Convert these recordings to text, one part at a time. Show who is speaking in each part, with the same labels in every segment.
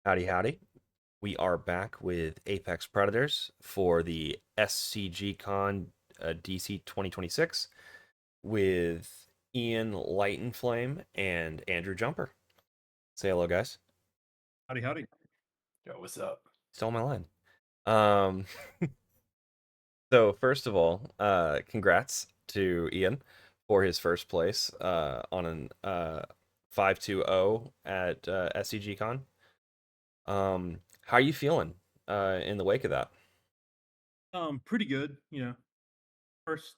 Speaker 1: Howdy, howdy. We are back with Apex Predators for the SCGCON DC 2026 with Ian Lightenflame and Andrew Jumper. Say hello, guys.
Speaker 2: Howdy, howdy.
Speaker 3: Yo, what's up?
Speaker 1: Stole my line. Um, so first of all, congrats to Ian for his first place on an 5-2-0 at SCGCon. How are you feeling in the wake of that?
Speaker 2: Pretty good. First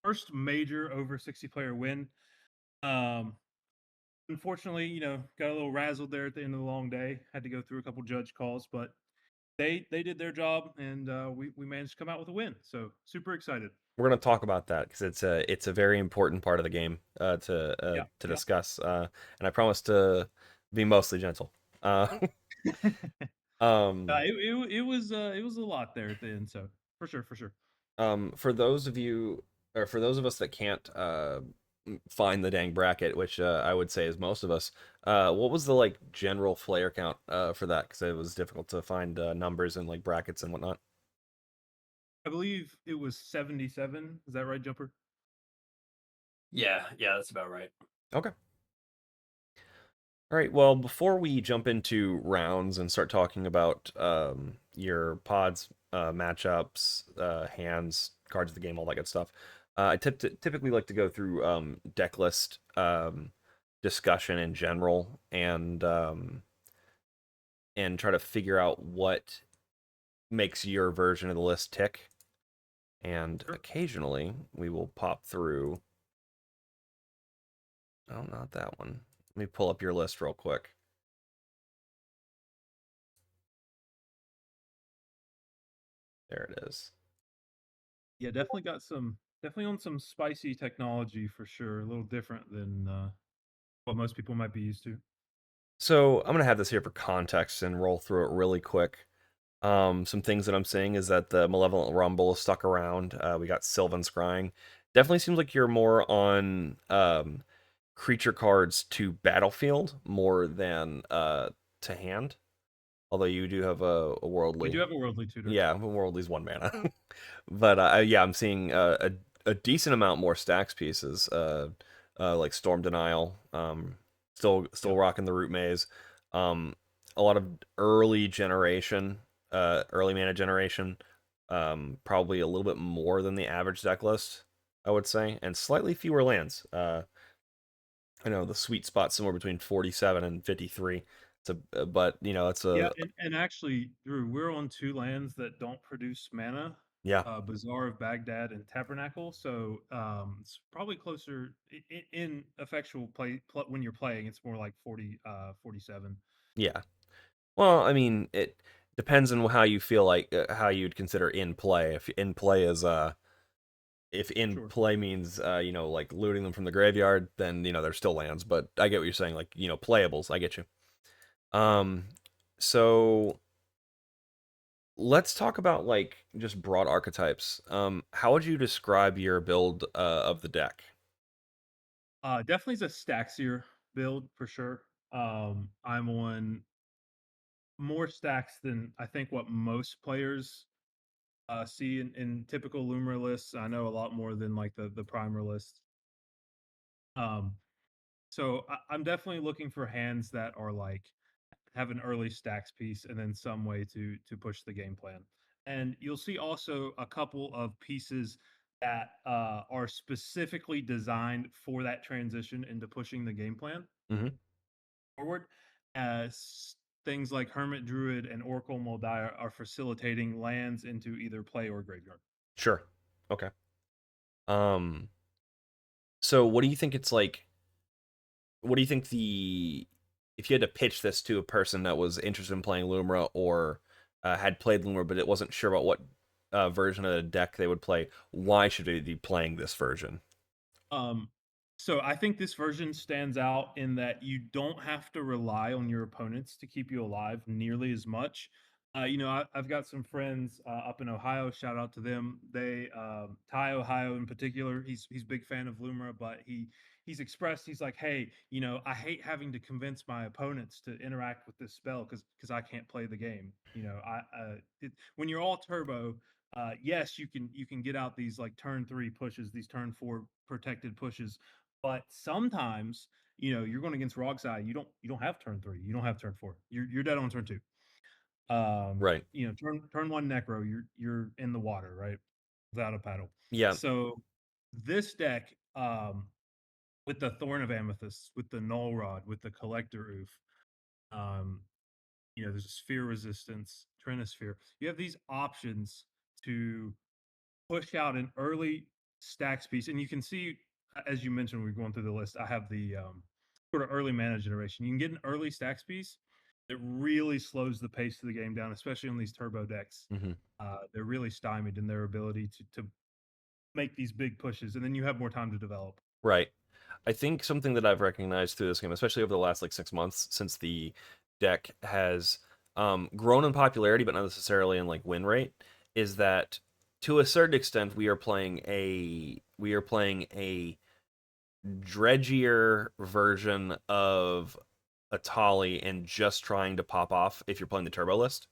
Speaker 2: first major over 60 player win. Um, Unfortunately, got a little razzled there at the end of the long day. Had to go through a couple judge calls, but they did their job, and we managed to come out with a win. So super excited.
Speaker 1: We're going to talk about that because it's a very important part of the game
Speaker 2: Yeah,
Speaker 1: to
Speaker 2: yeah.
Speaker 1: discuss. And I promise to be mostly gentle. Um,
Speaker 2: It was a lot there at the end. So for sure, for sure.
Speaker 1: for those of you or for those of us that can't find the dang bracket, which I would say is most of us, what was the like general player count for that? Because it was difficult to find numbers and like brackets and whatnot.
Speaker 2: I believe it was 77. Is that right, Jumper?
Speaker 3: Yeah, that's about right.
Speaker 1: Okay. All right. Well, before we jump into rounds and start talking about your pods, matchups, hands, cards of the game, all that good stuff, I typically like to go through deck list discussion in general and try to figure out what makes your version of the list tick. And
Speaker 2: Sure.
Speaker 1: occasionally we will pop through. Oh, not that one. Let me pull up your list real quick. There it is.
Speaker 2: Yeah, definitely on some spicy technology for sure. A little different than what most people might be used to.
Speaker 1: So I'm gonna have this here for context and roll through it really quick. Some things that I'm seeing is that the Malevolent Rumble is stuck around. We got Sylvan Scrying. Definitely seems like you're more on creature cards to battlefield more than to hand. Although you do have a
Speaker 2: We do
Speaker 1: worldly.
Speaker 2: have a worldly tutor.
Speaker 1: Yeah, worldly's 1 mana. But yeah, I'm seeing a decent amount more stacks pieces, like Storm Denial. Still
Speaker 2: Yep.
Speaker 1: rocking the Root Maze. A lot of early generation, early mana generation. Probably a little bit more than the average deck list, I would say, and slightly fewer lands. I know the sweet spot somewhere between 47 and 53. But it's
Speaker 2: Yeah,
Speaker 1: a
Speaker 2: and actually, Drew, we're on two lands that don't produce mana,
Speaker 1: yeah.
Speaker 2: Bazaar of Baghdad and Tabernacle. So it's probably closer in effectual when you're playing. It's more like 47.
Speaker 1: Yeah. Well, I mean, it depends on how you feel like how you'd consider in play. If in
Speaker 2: Sure.
Speaker 1: play means like looting them from the graveyard, then they're still lands. But I get what you're saying, like playables. I get you.
Speaker 2: Yeah.
Speaker 1: Um, so let's talk about like just broad archetypes. How would you describe your build of the deck?
Speaker 2: Definitely is a Staxier build for sure. I'm on more stacks than I think what most players see in typical Loomer lists. I know a lot more than like the primer lists. Um, so I'm definitely looking for hands that are like have an early stacks piece and then some way to push the game plan. And you'll see also a couple of pieces that are specifically designed for that transition into pushing the game plan
Speaker 1: Hmm.
Speaker 2: forward, as things like Hermit Druid and Oracle Moldiah are facilitating lands into either play or graveyard.
Speaker 1: Sure. Okay. Um, so what do you think it's like? What do you think the if you had to pitch this to a person that was interested in playing Lumra or had played Lumra but it wasn't sure about what version of the deck they would play, why should they be playing this version?
Speaker 2: Um, so I think this version stands out in that you don't have to rely on your opponents to keep you alive nearly as much. I've got some friends up in Ohio. Shout out to them. Ty Ohio in particular. He's big fan of Lumra, but he's expressed, he's like, hey, I hate having to convince my opponents to interact with this spell because I can't play the game. When you're all turbo, yes, you can get out these like turn 3 pushes, these turn 4 protected pushes, but sometimes you're going against Rogside. You don't have turn 3, you don't have turn 4. You're dead on turn 2.
Speaker 1: Right.
Speaker 2: Turn 1 necro, you're in the water, right? Without a paddle.
Speaker 1: Yeah.
Speaker 2: So this deck, with the Thorn of Amethyst, with the Null Rod, with the Collector Oof, um, there's a Sphere Resistance, Trinisphere. You have these options to push out an early stacks piece, and you can see, as you mentioned, we're going through the list. I have the sort of early mana generation. You can get an early stacks piece that really slows the pace of the game down, especially on these turbo decks.
Speaker 1: Hmm.
Speaker 2: They're really stymied in their ability to make these big pushes, and then you have more time to develop.
Speaker 1: Right. I think something that I've recognized through this game, especially over the last like 6 months, since the deck has grown in popularity, but not necessarily in like win rate, is that to a certain extent we are playing a dredgier version of Atali and just trying to pop off if you're playing the turbo list,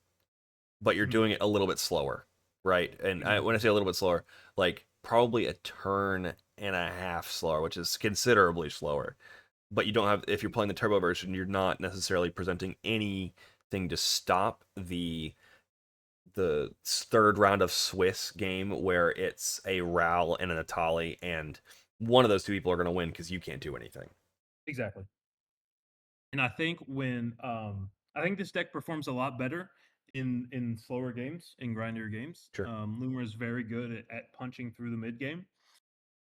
Speaker 1: but you're
Speaker 2: Mhm.
Speaker 1: doing it a little bit slower, right? And when I
Speaker 2: Exactly.
Speaker 1: say a little bit slower, like probably a turn and a half slower, which is considerably slower. But you don't have, if you're playing the turbo version, you're not necessarily presenting anything to stop the third round of Swiss game where it's a Ral and an Atali, and one of those two people are going to win because you can't do anything.
Speaker 2: Exactly. And I think this deck performs a lot better in slower games, in grindier games.
Speaker 1: Sure.
Speaker 2: Luma is very good at punching through the mid game.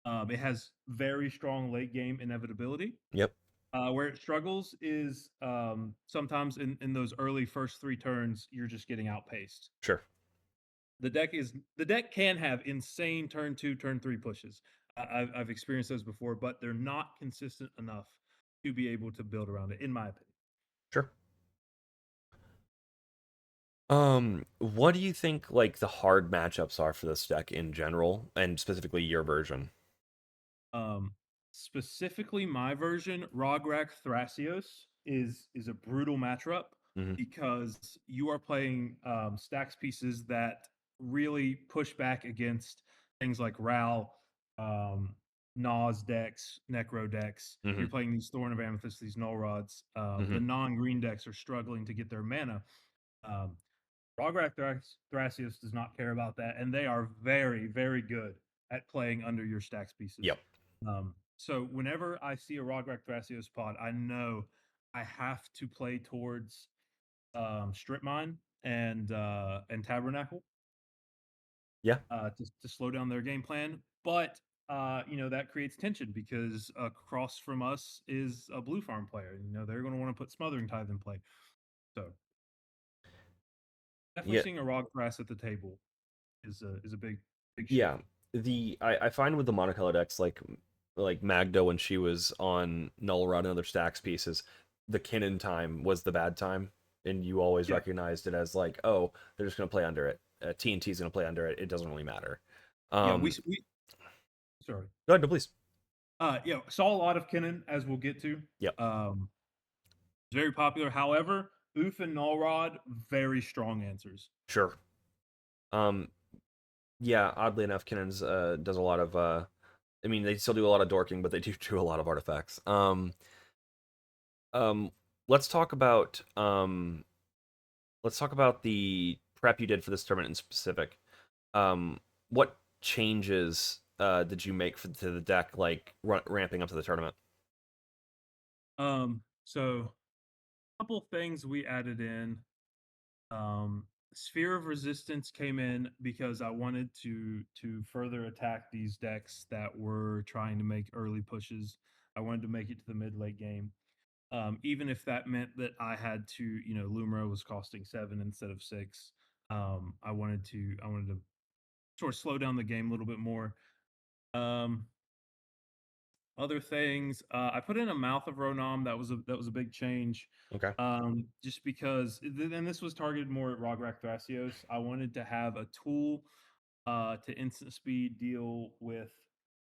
Speaker 2: It has very strong late game inevitability.
Speaker 1: Yep.
Speaker 2: Where it struggles is sometimes in those early first 3 turns, you're just getting outpaced.
Speaker 1: Sure.
Speaker 2: The deck can have insane turn 2, turn 3 pushes. I've experienced those before, but they're not consistent enough to be able to build around it, in my opinion.
Speaker 1: Sure. What do you think like the hard matchups are for this deck in general, and specifically your version?
Speaker 2: Um, Specifically, my version, Rograk Thrasios is a brutal matchup
Speaker 1: Hmm.
Speaker 2: because you are playing stacks pieces that really push back against things like Ral, um, Nas decks, Necro decks.
Speaker 1: Hmm.
Speaker 2: You're playing these Thorn of Amethyst, these Null Rods.
Speaker 1: Hmm.
Speaker 2: The non-green decks are struggling to get their mana. Um, Rograk Thrasios does not care about that, and they are very, very good at playing under your stacks pieces.
Speaker 1: Yep.
Speaker 2: So whenever I see a Rograk Thrasios pod, I know I have to play towards Strip Mine and Tabernacle
Speaker 1: Yeah.
Speaker 2: to slow down their game plan. But that creates tension because across from us is a blue farm player. They're going to want to put Smothering Tithe in play. So definitely
Speaker 1: Yeah.
Speaker 2: seeing a Rograk at the table is a big shift.
Speaker 1: Yeah. I find with the monocolor decks like Magda when she was on Null Rod and other stacks pieces, the Kinnan time was the bad time, and you always
Speaker 2: Yeah,
Speaker 1: recognized it as like, oh, they're just gonna play under it. TNT's gonna play under it. It doesn't really matter.
Speaker 2: yeah. We
Speaker 1: Um,
Speaker 2: we sorry.
Speaker 1: go ahead, no, please.
Speaker 2: Yeah, saw a lot of Kinnan as we'll get to.
Speaker 1: Yep,
Speaker 2: Um, very popular. However, Oof and Nullrod, very strong answers.
Speaker 1: sure. Um, yeah, oddly enough, Kinnan's does a lot of I mean, they still do a lot of dorking, but they do a lot of artifacts. Um, let's talk about the prep you did for this tournament in specific. What changes did you make to the deck, like ramping up to the tournament?
Speaker 2: So a couple things we added in. Sphere of Resistance came in because I wanted to further attack these decks that were trying to make early pushes. I wanted to make it to the mid late game. Even if that meant that I had to, Lumra was costing 7 instead of 6. I wanted to sort of slow down the game a little bit more. Um, Other things, I put in a Mouth of Ronom. That was a big change.
Speaker 1: Okay.
Speaker 2: Just because, and this was targeted more at Rograk Thrasios. I wanted to have a tool to instant speed deal with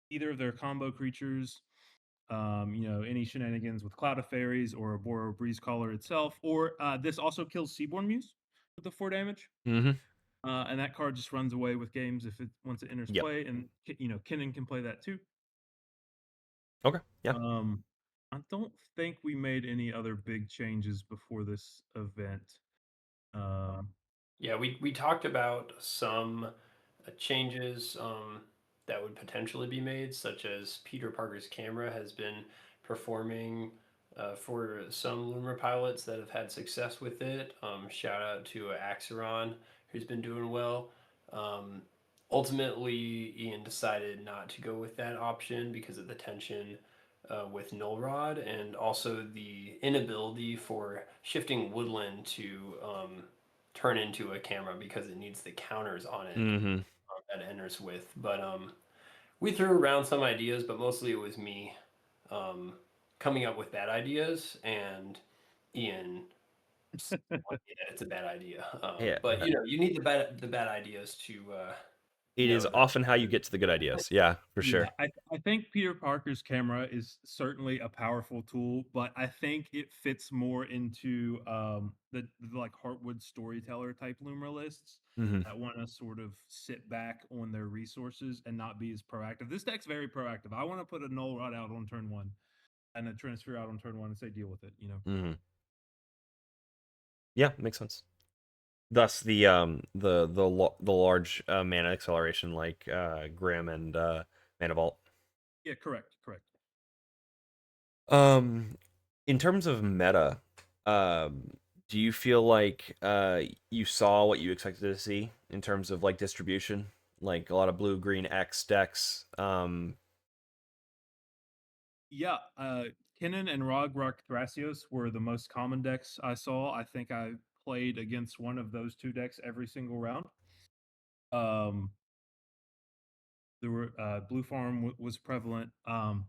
Speaker 2: either of their combo creatures, Any shenanigans with Cloud of Fairies or a Boro Breeze Caller itself, or this also kills Seaborn Muse with the 4 damage.
Speaker 1: Mm-hmm.
Speaker 2: And that card just runs away with games once it enters
Speaker 1: Yep.
Speaker 2: play, and Kinnan can play that too.
Speaker 1: Okay. Yeah.
Speaker 2: I don't think we made any other big changes before this event.
Speaker 3: Yeah, we talked about some changes that would potentially be made, such as Peter Parker's camera has been performing for some Lunar pilots that have had success with it. Shout out to Axeron, who's been doing well. Um, Ultimately, Ian decided not to go with that option because of the tension with Null Rod and also the inability for shifting Woodland to turn into a camera because it needs the counters on it
Speaker 1: Mm-hmm.
Speaker 3: that it enters with. But we threw around some ideas, but mostly it was me coming up with bad ideas and Ian telling me that it's a bad idea.
Speaker 1: Yeah.
Speaker 3: But you need the bad ideas to
Speaker 1: It is
Speaker 3: narrow down.
Speaker 1: often how you get to the good ideas. Yeah, for
Speaker 2: Yeah,
Speaker 1: sure.
Speaker 2: I think Peter Parker's camera is certainly a powerful tool, but I think it fits more into the like Heartwood storyteller type Loomer lists
Speaker 1: Mm-hmm.
Speaker 2: that want to sort of sit back on their resources and not be as proactive. This deck's very proactive. I want to put a Null Rod out on turn 1 and a transfer out on turn 1 and say deal with it.
Speaker 1: Mm-hmm. Yeah, makes sense. Thus the large mana acceleration like Grim and Mana Vault.
Speaker 2: Yeah, correct.
Speaker 1: In terms of meta, do you feel like you saw what you expected to see in terms of like distribution, like a lot of blue green X decks?
Speaker 2: Yeah, Kinnan and Rogrok Thrasios were the most common decks I saw. I think I played against one of those 2 decks every single round. Um, there were Blue Farm was prevalent. And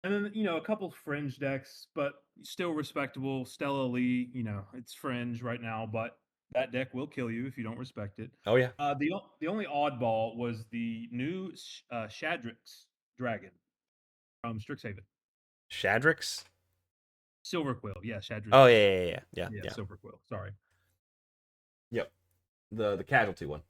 Speaker 2: then a couple fringe decks, but still respectable. Stella Lee, it's fringe right now, but that deck will kill you if you don't respect it.
Speaker 1: Oh yeah,
Speaker 2: The only oddball was the new Shadrix Dragon from Strixhaven.
Speaker 1: Shadrix.
Speaker 2: Silver Quill, yeah, Shadrix.
Speaker 1: Oh yeah.
Speaker 2: Yeah, Silver Quill. Sorry.
Speaker 1: Yep. The casualty one.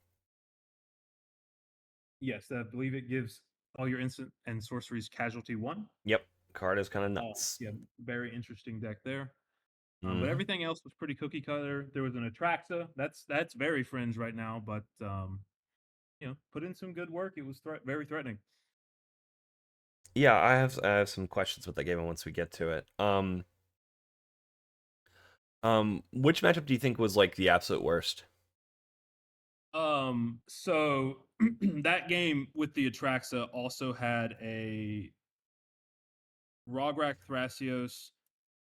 Speaker 2: Yes, I believe it gives all your instant and sorceries casualty 1.
Speaker 1: Yep. Card is kind of nuts.
Speaker 2: Yeah, very interesting deck there. But
Speaker 1: Mm-hmm.
Speaker 2: everything else was pretty cookie cutter. There was an Atraxa. That's very fringe right now, but put in some good work. It was very threatening.
Speaker 1: Yeah, I have some questions with that game once we get to it. Which matchup do you think was like the absolute worst?
Speaker 2: So that game with the Atraxa also had a Rograk Thrasios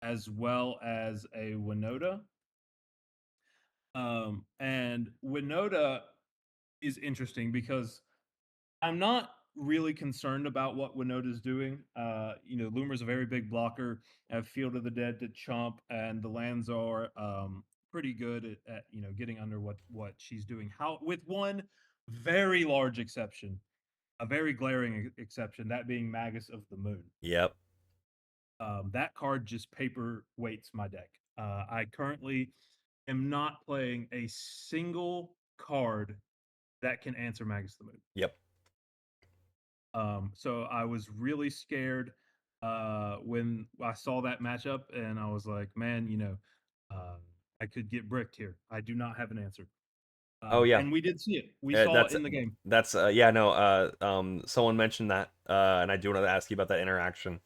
Speaker 2: as well as a Winota. And Winota is interesting because I'm not really concerned about what Winota's doing. Loomer's a very big blocker. I have Field of the Dead to chomp, and the lands are pretty good at getting under what she's doing. How with one very large exception, a very glaring exception, that being Magus of the Moon.
Speaker 1: Yep.
Speaker 2: That card just paper weights my deck. I currently am not playing a single card that can answer Magus of the Moon.
Speaker 1: Yep.
Speaker 2: So I was really scared when I saw that matchup, and I was like, man, I could get bricked here. I do not have an answer.
Speaker 1: Oh yeah.
Speaker 2: And we did see it. We saw it in the game.
Speaker 1: That's yeah, no, someone mentioned that, and I do want to ask you about that interaction.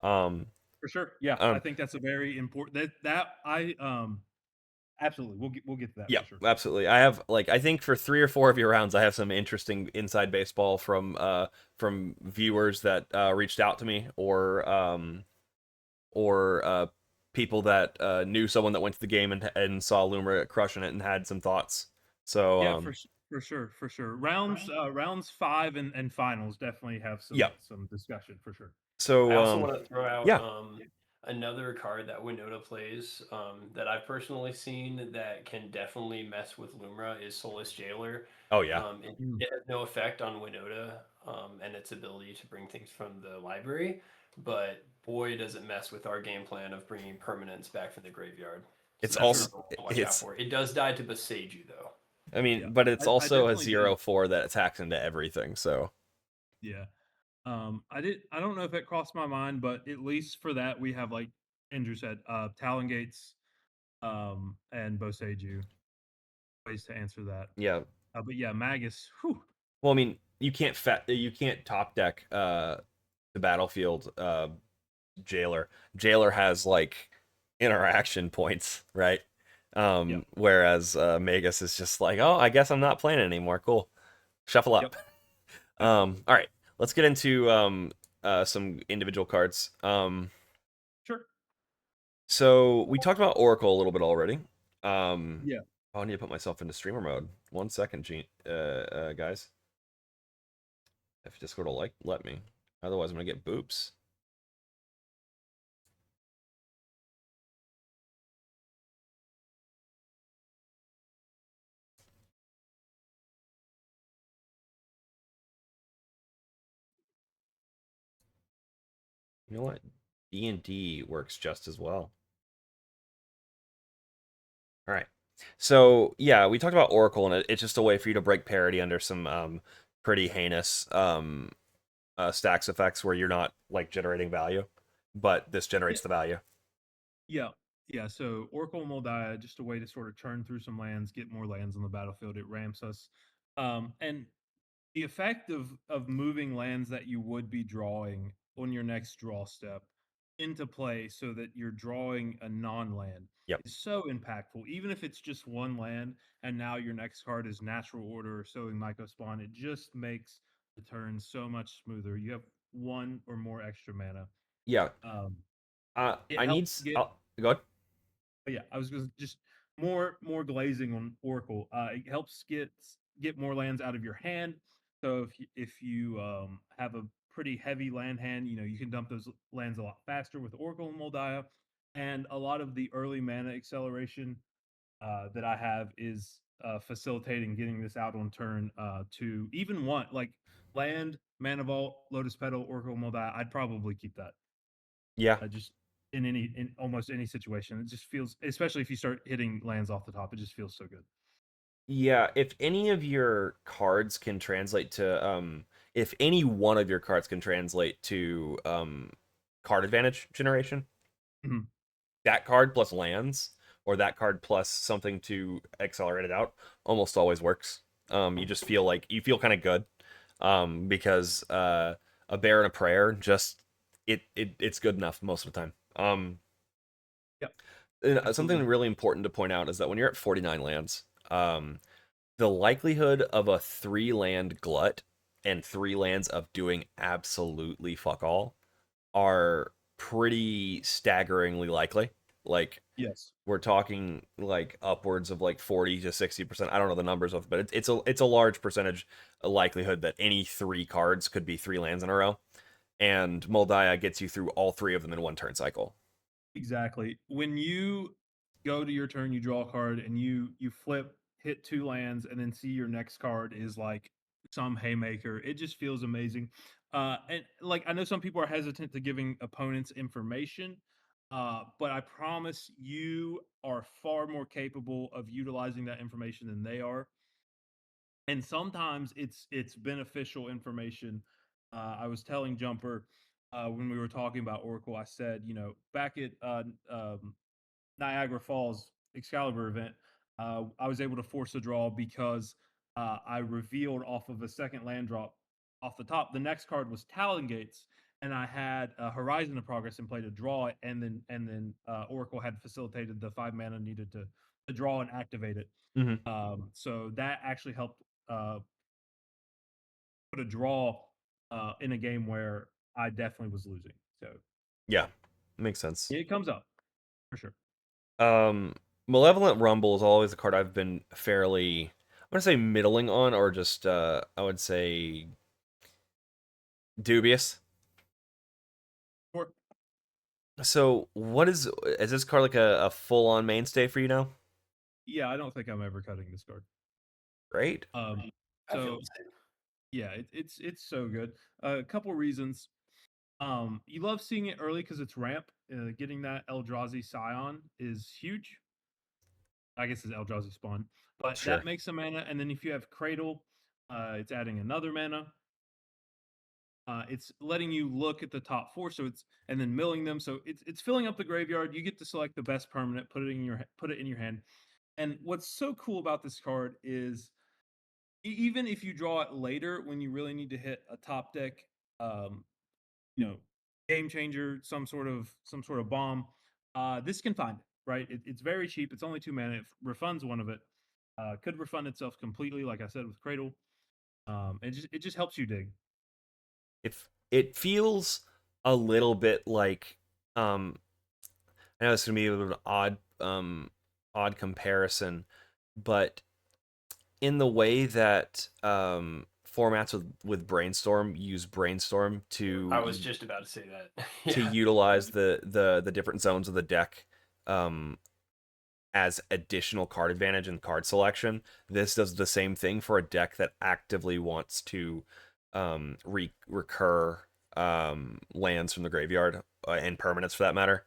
Speaker 2: For sure. Yeah, I
Speaker 1: um
Speaker 2: think that's a very important that I absolutely we'll get to that
Speaker 1: yeah,
Speaker 2: for sure.
Speaker 1: absolutely. I have like I think for 3 or 4 of your rounds, I have some interesting inside baseball from viewers that reached out to me or people that knew someone that went to the game and saw Loomer crushing it and had some thoughts. So
Speaker 2: Yeah, for sure. Rounds 5 and finals definitely have
Speaker 1: yeah.
Speaker 2: some discussion for sure.
Speaker 3: I
Speaker 1: So
Speaker 3: also want to throw out
Speaker 1: yeah.
Speaker 3: another card that Winota plays that I've personally seen that can definitely mess with Lumra is Soulless Jailer.
Speaker 1: Oh yeah.
Speaker 3: It has no effect on Winota and its ability to bring things from the library, but boy, does it mess with our game plan of bringing permanents back from the graveyard. So
Speaker 1: It's
Speaker 3: that's
Speaker 1: also
Speaker 3: something to watch out
Speaker 1: it's
Speaker 3: for. It does die to Boseiju, though.
Speaker 1: I
Speaker 2: Yeah,
Speaker 1: mean, but it's
Speaker 2: I
Speaker 1: also a
Speaker 2: definitely did.
Speaker 1: 0/4 that attacks into everything. So
Speaker 2: Yeah. I don't know if it crossed my mind, but at least for that we have, like Andrew said, Talon Gates, and Boseiju ways to answer that.
Speaker 1: yeah.
Speaker 2: But yeah, Magus. Whew,
Speaker 1: Well, I mean, you can't top deck the battlefield jailer. Jailer has like interaction points, right?
Speaker 2: yep,
Speaker 1: Whereas Magus is just like, oh, I guess I'm not playing it anymore. Cool. Shuffle
Speaker 2: yep,
Speaker 1: up.
Speaker 2: absolutely.
Speaker 1: All right, let's get into some individual cards.
Speaker 2: Sure.
Speaker 1: So we talked about Oracle a little bit already.
Speaker 2: Yeah.
Speaker 1: Oh, I need to put myself into streamer mode. 1 second, guys. If Discord will let me. Otherwise, I'm gonna get boops. You know what? D&D works just as well. All right. So yeah, we talked about Oracle, and it's just a way for you to break parity under some pretty heinous stacks effects where you're not like generating value, but this
Speaker 2: Yeah.
Speaker 1: generates the value.
Speaker 2: Yeah. Yeah. So Oracle Moldiah, just a way to sort of churn through some lands, get more lands on the battlefield. It ramps us. And the effect of moving lands that you would be drawing on your next draw step into play so that you're drawing a non-land
Speaker 1: Yep.
Speaker 2: is so impactful. Even if it's just one land and now your next card is Natural Order or Sowing Mycospawn, it just makes the turn so much smoother. You have one or more extra mana.
Speaker 1: Yeah.
Speaker 2: Um, it
Speaker 1: I need.
Speaker 2: helps get
Speaker 1: Go ahead.
Speaker 2: but yeah, I was gonna just more glazing on Oracle. It helps get more lands out of your hand. So if you have a pretty heavy land hand, you know you can dump those lands a lot faster with Oracle and Moldiah. And a lot of the early mana acceleration that I have is facilitating getting this out on turn to even one like land, Mana Vault, Lotus Petal, Oracle, Moldiah. I'd probably keep that.
Speaker 1: Yeah.
Speaker 2: Just in almost any situation. It just feels, especially if you start hitting lands off the top, it just feels so good.
Speaker 1: Yeah, if any of your cards can translate to if any one of your cards can translate to card advantage generation,
Speaker 2: Mhm.
Speaker 1: that card plus lands or that card plus something to accelerate it out almost always works. You just feel like you feel kind of good. Because a bear and a prayer just it's good enough most of the time.
Speaker 2: Yep,
Speaker 1: And something
Speaker 2: absolutely.
Speaker 1: really important to point out is that when you're at 49 lands, the likelihood of a 3 land glut and 3 lands of doing absolutely fuck all are pretty staggeringly likely. Like
Speaker 2: Yes.
Speaker 1: we're talking like upwards of like 40 to 60%. I don't know the numbers of, but it's a large percentage likelihood that any 3 cards could be 3 lands in a row, and Moldiah gets you through all 3 of them in one turn cycle.
Speaker 2: Exactly. When you go to your turn, you draw a card and you flip, hit 2 lands, and then see your next card is like some haymaker. It just feels amazing. And like I know some people are hesitant to giving opponents information, but I promise you are far more capable of utilizing that information than they are. And sometimes it's beneficial information. I was telling Jumper when we were talking about Oracle, I said, you know, back at Niagara Falls Excalibur event, I was able to force a draw because I revealed off of a second land drop off the top. The next card was Talon Gates, and I had Horizon of Progress and play to draw it, and then Oracle had facilitated the 5 mana needed to draw and activate it.
Speaker 1: Mm-hmm.
Speaker 2: So that actually helped uh, put a draw in a game where I definitely was losing. So
Speaker 1: Yeah, makes sense.
Speaker 2: it comes up for sure.
Speaker 1: Um, Malevolent Rumble is always a card I've been fairly, I'm gonna say middling on, or just I would say dubious.
Speaker 2: Or
Speaker 1: So, what is this card like a full on mainstay for you now?
Speaker 2: yeah, I don't think I'm ever cutting this card.
Speaker 1: Great.
Speaker 3: I feel
Speaker 2: So
Speaker 3: the same.
Speaker 2: yeah, it's so good. A couple reasons. You love seeing it early because it's ramp. Getting that Eldrazi Scion is huge. I guess it's Eldrazi spawn, but
Speaker 1: Sure.
Speaker 2: that makes a mana. And then if you have Cradle, it's adding another mana. It's letting you look at the top 4, so it's and then milling them. So it's filling up the graveyard. You get to select the best permanent, put it in your hand. And what's so cool about this card is even if you draw it later when you really need to hit a top deck, um, you know, game changer, some sort of bomb, this can find it, right? It's very cheap. It's only 2 mana. It refunds one of it. Could refund itself completely, like I said with Cradle. It just helps you dig.
Speaker 1: It feels a little bit like I know it's gonna be a bit of an odd comparison, but in the way that formats with Brainstorm use Brainstorm
Speaker 3: I was just about to say that.
Speaker 1: to
Speaker 3: Yeah.
Speaker 1: utilize the different zones of the deck um, as additional card advantage and card selection. This does the same thing for a deck that actively wants to recur lands from the graveyard and permanents for that matter.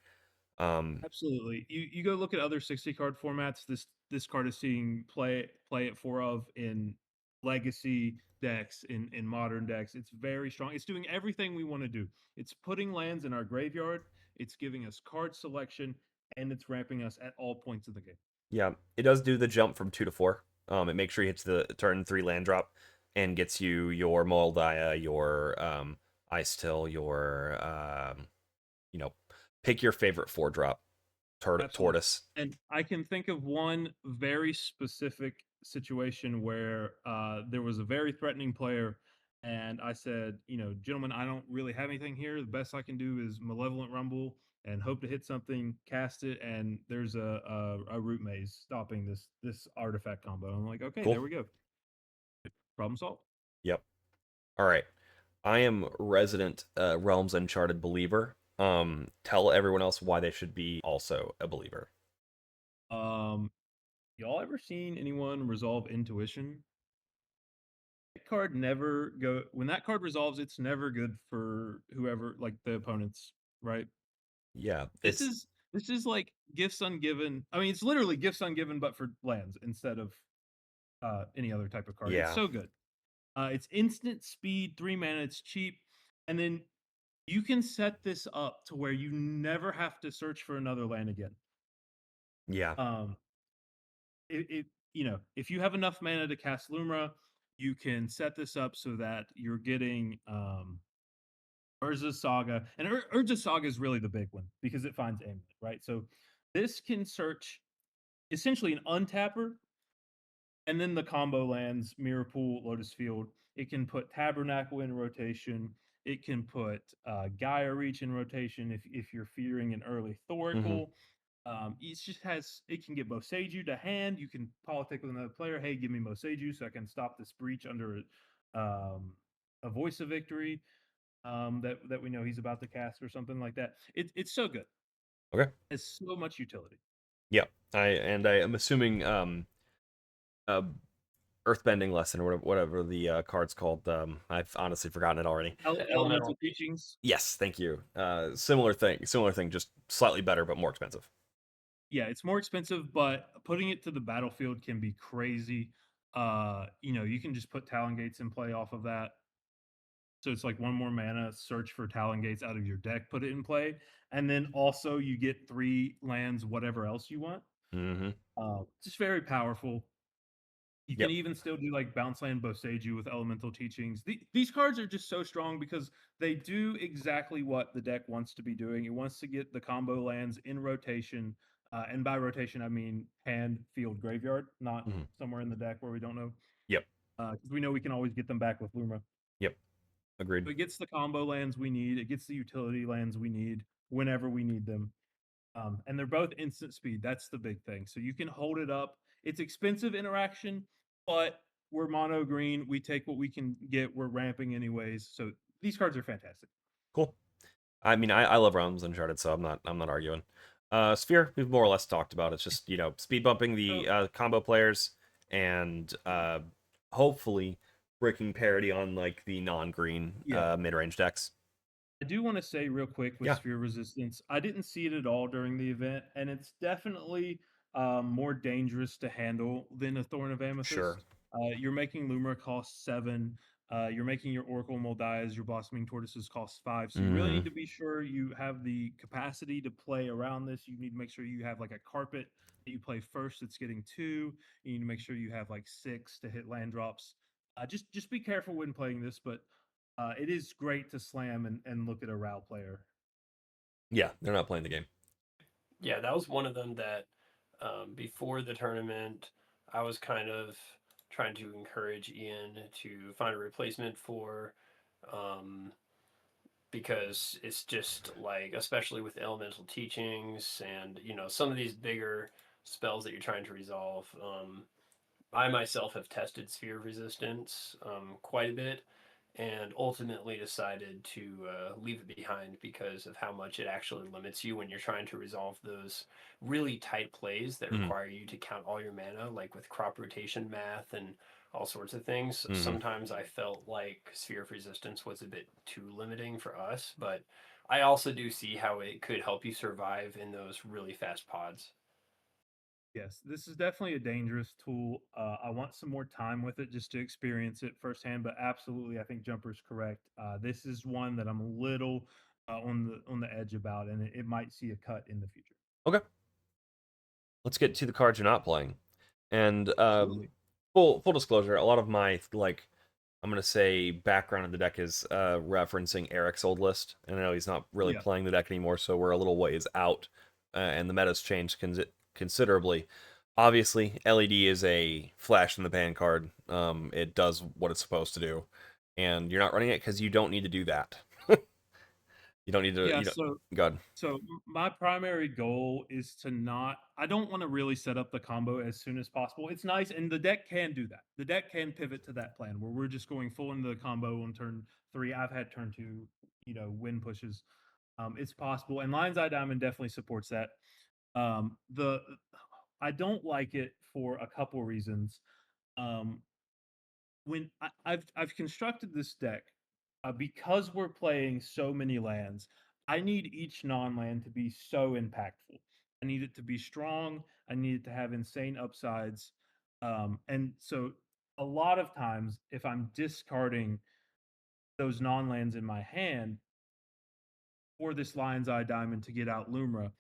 Speaker 2: Absolutely. You go look at other 60 card formats. This card is seeing play at 4 of in legacy decks, in modern decks. It's very strong. It's doing everything we want to do. It's putting lands in our graveyard, it's giving us card selection, and it's ramping us at all points of the game.
Speaker 1: Yeah, it does do the jump from 2 to 4. It makes sure he hits the turn 3 land drop and gets you your Moldaya, your Ice Till, your you know, pick your favorite 4 drop
Speaker 2: Absolutely.
Speaker 1: tortoise.
Speaker 2: And I can think of one very specific situation where there was a very threatening player, and I said, gentlemen, I don't really have anything here. The best I can do is Malevolent Rumble and hope to hit something, cast it, and there's a root maze stopping this artifact combo. I'm like, okay,
Speaker 1: Cool.
Speaker 2: there we go. Problem solved.
Speaker 1: Yep. All right. I am resident Realms Uncharted believer. Tell everyone else why they should be also a believer.
Speaker 2: Um, y'all ever seen anyone resolve intuition? That card never go when that card resolves, it's never good for whoever, like the opponents, right?
Speaker 1: Yeah,
Speaker 2: This
Speaker 1: it's
Speaker 2: is this is like gifts ungiven. I mean, it's literally gifts ungiven, but for lands instead of any other type of card. It's
Speaker 1: yeah,
Speaker 2: so good. It's instant speed, 3 mana. It's cheap, and then you can set this up to where you never have to search for another land again.
Speaker 1: yeah,
Speaker 2: Um, if you have enough mana to cast Lumra, you can set this up so that you're getting Urza's Saga, and Urza's Saga is really the big one because it finds amulet, right? So this can search essentially an untapper, and then the combo lands Mirror Pool, Lotus Field. It can put Tabernacle in rotation. It can put Gaia Reach in rotation if you're fearing an early
Speaker 1: hmm
Speaker 2: Thoracle. It can get Boseiju to hand. You can politic with another player. Hey, give me Boseiju so I can stop this breach under a Voice of Victory that we know he's about to cast or something like that. It's so good.
Speaker 1: okay,
Speaker 2: It's so much utility.
Speaker 1: yeah. I am assuming uh, Earthbending Lesson or whatever the card's called. I've honestly forgotten it already.
Speaker 2: Elemental teachings.
Speaker 1: Yes, thank you. Similar thing, just slightly better but more expensive.
Speaker 2: Yeah, it's more expensive, but putting it to the battlefield can be crazy. You can just put Talon Gates in play off of that. So it's like one more mana, search for Talon Gates out of your deck, put it in play, and then also you get 3 lands, whatever else you want.
Speaker 1: hmm
Speaker 2: Just very powerful. You can
Speaker 1: Yep.
Speaker 2: even still do like Bounce Land Boseiju with Elemental Teachings. These cards are just so strong because they do exactly what the deck wants to be doing. It wants to get the combo lands in rotation. And by rotation, I mean hand, field, graveyard, not
Speaker 1: hmm
Speaker 2: somewhere in the deck where we don't know.
Speaker 1: Yep.
Speaker 2: Because we know we can always get them back with Luma.
Speaker 1: Yep. Agreed.
Speaker 2: So it gets the combo lands we need. It gets the utility lands we need whenever we need them. And they're both instant speed. That's the big thing. So you can hold it up. It's expensive interaction, but we're mono green. We take what we can get. We're ramping anyways. So these cards are fantastic.
Speaker 1: Cool. I mean, I love Realms Uncharted, so I'm not arguing. Sphere, we've more or less talked about. It's just speed bumping the
Speaker 2: So
Speaker 1: combo players and hopefully breaking parity on like the non-green
Speaker 2: yeah,
Speaker 1: mid-range decks.
Speaker 2: I do want to say real quick with
Speaker 1: Yeah,
Speaker 2: sphere resistance, I didn't see it at all during the event, and it's definitely more dangerous to handle than a Thorn of
Speaker 1: sure.
Speaker 2: Amethyst. You're making Lumra cost 7. You're making your Oracle Moldias, your Blossoming Tortoises cost 5. So you really need
Speaker 1: Hmm.
Speaker 2: to be sure you have the capacity to play around this. You need to make sure you have like a carpet that you play first that's getting 2. You need to make sure you have like 6 to hit land drops. Just be careful when playing this, but it is great to slam and look at a RAL player.
Speaker 1: Yeah, they're not playing the game.
Speaker 3: Yeah, that was one of them that before the tournament, I was kind of trying to encourage Ian to find a replacement for, um, because it's just like, especially with elemental teachings and some of these bigger spells that you're trying to resolve. I myself have tested sphere resistance quite a bit, and ultimately decided to leave it behind because of how much it actually limits you when you're trying to resolve those really tight plays that
Speaker 1: Hmm.
Speaker 3: require you to count all your mana, like with crop rotation math and all sorts of things.
Speaker 1: Hmm.
Speaker 3: Sometimes I felt like sphere of resistance was a bit too limiting for us, but I also do see how it could help you survive in those really fast pods.
Speaker 2: Yes, this is definitely a dangerous tool. I want some more time with it just to experience it firsthand. But absolutely, I think Jumper's correct. This is one that I'm a little on the edge about, and it might see a cut in the future.
Speaker 1: Okay, let's get to the cards you're not playing. And
Speaker 2: Absolutely.
Speaker 1: full disclosure, a lot of my like I'm gonna say background of the deck is referencing Eric's old list, and I know he's not really
Speaker 2: Yeah.
Speaker 1: playing the deck anymore, so we're a little ways out, and the meta's changed considerably. Obviously, LED is a flash in the pan card. It does what it's supposed to do, and you're not running it because you don't need to do that. You don't need to.
Speaker 2: Yeah.
Speaker 1: You don't. God.
Speaker 2: My primary goal is to not. I don't want to really set up the combo as soon as possible. It's nice, and the deck can do that. The deck can pivot to that plan where we're just going full into the combo on turn 3. I've had turn 2, win pushes. It's possible, and Lion's Eye Diamond definitely supports that. The I don't like it for a couple reasons. Um, when I've constructed this deck because we're playing so many lands, I need each non-land to be so impactful. I need it to be strong. I need it to have insane upsides. And so a lot of times, if I'm discarding those non-lands in my hand for this Lion's Eye Diamond to get out Lumra,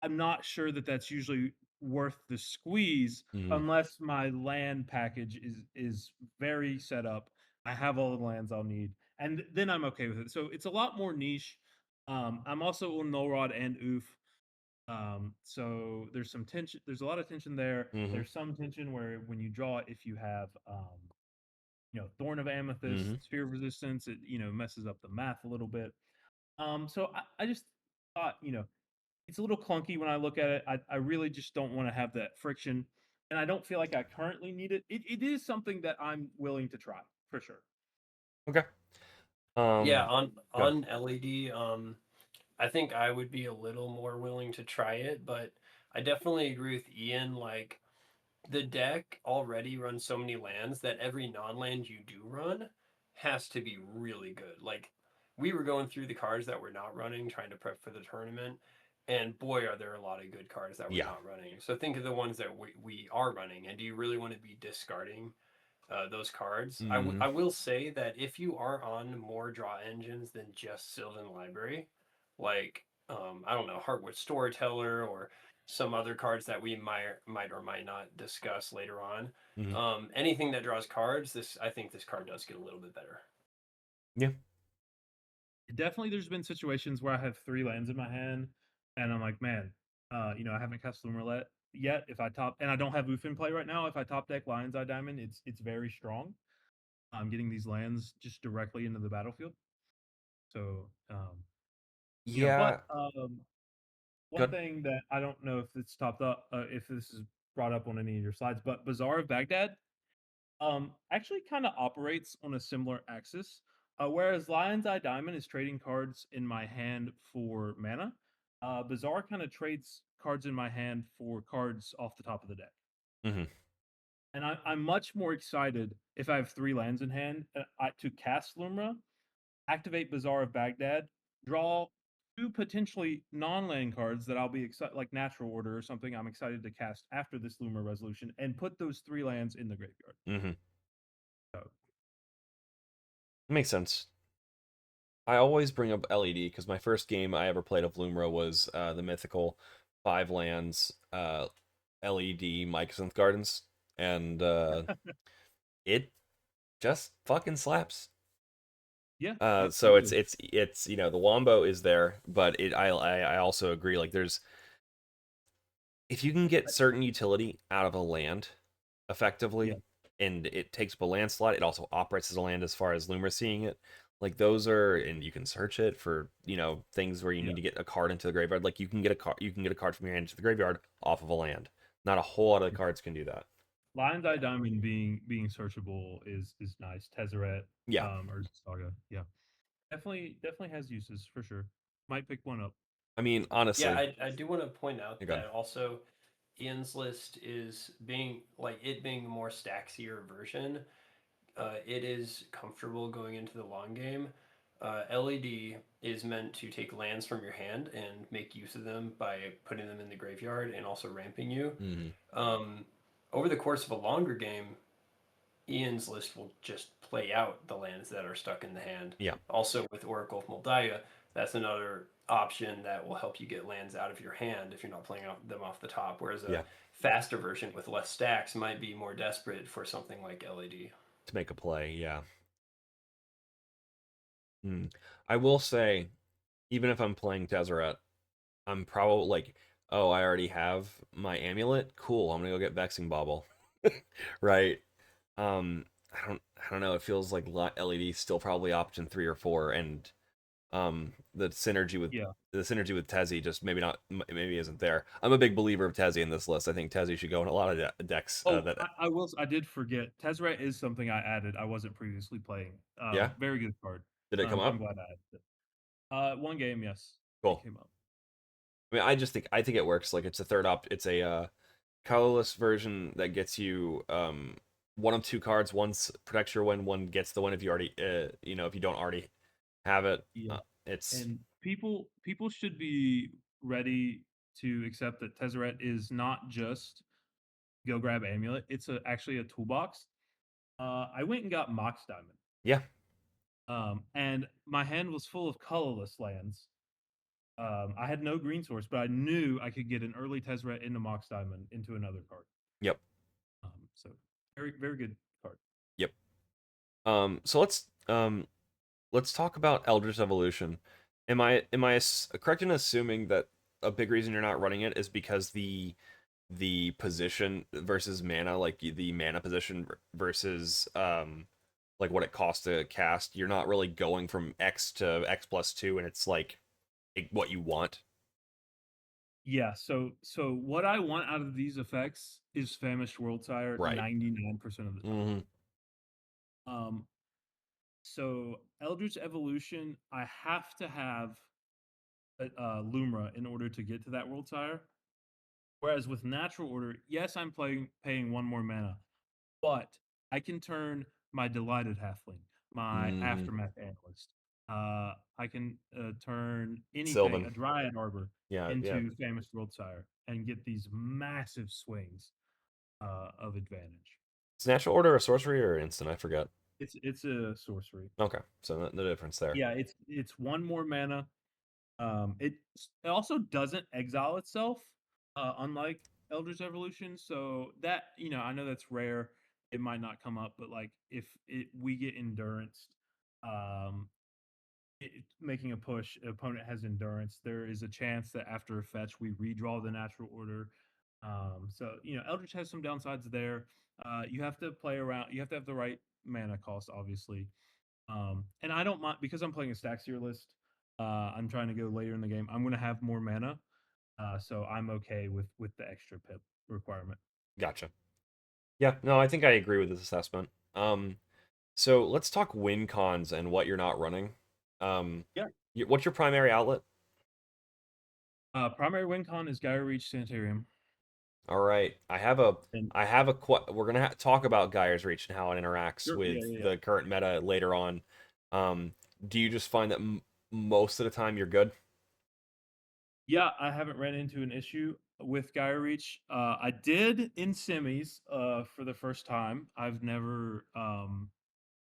Speaker 2: I'm not sure that that's usually worth the squeeze
Speaker 1: Mm-hmm.
Speaker 2: unless my land package is very set up. I have all the lands I'll need, and then I'm okay with it. So it's a lot more niche. I'm also on Null Rod and Oof. So there's some tension. There's a lot of tension there.
Speaker 1: Mm-hmm.
Speaker 2: There's some tension where when you draw it, if you have Thorn of
Speaker 1: Mm-hmm.
Speaker 2: Amethyst, Sphere of Resistance, it messes up the math a little bit. So I just thought it's a little clunky when I look at it. I really just don't want to have that friction, and I don't feel like I currently need it. It is something that I'm willing to try for sure.
Speaker 1: Okay.
Speaker 3: Yeah,
Speaker 1: Um. Good.
Speaker 3: on LED, I think I would be a little more willing to try it, but I definitely agree with Ian. Like, the deck already runs so many lands that every non-land you do run has to be really good. Like, we were going through the cards that we're not running, trying to prep for the tournament, and boy, are there a lot of good cards that we're
Speaker 1: Yeah.
Speaker 3: not running. So think of the ones that we are running, and do you really want to be discarding those cards?
Speaker 1: Mm-hmm.
Speaker 3: I will say that if you are on more draw engines than just Sylvan Library, like I don't know, Heartwood Storyteller or some other cards that we might or might not discuss later on.
Speaker 1: Mm-hmm.
Speaker 3: Anything that draws cards, this I think this card does get a little bit better.
Speaker 1: Yeah.
Speaker 2: Definitely, there's been situations where I have 3 lands in my hand, and I'm like, man, I haven't cast Lumen Roulette yet. If I top, and I don't have Oof in play right now, if I top deck Lion's Eye Diamond, it's very strong. I'm getting these lands just directly into the battlefield. So, but
Speaker 1: Yeah.
Speaker 2: one
Speaker 1: Good.
Speaker 2: thing that I don't know if it's topped up, if this is brought up on any of your slides, but Bazaar of Baghdad actually kind of operates on a similar axis. Whereas Lion's Eye Diamond is trading cards in my hand for mana, Bazaar kind of trades cards in my hand for cards off the top of the deck.
Speaker 1: Mm-hmm.
Speaker 2: And I'm much more excited if I have 3 lands in hand to cast Lumra activate Bazaar of Baghdad, draw 2 potentially non-land cards that I'll be excited, like Natural Order or something I'm excited to cast after this Luma resolution, and put those 3 lands in the graveyard.
Speaker 1: Mm-hmm.
Speaker 2: So,
Speaker 1: Makes sense. I always bring up LED because my first game I ever played of Lumra was the mythical 5 lands LED Mycosynth Gardens, and it just fucking slaps.
Speaker 2: yeah,
Speaker 1: So
Speaker 2: it does.
Speaker 1: it's the wombo is there, but I also agree, like, there's, if you can get certain utility out of a land
Speaker 2: Yeah,
Speaker 1: effectively, and it takes up a land slot, it also operates as a land as far as Loomer seeing it. Like, those are, and you can search it for things where you
Speaker 2: yeah.
Speaker 1: need to get a card into the graveyard. Like, you can get a card from your hand into the graveyard off of a land. Not a whole lot of the cards can do that.
Speaker 2: Lion's Eye Diamond being searchable is nice. Tezzeret,
Speaker 1: Yeah,
Speaker 2: or Saga. Yeah. Definitely has uses for sure. Might pick one up.
Speaker 1: I mean,
Speaker 3: Yeah,
Speaker 1: honestly,
Speaker 3: I do want to point out
Speaker 1: you're gone.
Speaker 3: that also Ian's list is being like it being a more stacksier version. It is comfortable going into the long game. LED is meant to take lands from your hand and make use of them by putting them in the graveyard and also ramping you.
Speaker 1: Hmm.
Speaker 3: Um, Over the course of a longer game, Ian's list will just play out the lands that are stuck in the hand.
Speaker 1: Yeah,
Speaker 3: Also, with Oracle of Moldiah, that's another option that will help you get lands out of your hand if you're not playing them off the top. Whereas a
Speaker 1: yeah,
Speaker 3: faster version with less stacks might be more desperate for something like LED.
Speaker 1: to make a play. Yeah. Hmm. I will say, even if I'm playing Tezzeret, I'm probably like, oh, I already have my amulet. Cool, I'm gonna go get Vexing Bauble. Right? I don't know. It feels like LED is still probably option 3 or 4, and the synergy with
Speaker 2: Yeah.
Speaker 1: Tezzy just maybe isn't there. I'm a big believer of Tezzy in this list. I think Tezzy should go in a lot of decks.
Speaker 2: Oh,
Speaker 1: That
Speaker 2: I did forget. Tezzeret is something I added. I wasn't previously playing.
Speaker 1: Yeah,
Speaker 2: Very good card.
Speaker 1: did it come
Speaker 2: I'm
Speaker 1: up?
Speaker 2: glad I added it. One game, yes, it
Speaker 1: Cool.
Speaker 2: came up.
Speaker 1: I mean, I think it works. Like, it's a third op. It's a colorless version that gets you one of 2 cards. One's protects your win. One gets the win if you already if you don't already have it.
Speaker 2: Yeah,
Speaker 1: It's
Speaker 2: and people should be ready to accept that Tezzeret is not just go grab amulet. It's actually a toolbox. I went and got Mox Diamond.
Speaker 1: Yeah,
Speaker 2: And my hand was full of colorless lands. I had no green source, but I knew I could get an early Tezzeret into Mox Diamond into another card.
Speaker 1: yep,
Speaker 2: So very good card.
Speaker 1: yep. So let's talk about Eldritch Evolution. Am I correct in assuming that a big reason you're not running it is because the position versus mana, like the mana position versus like what it costs to cast, you're not really going from X to X+2, and it's like what you want.
Speaker 2: Yeah, so what I want out of these effects is Famished World Tire
Speaker 1: Right.
Speaker 2: 99% of the time.
Speaker 1: Hmm.
Speaker 2: Um, so Eldritch Evolution, I have to have Lumra in order to get to that World Tire. Whereas with Natural Order, yes, I'm paying 1 more mana, but I can turn my Delighted Halfling, my
Speaker 1: Hmm.
Speaker 2: Aftermath Analyst. I can turn anything,
Speaker 1: Sylvan.
Speaker 2: a Dryad Arbor,
Speaker 1: Yeah, yeah.
Speaker 2: into Famished World Sire and get these massive swings of advantage.
Speaker 1: Is natural order a sorcery or instant? I forget.
Speaker 2: It's a sorcery.
Speaker 1: Okay, so no difference there.
Speaker 2: Yeah, it's 1 more mana. It also doesn't exile itself, unlike Eldritch Evolution. So that I know that's rare. It might not come up, but like if we get endurance, um, making a push, opponent has endurance. There is a chance that after a fetch we redraw the natural order. So Eldritch has some downsides there. You have to play around. You have to have the right mana cost, obviously. And I don't mind because I'm playing a Staxier list. I'm trying to go later in the game. I'm going to have more mana, so I'm okay with the extra pip requirement.
Speaker 1: Gotcha. Yeah, no, I think I agree with this assessment. So let's talk win cons and what you're not running. Um,
Speaker 2: Yeah.
Speaker 1: what's your primary outlet?
Speaker 2: Primary win con is Gyro Reach Sanitarium.
Speaker 1: All right,
Speaker 2: And
Speaker 1: we're gonna talk about Gaia's Reach and how it interacts
Speaker 2: sure, yeah,
Speaker 1: with
Speaker 2: yeah, yeah.
Speaker 1: the current meta later on. Um, do you just find that most of the time you're good?
Speaker 2: Yeah, I haven't ran into an issue with Gaia Reach. I did in semis for the first time. I've never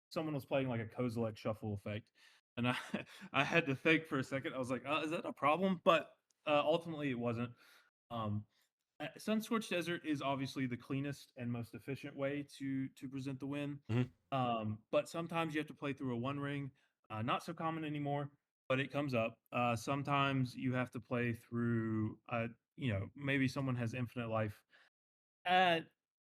Speaker 2: someone was playing like a Kozilek shuffle effect, and I I had to think for a second. I was like, is that a problem? But ultimately, it wasn't. Um, Sunscorched Desert is obviously the cleanest and most efficient way to present the win.
Speaker 1: Mhm.
Speaker 2: But sometimes you have to play through a one ring. Not so common anymore, but it comes up. Sometimes you have to play through. Maybe someone has infinite life. Uh,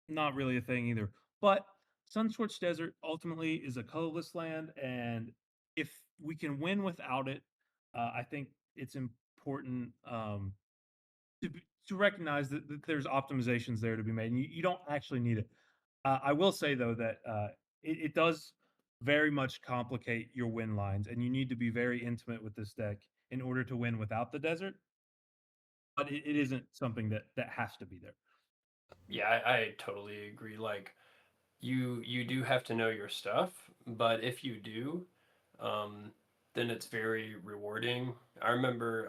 Speaker 2: Not really a thing either. But Sunscorched Desert ultimately is a colorless land, and if we can win without it, I think it's important. To recognize that there's optimizations there to be made, and you don't actually need it. I will say though that it does very much complicate your win lines, and you need to be very intimate with this deck in order to win without the desert. But it isn't something that has to be there.
Speaker 3: Yeah, I totally agree. Like you do have to know your stuff, but if you do, um, then it's very rewarding. I remember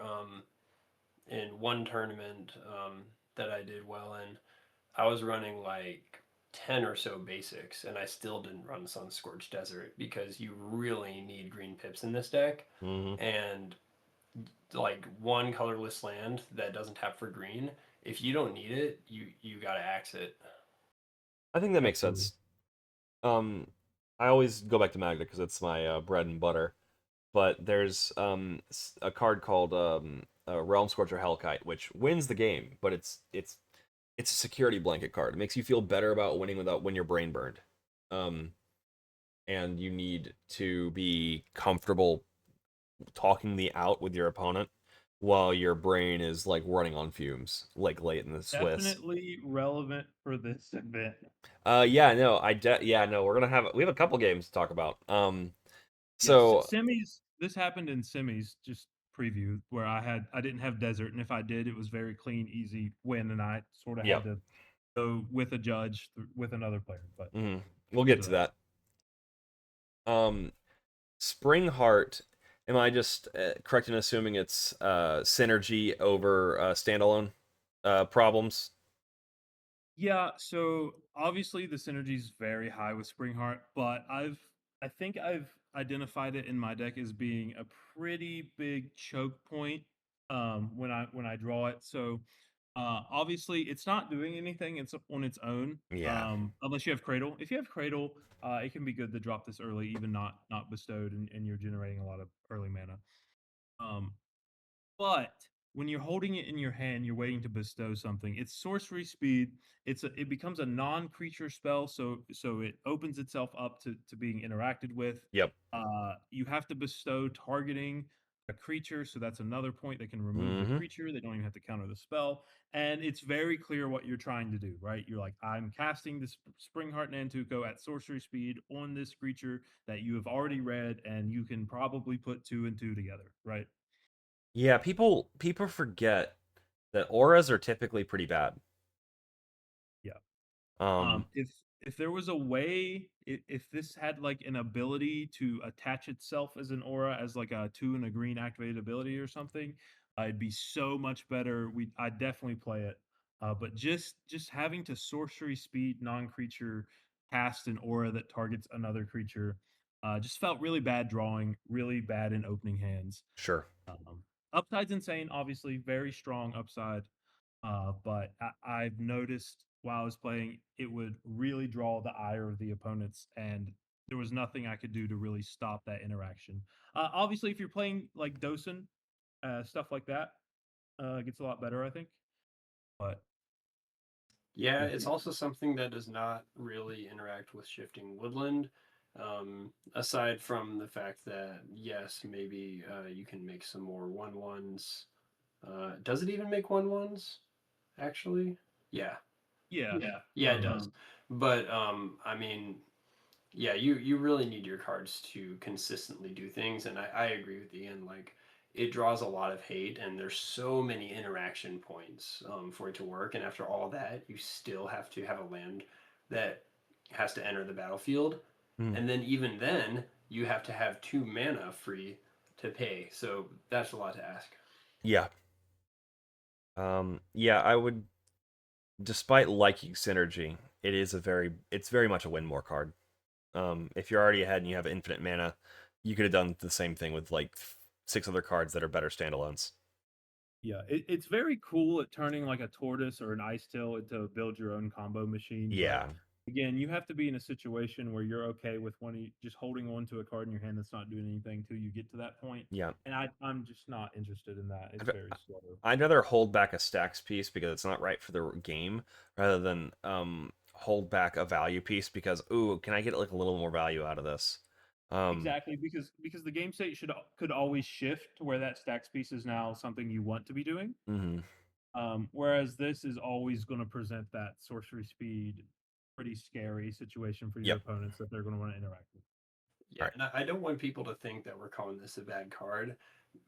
Speaker 3: in one tournament that I did well in, I was running like 10 or so basics, and I still didn't run Sun Scorched Desert because you really need green pips in this deck.
Speaker 1: Mhm.
Speaker 3: And like one colorless land that doesn't tap for green, if you don't need it, you gotta axe it.
Speaker 1: I think that makes
Speaker 2: Absolutely.
Speaker 1: sense. Um, I always go back to Magda because it's my bread and butter. But there's a card called Realm Scorcher Hellkite, which wins the game, but it's a security blanket card. It makes you feel better about winning without when your brain burned. Um, and you need to be comfortable talking the out with your opponent while your brain is like running on fumes, like late in the Swiss.
Speaker 2: Definitely relevant for this event.
Speaker 1: Yeah, no, yeah, no, we have a couple games to talk about.
Speaker 2: Yes,
Speaker 1: So
Speaker 2: semis. This happened in semis. Just preview where I didn't have desert, and if I did, it was very clean, easy win, and I sort of had
Speaker 1: yep,
Speaker 2: to go with a judge with another player. But
Speaker 1: we'll
Speaker 2: we'll get
Speaker 1: get
Speaker 2: to
Speaker 1: to
Speaker 2: that.
Speaker 1: that. Spring Heart. Am I just correct in assuming it's synergy over standalone problems?
Speaker 2: Yeah, so obviously the synergy is very high with Springheart, but I think I've identified it in my deck as being a pretty big choke point when I draw it. So obviously it's not doing anything it's on its own
Speaker 1: Yeah.
Speaker 2: unless you have Cradle. If you have Cradle, it can be good to drop this early, even not bestowed, and you're generating a lot of early mana. Um, but when you're holding it in your hand, you're waiting to bestow something. It's sorcery speed. It becomes a non-creature spell, so it opens itself up to being interacted with.
Speaker 1: Yep.
Speaker 2: You have to bestow targeting a creature, so that's another point. They can remove the
Speaker 1: Mm-hmm.
Speaker 2: creature. They don't even have to counter the spell, and it's very clear what you're trying to do. Right? You're like, I'm casting this Springheart Nantuko at sorcery speed on this creature that you have already read, and you can probably put two and two together. Right?
Speaker 1: Yeah. People forget that auras are typically pretty bad.
Speaker 2: Yeah.
Speaker 1: Um.
Speaker 2: If there was a way, if this had like an ability to attach itself as an aura, as like a two and a green activated ability or something, it'd be so much better. I'd definitely play it. But just having to sorcery speed non-creature cast an aura that targets another creature, just felt really bad drawing, really bad in opening hands.
Speaker 1: Sure.
Speaker 2: Upside's insane, obviously, very strong upside. But I've noticed while I was playing, it would really draw the ire of the opponents, and there was nothing I could do to really stop that interaction. Obviously, if you're playing like Dosen, stuff like that, gets a lot better, I think. But
Speaker 3: Yeah,
Speaker 2: yeah,
Speaker 3: it's also something that does not really interact with shifting woodland. Aside from the fact that, yes, maybe you can make some more 1/1s. Does it even make 1/1s, actually? Yeah.
Speaker 2: yeah.
Speaker 3: Yeah, it
Speaker 2: Um,
Speaker 3: does. But I mean, yeah, you really need your cards to consistently do things, and I agree with Ian. Like, it draws a lot of hate, and there's so many interaction points for it to work. And after all that, you still have to have a land that has to enter the battlefield,
Speaker 1: Mm.
Speaker 3: and then even then, you have to have 2 mana free to pay. So that's a lot to ask.
Speaker 1: Yeah. Yeah, I would, despite liking synergy, it's very much a win more card. If you're already ahead and you have infinite mana, you could have done the same thing with like 6 other cards that are better standalones.
Speaker 2: Yeah, it's very cool at turning like a tortoise or an ice tail into build your own combo machine.
Speaker 1: Yeah.
Speaker 2: But again, you have to be in a situation where you're okay with just holding on to a card in your hand that's not doing anything till you get to that point.
Speaker 1: Yeah.
Speaker 2: And I'm just not interested in that. It's
Speaker 1: I'd,
Speaker 2: very slow.
Speaker 1: I'd rather hold back a stacks piece because it's not right for the game, rather than hold back a value piece because, ooh, can I get like a little more value out of this?
Speaker 2: Exactly, because the game state could always shift to where that stacks piece is now something you want to be doing.
Speaker 1: Mm-hmm.
Speaker 2: Whereas this is always going to present that sorcery speed, pretty scary situation for your
Speaker 1: Yep.
Speaker 2: opponents that they're going to want to interact with.
Speaker 3: Yeah, and I don't want people to think that we're calling this a bad card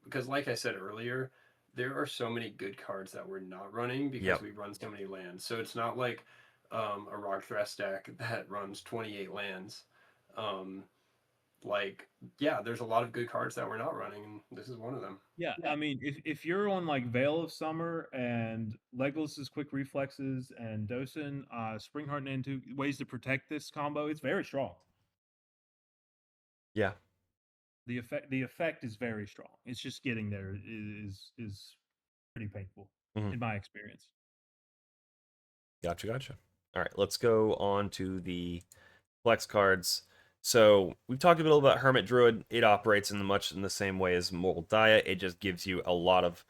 Speaker 3: because, like I said earlier, there are so many good cards that we're not running because
Speaker 1: Yep.
Speaker 3: we run so many lands. So it's not like a Rock Thrust deck that runs 28 lands. Um, like, yeah, there's a lot of good cards that we're not running, and this is one of them.
Speaker 2: Yeah, I mean, if you're on like Veil of Summer and Legolas's Quick Reflexes and Dosen, Springheart and Nantu, ways to protect this combo, it's very strong.
Speaker 1: Yeah.
Speaker 2: The effect is very strong. It's just getting there is pretty painful in my experience.
Speaker 1: Gotcha. All right, let's go on to the flex cards. So we've talked a little about Hermit Druid. It operates much in the same way as Mortal Diet. It just gives you a lot of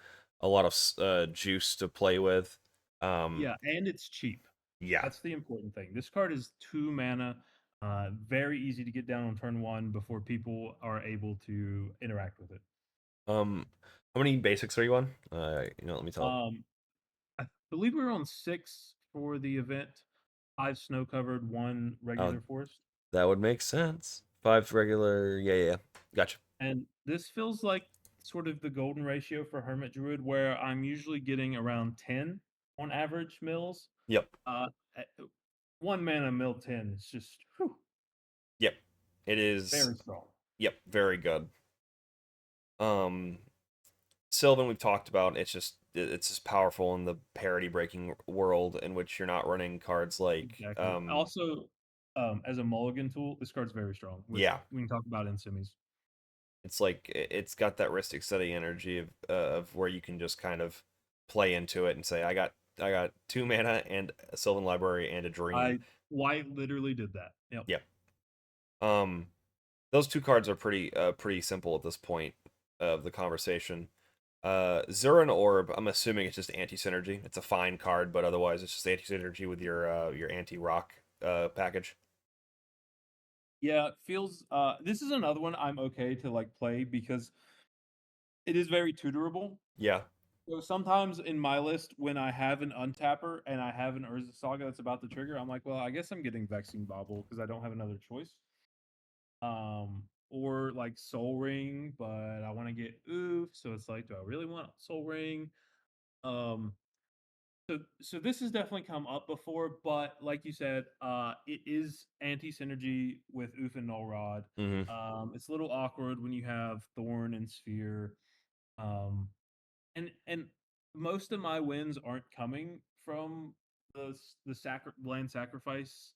Speaker 1: juice to play with.
Speaker 2: Yeah, and it's cheap.
Speaker 1: Yeah.
Speaker 2: That's the important thing. This card is 2 mana, very easy to get down on turn 1 before people are able to interact with it.
Speaker 1: How many basics are you on? Let me tell.
Speaker 2: I believe we were on 6 for the event. 5 snow covered, 1 regular forest.
Speaker 1: That would make sense. 5 regular. Yeah. Gotcha.
Speaker 2: And this feels like sort of the golden ratio for Hermit Druid, where I'm usually getting around 10 on average mills.
Speaker 1: Yep.
Speaker 2: 1 mana mill 10 is just whew,
Speaker 1: Yep. It is
Speaker 2: very strong.
Speaker 1: Yep, very good. Sylvan we've talked about. It's just powerful in the parity breaking world in which you're not running cards like
Speaker 2: Exactly. Also, as a mulligan tool, this card's very strong.
Speaker 1: Yeah.
Speaker 2: We can talk about in semis.
Speaker 1: It's like it's got that Ristic Study energy of where you can just kind of play into it and say, I got 2 mana and a Sylvan Library and a Dream.
Speaker 2: White literally did that.
Speaker 1: Yep. Those 2 cards are pretty simple at this point of the conversation. Zuran Orb, I'm assuming it's just anti-synergy. It's a fine card, but otherwise it's just anti-synergy with your anti-rock package.
Speaker 2: Yeah, it feels this is another one I'm okay to like play because it is very tutorable.
Speaker 1: Yeah.
Speaker 2: So sometimes in my list, when I have an untapper and I have an Urza Saga that's about to trigger, I'm like, well, I guess I'm getting Vexing Bauble because I don't have another choice. Or like Soul Ring, but I want to get Oof, so it's like, do I really want Soul Ring? So this has definitely come up before, but like you said, it is anti-synergy with Oof and Null Rod. It's a little awkward when you have Thorn and Sphere. And most of my wins aren't coming from the land sacrifice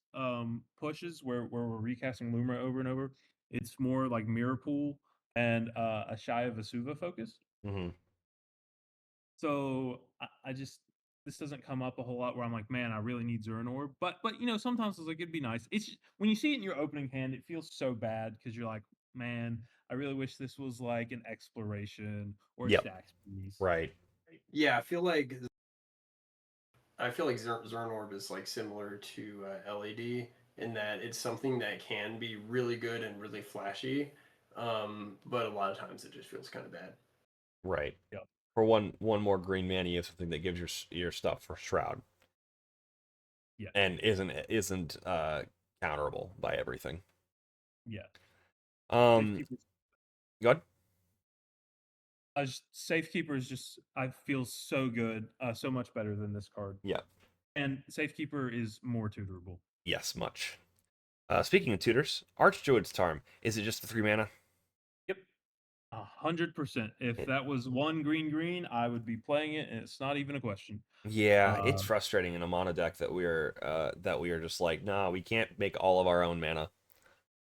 Speaker 2: pushes where we're recasting Lumra over and over. It's more like Mirror Pool and a Shy of Vesuva focus. So I just this doesn't come up a whole lot where I'm like, man, I really need Zernor. But sometimes it's like it'd be nice. It's when you see it in your opening hand, it feels so bad because you're like, man, I really wish this was like an exploration or a stacks piece.
Speaker 1: Right.
Speaker 3: Yeah, I feel like Zernorb is like similar to LED in that it's something that can be really good and really flashy, but a lot of times it just feels kind of bad.
Speaker 1: Right.
Speaker 2: Yep.
Speaker 1: For one more green mana, you have something that gives your stuff for Shroud.
Speaker 2: Yeah.
Speaker 1: And isn't counterable by everything.
Speaker 2: Yeah.
Speaker 1: Go ahead.
Speaker 2: Safekeeper is just I feel so good, so much better than this card.
Speaker 1: Yeah.
Speaker 2: And Safekeeper is more tutorable.
Speaker 1: Yes, much. Speaking of tutors, Archdruid's Charm. Is it just the 3 mana?
Speaker 2: Yep, 100%. If
Speaker 1: It-
Speaker 2: that was one green, I would be playing it, and it's not even a question.
Speaker 1: yeah, it's
Speaker 2: Uh,
Speaker 1: frustrating in a mono deck that we are just like, nah, we can't make all of our own mana.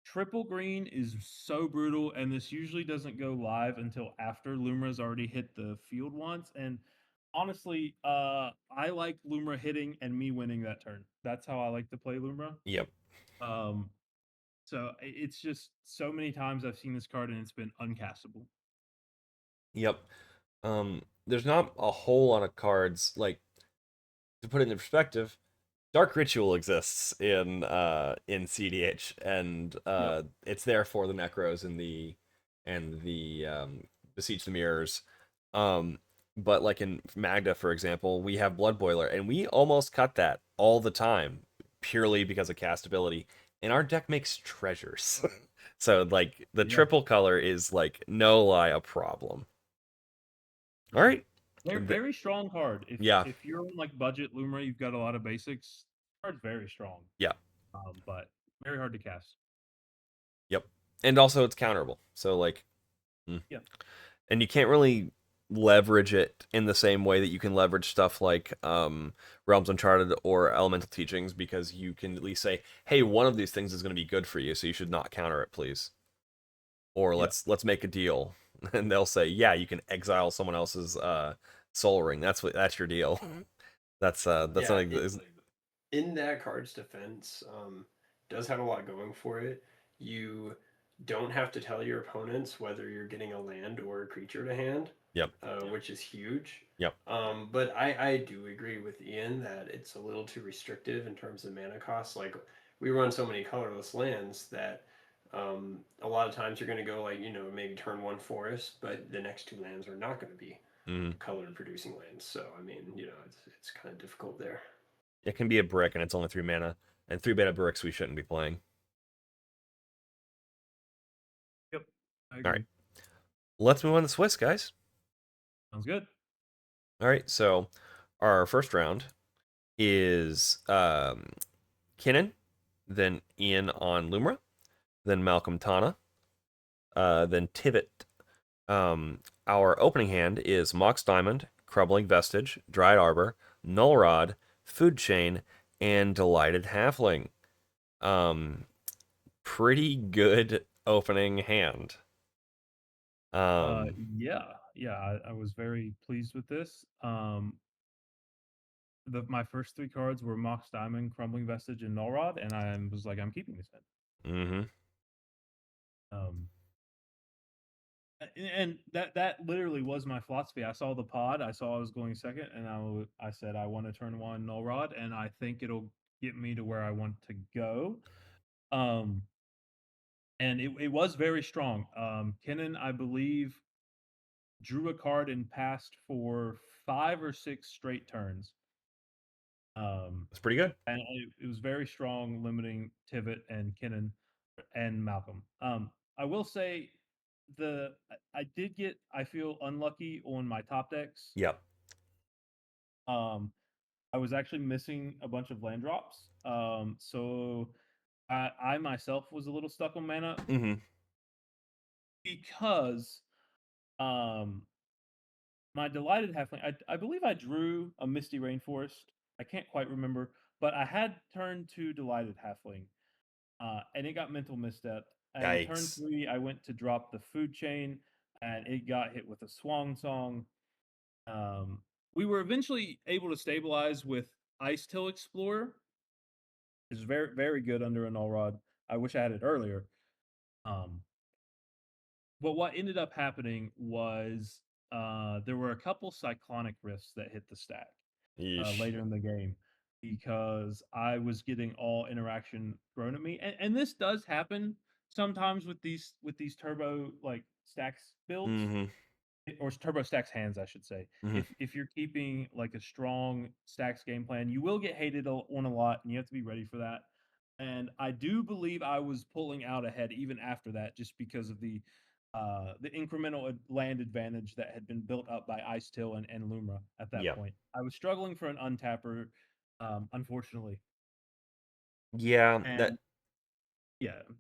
Speaker 2: Triple green is so brutal, and this usually doesn't go live until after Lumra's already hit the field once. And honestly, I like Lumra hitting and me winning that turn. That's how I like to play Lumra.
Speaker 1: Yep,
Speaker 2: Um, so it's just so many times I've seen this card and it's been uncastable.
Speaker 1: yep. There's not a whole lot of cards like to put it into perspective. Dark Ritual exists in cEDH, and
Speaker 2: Yep.
Speaker 1: it's there for the Necros and the Beseech the Mirrors. Um, but like in Magda, for example, we have Blood Boiler, and we almost cut that all the time purely because of castability. And our deck makes treasures, so like the
Speaker 2: Yeah.
Speaker 1: triple color is like no lie a problem. All right,
Speaker 2: Very, very strong card.
Speaker 1: yeah,
Speaker 2: If you're on like budget Lumra, you've got a lot of basics. Card's very strong.
Speaker 1: yeah,
Speaker 2: But very hard to cast.
Speaker 1: yep, and also it's counterable. So like.
Speaker 2: Yeah.
Speaker 1: And you can't really leverage it in the same way that you can leverage stuff like Realms Uncharted or Elemental Teachings, because you can at least say, "Hey, one of these things is going to be good for you, so you should not counter it, please." Or
Speaker 2: Yeah.
Speaker 1: let's make a deal, and they'll say, "Yeah, you can exile someone else's Soul Ring. That's your deal." That's
Speaker 3: Yeah,
Speaker 1: something that is
Speaker 3: in that card's defense, does have a lot going for it. You don't have to tell your opponents whether you're getting a land or a creature to hand,
Speaker 1: yep,
Speaker 3: which is huge.
Speaker 1: yep,
Speaker 3: But I do agree with Ian that it's a little too restrictive in terms of mana costs. Like we run so many colorless lands that a lot of times you're going to go like maybe turn one forest, but the next two lands are not going to be
Speaker 1: mm.
Speaker 3: color producing lands. So I mean it's kind of difficult there.
Speaker 1: It can be a brick, and it's only 3 mana, and 3 mana bricks we shouldn't be playing.
Speaker 2: Yep. I
Speaker 1: All right,
Speaker 2: agree.
Speaker 1: let's move on to Swiss, guys.
Speaker 2: Sounds good.
Speaker 1: All right, so our first round is Kinnan, then Ian on Lumra, then Malcolm Tana, then Tivit. Our opening hand is Mox Diamond, Crumbling Vestige, Dried Arbor, Null Rod, Food Chain, and Delighted Halfling. Um, Pretty good opening hand. Um,
Speaker 2: Yeah, yeah. I was very pleased with this. My first three cards were Mox Diamond, Crumbling Vestige, and Null Rod, and I was like, I'm keeping this in.
Speaker 1: mm-hmm.
Speaker 2: Um, and that literally was my philosophy. I saw the pod, I saw I was going second, and I said I want to turn one Null Rod, and I think it'll get me to where I want to go. Um, and it was very strong. Kennen, I believe, drew a card and passed for 5 or 6 straight turns.
Speaker 1: That's pretty good.
Speaker 2: And it was very strong, limiting Tivit and Kennen and Malcolm. I will say I did get, I feel, unlucky on my top decks.
Speaker 1: Yep.
Speaker 2: I was actually missing a bunch of land drops. So I myself was a little stuck on mana
Speaker 1: Mm-hmm.
Speaker 2: because um my delighted halfling. I believe I drew a misty rainforest. I can't quite remember, but I had turn 2 delighted halfling, and it got mental misstep. And turn
Speaker 1: Yikes.
Speaker 2: 3, I went to drop the food chain, and it got hit with a swan song. Um, we were eventually able to stabilize with Ice Till Explorer. It's very very good under a null rod. I wish I had it earlier. Um, but what ended up happening was there were a couple cyclonic rifts that hit the stack
Speaker 1: Yeesh.
Speaker 2: later in the game because I was getting all interaction thrown at me, and this does happen sometimes with these turbo like stacks builds
Speaker 1: Mm-hmm.
Speaker 2: or turbo stacks hands, I should say.
Speaker 1: Mm-hmm.
Speaker 2: If you're keeping like a strong stacks game plan, you will get hated on a lot, and you have to be ready for that. And I do believe I was pulling out ahead even after that, just because of the incremental land advantage that had been built up by Ice Till and Lumra at that
Speaker 1: Yep.
Speaker 2: point. I was struggling for an untapper, unfortunately.
Speaker 1: Yeah, that
Speaker 2: And Yeah, I'm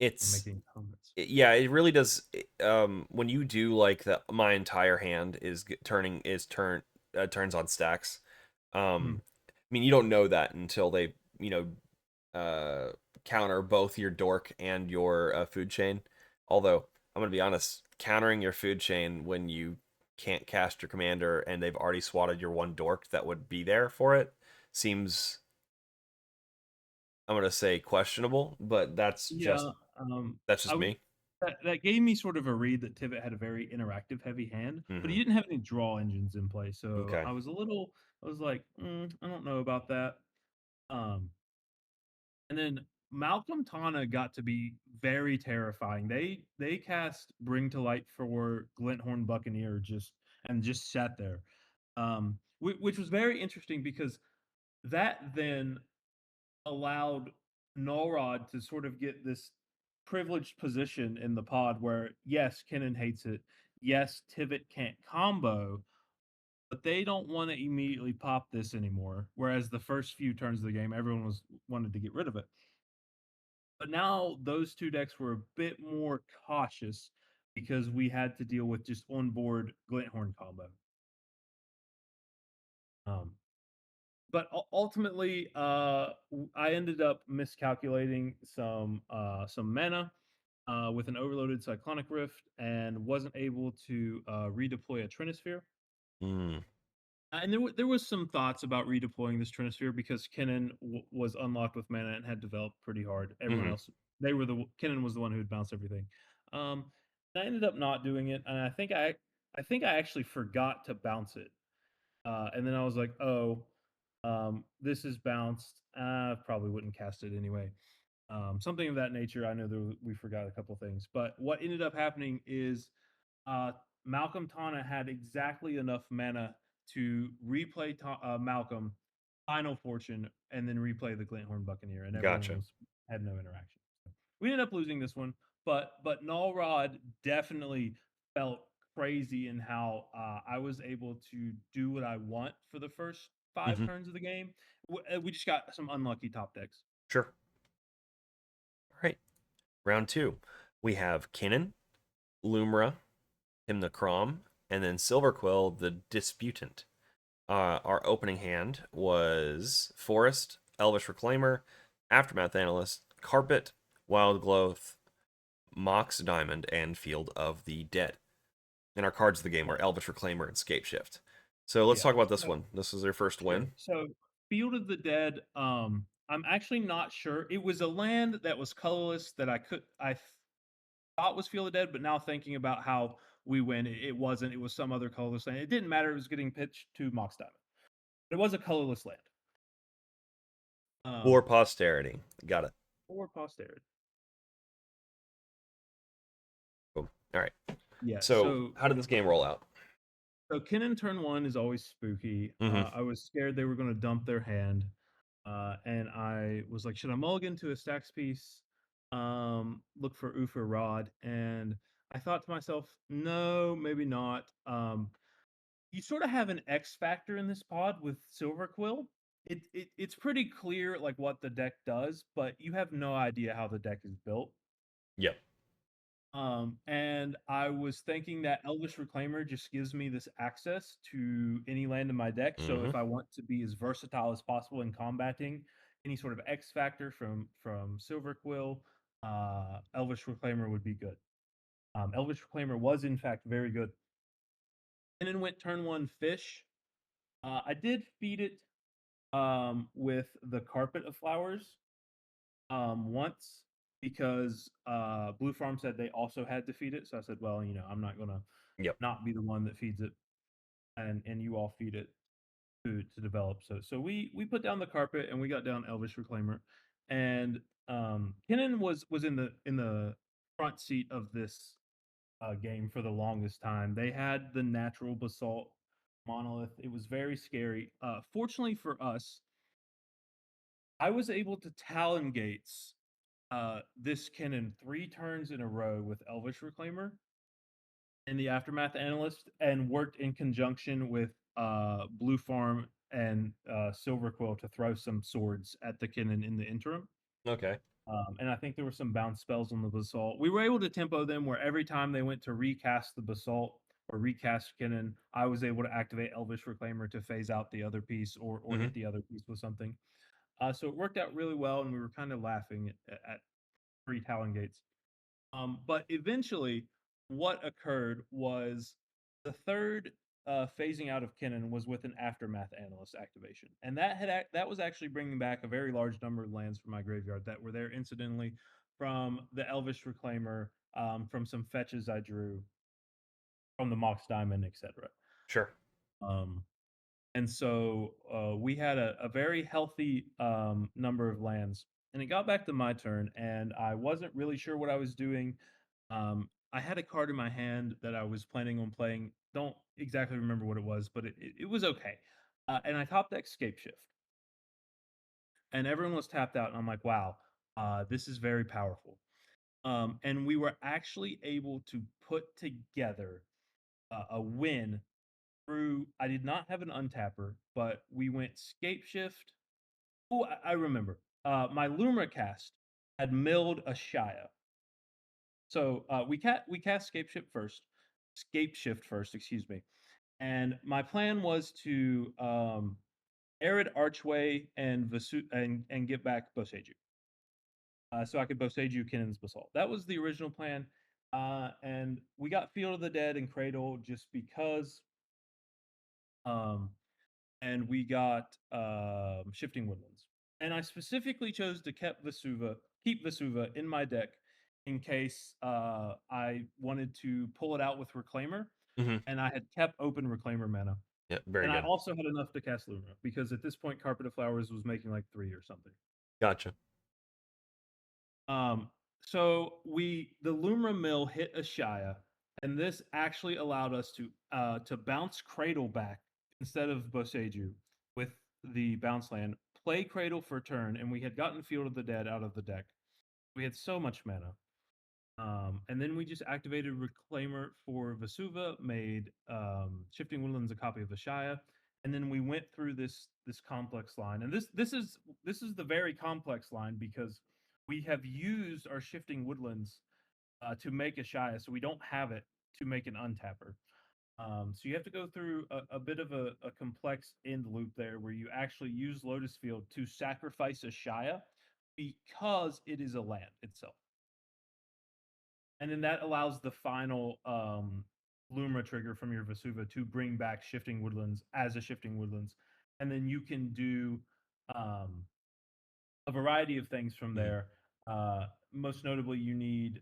Speaker 1: It's
Speaker 2: making comments.
Speaker 1: yeah, it really does. When you do like the my entire hand is turns on stacks.
Speaker 2: Mm.
Speaker 1: I mean, you don't know that until they counter both your dork and your food chain. Although I'm gonna be honest, countering your food chain when you can't cast your commander and they've already swatted your one dork that would be there for it seems, I'm gonna say, questionable. But
Speaker 2: Yeah,
Speaker 1: that's
Speaker 2: I
Speaker 1: just
Speaker 2: would
Speaker 1: me.
Speaker 2: that gave me sort of a read that Tivit had a very interactive heavy hand, but he
Speaker 1: Hmm.
Speaker 2: didn't have any draw engines in play, so
Speaker 1: Okay.
Speaker 2: I was like, I don't know about that. Um, and then Malcolm Tana got to be very terrifying. They cast Bring to Light for Glinthorn Buccaneer just sat there, which was very interesting because that then allowed Nullrod to sort of get this privileged position in the pod where yes, Kennen hates it. Yes, Tivit can't combo, but they don't want to immediately pop this anymore. Whereas the first few turns of the game, everyone was wanted to get rid of it. But now those two decks were a bit more cautious because we had to deal with just onboard Glinthorn combo. Um, but ultimately, I ended up miscalculating some mana with an overloaded Cyclonic Rift and wasn't able to redeploy a Trinisphere.
Speaker 1: Mm.
Speaker 2: And there was some thoughts about redeploying this Trinisphere because Kennen was unlocked with mana and had developed pretty hard. Everyone
Speaker 1: Hmm.
Speaker 2: else, Kennen was the one who would bounce everything. I ended up not doing it, and I think I actually forgot to bounce it. And then I was like, oh, this is bounced. I probably wouldn't cast it anyway. Something of that nature. I know that we forgot a couple things, but what ended up happening is uh, Malcolm Tana had exactly enough mana to replay Malcolm, Final Fortune, and then replay the Glinthorn Buccaneer, and everyone
Speaker 1: Gotcha.
Speaker 2: had no interaction. We ended up losing this one, but Nullrod definitely felt crazy in how I was able to do what I want for the first five
Speaker 1: Hmm.
Speaker 2: turns of the game. We just got some unlucky top decks.
Speaker 1: Sure. All right. Round two. We have Kinnan, Lumra, Hymnocrom, and then Silverquill, the Disputant. Our opening hand was Forest, Elvish Reclaimer, Aftermath Analyst, Carpet, Wild Growth, Mox Diamond, and Field of the Dead. And our cards of the game
Speaker 2: Yeah,
Speaker 1: were Elvish Reclaimer and Scapeshift. So let's
Speaker 2: yeah.
Speaker 1: talk about this one. This is their first
Speaker 2: Sure.
Speaker 1: win.
Speaker 2: So Field of the Dead, I'm actually not sure. It was a land that was colorless that I thought was Field of the Dead, but now thinking about how we win, it wasn't. It was some other colorless land. It didn't matter. It was getting pitched to Mox Diamond. It was a colorless land.
Speaker 1: For
Speaker 2: Um,
Speaker 1: posterity. Got it.
Speaker 2: for posterity.
Speaker 1: Cool. All right.
Speaker 2: Yeah.
Speaker 1: So how did this game roll out?
Speaker 2: So Kennen turn one is always spooky.
Speaker 1: Mm-hmm.
Speaker 2: I was scared they were going to dump their hand. And I was like, should I mulligan to a stacks piece? Look for Ufa Rod. And I thought to myself, no, maybe not. You sort of have an X factor in this pod with Silver Quill. It's pretty clear like what the deck does, but you have no idea how the deck is built.
Speaker 1: Yep.
Speaker 2: And I was thinking that Elvish Reclaimer just gives me this access to any land in my deck. So
Speaker 1: Mm-hmm.
Speaker 2: if I want to be as versatile as possible in combating any sort of X factor from Silver Quill, Elvish Reclaimer would be good. Elvish Reclaimer was in fact very good. And then went turn one Fish. I did feed it with the Carpet of Flowers once because Blue Farm said they also had to feed it. So I said, well, I'm not gonna
Speaker 1: Yep.
Speaker 2: not be the one that feeds it, and you all feed it to develop. So we put down the carpet and we got down Elvish Reclaimer, and Kennen was in the front seat of this game for the longest time. They had the natural basalt monolith. It was very scary. Fortunately for us, I was able to Talon Gates this Kennen 3 turns in a row with Elvish Reclaimer and the Aftermath Analyst, and worked in conjunction with Blue Farm and Silver Quill to throw some swords at the Kennen in the interim.
Speaker 1: Okay.
Speaker 2: And I think there were some bounce spells on the basalt. We were able to tempo them where every time they went to recast the basalt or recast Kinnan, I was able to activate Elvish Reclaimer to phase out the other piece or
Speaker 1: Mhm.
Speaker 2: hit the other piece with something. So it worked out really well, and we were kind of laughing at 3 Talon Gates. But eventually, what occurred was the third phasing out of Kinnan was with an Aftermath Analyst activation, and that was actually bringing back a very large number of lands from my graveyard that were there incidentally from the Elvish Reclaimer, from some fetches I drew from the Mox Diamond, etc.
Speaker 1: Sure.
Speaker 2: Um, and so we had a very healthy number of lands. And it got back to my turn, and I wasn't really sure what I was doing. I had a card in my hand that I was planning on playing. Don't exactly remember what it was, but it was okay. And I top deck Scape Shift. And everyone was tapped out, and I'm like, wow, this is very powerful. And we were actually able to put together a win through. I did not have an untapper, but we went Scape Shift. Oh, I remember. My Lumra cast had milled a Shia. So we cast Scape Shift first, excuse me. And my plan was to Arid Archway and and get back Boseiju. So I could Boseiju Kinnan's Basalt. That was the original plan. And we got Field of the Dead and Cradle just because. Um, and we got Shifting Woodlands. And I specifically chose to keep Vesuva in my deck in case I wanted to pull it out with Reclaimer,
Speaker 1: Hmm.
Speaker 2: and I had kept open Reclaimer mana.
Speaker 1: Yeah, very
Speaker 2: And I
Speaker 1: good.
Speaker 2: also had enough to cast Luma because at this point, Carpet of Flowers was making like 3 or something.
Speaker 1: Gotcha.
Speaker 2: Um, so the Lumra Mill hit a Shia, and this actually allowed us to bounce Cradle back instead of Boseiju with the bounce land, play Cradle for turn, and we had gotten Field of the Dead out of the deck. We had so much mana. And then we just activated Reclaimer for Vesuva, made Shifting Woodlands a copy of the Shia, and then we went through this complex line. And this is the very complex line because we have used our Shifting Woodlands to make a Shia, so we don't have it to make an untapper. So you have to go through a bit of a complex end loop there where you actually use Lotus Field to sacrifice a Shia because it is a land itself. And then that allows the final Lumra trigger from your Vesuva to bring back Shifting Woodlands as a Shifting Woodlands. And then you can do a variety of things from
Speaker 1: Mhm.
Speaker 2: there. Most notably, you need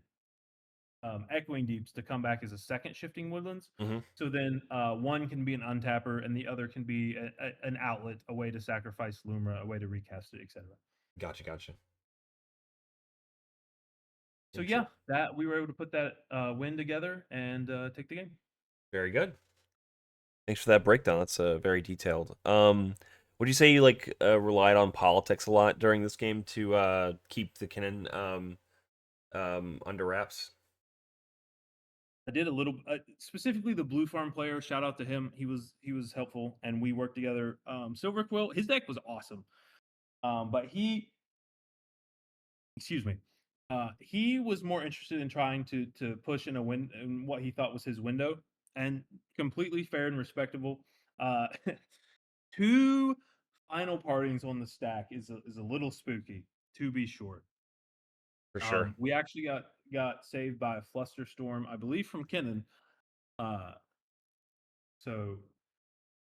Speaker 2: Echoing Deeps to come back as a second Shifting Woodlands.
Speaker 1: Hmm.
Speaker 2: So then one can be an untapper, and the other can be an outlet, a way to sacrifice Lumra, a way to recast it, etc.
Speaker 1: Gotcha. Gotcha.
Speaker 2: So yeah, that we were able to put that win together and take the game.
Speaker 1: Very good. Thanks for that breakdown. That's very detailed. Would you say you like relied on politics a lot during this game to keep the Kinnan under wraps?
Speaker 2: I did a little, specifically the Blue Farm player. Shout out to him. He was helpful, and we worked together. Silver Quill, his deck was awesome, but excuse me, he was more interested in trying to push in what he thought was his window, and completely fair and respectable. Uh, 2 final partings on the stack is a little spooky, to be sure.
Speaker 1: For sure.
Speaker 2: We actually got saved by a Flusterstorm, I believe, from Kinnan. Uh, so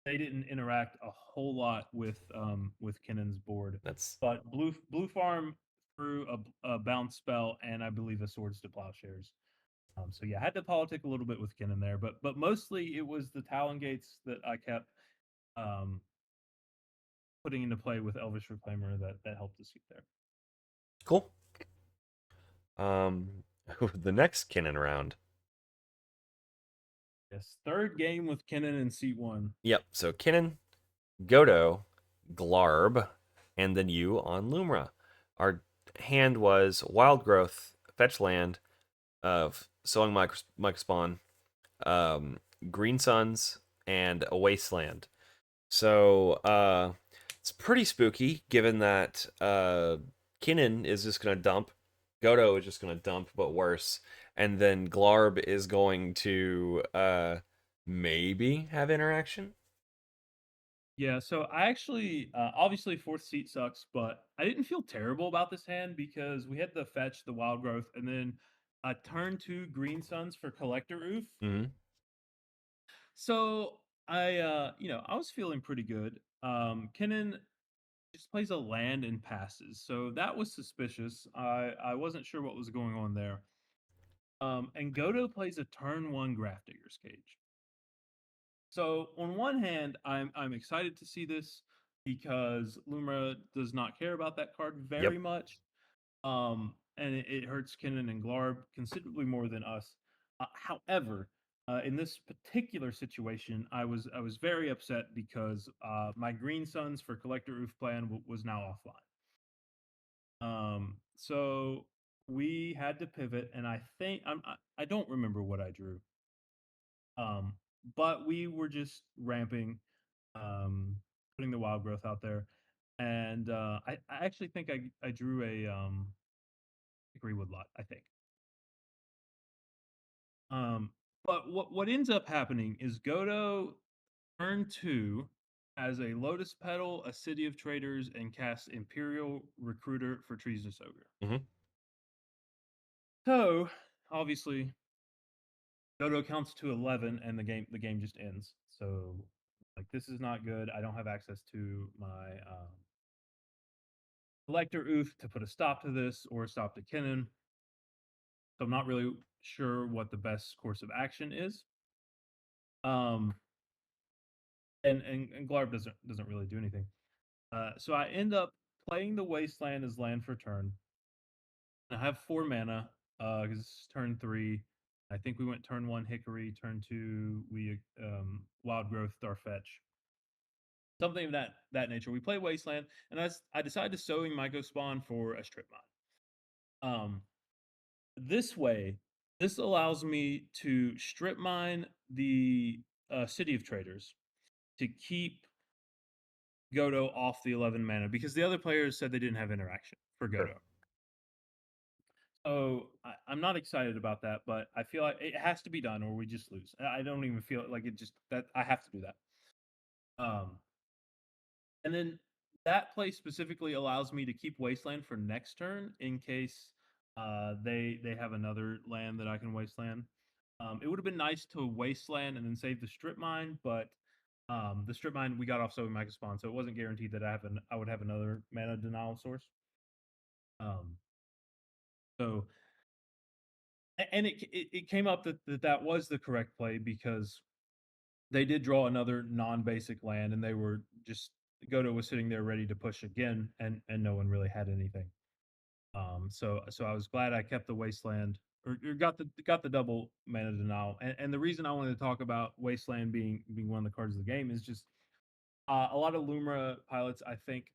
Speaker 2: they didn't interact a whole lot with Kinnan's board.
Speaker 1: That's
Speaker 2: But Blue Farm threw a bounce spell and I believe a Swords to Plowshares. So yeah, I had to politic a little bit with Kinnan there, but mostly it was the Talon Gates that I kept um, putting into play with Elvish Reclaimer that helped us get there.
Speaker 1: cool. The next Kinnan round.
Speaker 2: Yes, third game with Kinnan in seat 1.
Speaker 1: Yep. So Kinnan, Godo, Glarb, and then you on Lumra. Our hand was Wild Growth, Fetch Land, Sowing Microspawn, Green Suns, and a Wasteland. So it's pretty spooky given that Kinnan is just going to dump. Godo is just going to dump, but worse. And then Glarb is going to maybe have interaction.
Speaker 2: Yeah, so I actually, obviously, fourth seat sucks, but I didn't feel terrible about this hand because we had the fetch, the wild growth, and then a turn 2 green suns for collector oof.
Speaker 1: Mm-hmm.
Speaker 2: So I was feeling pretty good. Kinnan just plays a land and passes, so that was suspicious. I wasn't sure what was going on there. And Godo plays a turn 1 Grafdigger's Cage. So on one hand, I'm excited to see this because Lumra does not care about that card very
Speaker 1: Yep.
Speaker 2: much. And it hurts Kinnan and Glarb considerably more than us. However, in this particular situation, I was very upset because my Green Suns for Collector Roof plan was now offline. So we had to pivot, and I don't remember what I drew. But we were just ramping, putting the wild growth out there, and I actually think I drew a Greenwood lot, I think. But what ends up happening is Godo turn 2 has a Lotus Petal, a City of Traders, and casts Imperial Recruiter for Treasonous Ogre.
Speaker 1: Mm-hmm.
Speaker 2: So obviously Godo counts to 11 and the game just ends. So like this is not good. I don't have access to my collector oof to put a stop to this or a stop to Kinnan. So I'm not really sure what the best course of action is. Um and Glarb doesn't really do anything. So I end up playing the Wasteland as land for turn. I have 4 mana because it's turn 3. I think we went turn 1 Hickory, turn 2 we Wild Growth our fetch. Something of that nature. We play Wasteland, and I decided to sowing Myco Spawn for a strip mine. This way, this allows me to strip mine the City of Traders to keep Godo off the 11 mana because the other players said they didn't have interaction for Godo.
Speaker 1: Sure.
Speaker 2: So I'm not excited about that, but I feel like it has to be done or we just lose. I don't even feel like it just that I have to do that. And then that play specifically allows me to keep Wasteland for next turn in case they have another land that I can Wasteland. It would have been nice to Wasteland and then save the Strip Mine, but the Strip Mine we got off so Micro Spawn, so it wasn't guaranteed that I would have another mana denial source. Um, so and it came up that was the correct play because they did draw another non-basic land and they were just Godo was sitting there ready to push again and no one really had anything. So I was glad I kept the Wasteland or got the double mana denial. And the reason I wanted to talk about Wasteland being one of the cards of the game is just a lot of Lumra pilots I think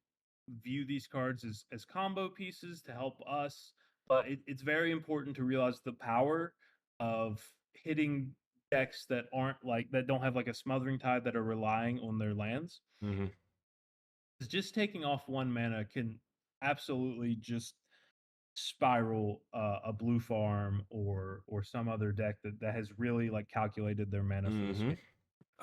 Speaker 2: view these cards as combo pieces to help us, but it's very important to realize the power of hitting decks that aren't like that don't have like a Smothering Tide that are relying on their lands.
Speaker 1: Mm-hmm.
Speaker 2: Just taking off 1 mana can absolutely just spiral a blue farm or some other deck that has really like calculated their mana for this
Speaker 1: Mm-hmm.
Speaker 2: game.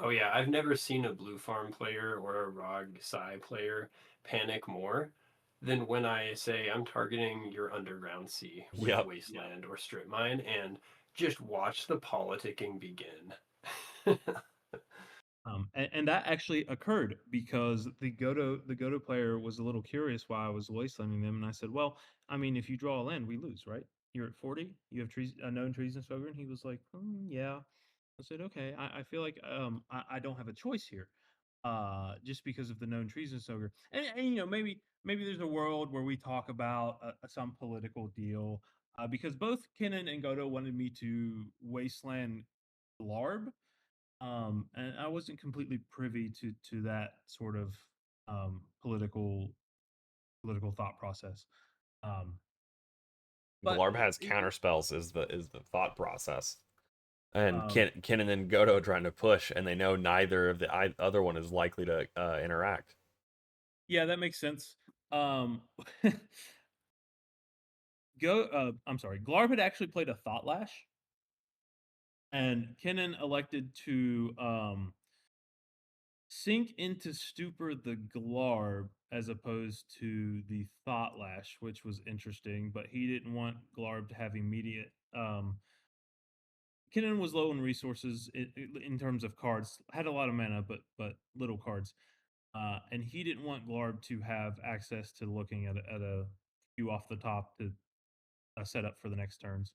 Speaker 3: Oh yeah, I've never seen a blue farm player or a Rog Sai player panic more than when I say I'm targeting your underground sea with
Speaker 1: Yep.
Speaker 3: Wasteland or Strip Mine and just watch the politicking begin.
Speaker 2: And that actually occurred because the Goto player was a little curious why I was wastelanding them, and I said, "Well, I mean, if you draw a land, we lose, right? You're at 40. You have trees, a known treason ogre." And he was like, "Yeah." I said, "Okay. I feel like I don't have a choice here, just because of the known treason ogre." And maybe there's a world where we talk about some political deal, because both Kennen and Goto wanted me to wasteland Larb, and I wasn't completely privy to that sort of political thought process. Um, but
Speaker 1: Glarb has
Speaker 2: it,
Speaker 1: counter spells is the thought process. And
Speaker 2: um,
Speaker 1: Kennen and Godo are trying to push, and they know neither of the other one is likely to interact.
Speaker 2: yeah, that makes sense. Um, Glarb had actually played a Thought Lash, and Kennen elected to sink into stupor the Glarb as opposed to the Thought Lash, which was interesting, but he didn't want Glarb to have immediate. Kennen was low in resources in terms of cards, had a lot of mana, but little cards. And he didn't want Glarb to have access to looking at a few off the top to set up for the next turns.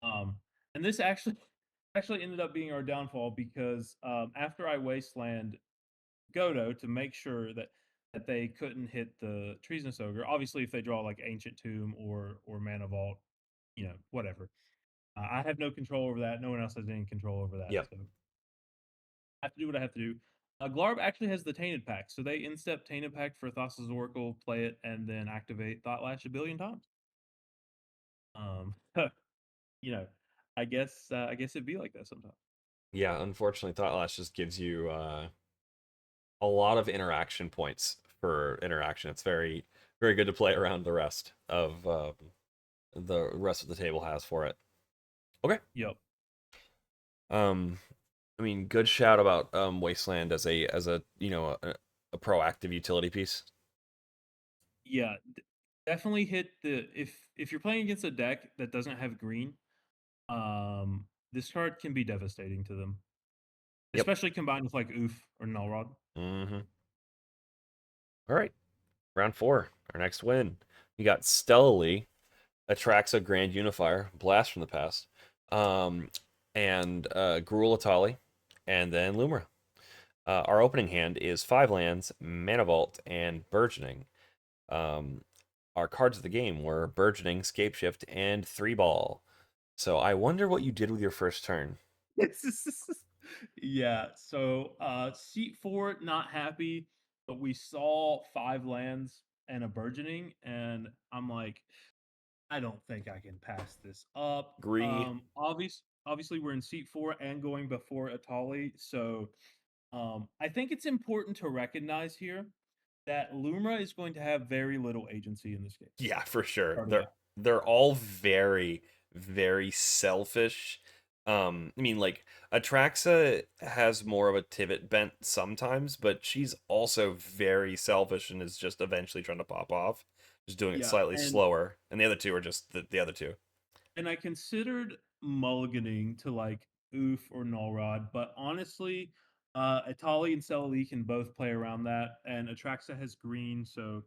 Speaker 2: And this actually ended up being our downfall because after I wasteland Godo to make sure that they couldn't hit the Treasonous Ogre. Obviously, if they draw like Ancient Tomb or Mana Vault, whatever. I have no control over that. No one else has any control over that.
Speaker 1: Yep.
Speaker 2: So I have to do what I have to do. Glarb actually has the Tainted Pact, so they instep Tainted Pact for Thassa's Oracle, play it, and then activate Thought Lash a billion times. You know, I guess it'd be like that sometimes.
Speaker 1: Yeah, unfortunately, Thought Lash just gives you a lot of interaction points for interaction. It's very, very good to play around the rest of the table has for it. Okay.
Speaker 2: Yep.
Speaker 1: I mean, good shout about Wasteland as a a proactive utility piece.
Speaker 2: Yeah, definitely hit the if you're playing against a deck that doesn't have green, this card can be devastating to them.
Speaker 1: Yep.
Speaker 2: Especially combined with like Oof or Nullrod.
Speaker 1: Mm-hmm. All right. Round 4. Our next win. We got Stellally, Atraxa Grand Unifier, Blast from the Past, and Gruul Atali, and then Lumra. Our opening hand is 5 lands, Mana Vault, and Burgeoning. Our cards of the game were Burgeoning, Scapeshift, and 3-Ball. So I wonder what you did with your first turn.
Speaker 2: Yeah, so seat 4 not happy, but we saw 5 lands and a Burgeoning, and I'm like, I don't think I can pass this up.
Speaker 1: Agree.
Speaker 2: Obviously we're in seat 4 and going before Atali, so I think it's important to recognize here that Lumra is going to have very little agency in this game.
Speaker 1: Yeah, for sure.
Speaker 2: Starting out.
Speaker 1: They're all very, very selfish. I mean, like Atraxa has more of a Tivit bent sometimes, but she's also very selfish and is just eventually trying to pop off, just doing it
Speaker 2: Yeah,
Speaker 1: slightly slower. And the other two are just the other two.
Speaker 2: and I considered mulliganing to like Oof or Nullrod, but honestly, Atali and Celelie can both play around that, and Atraxa has green, so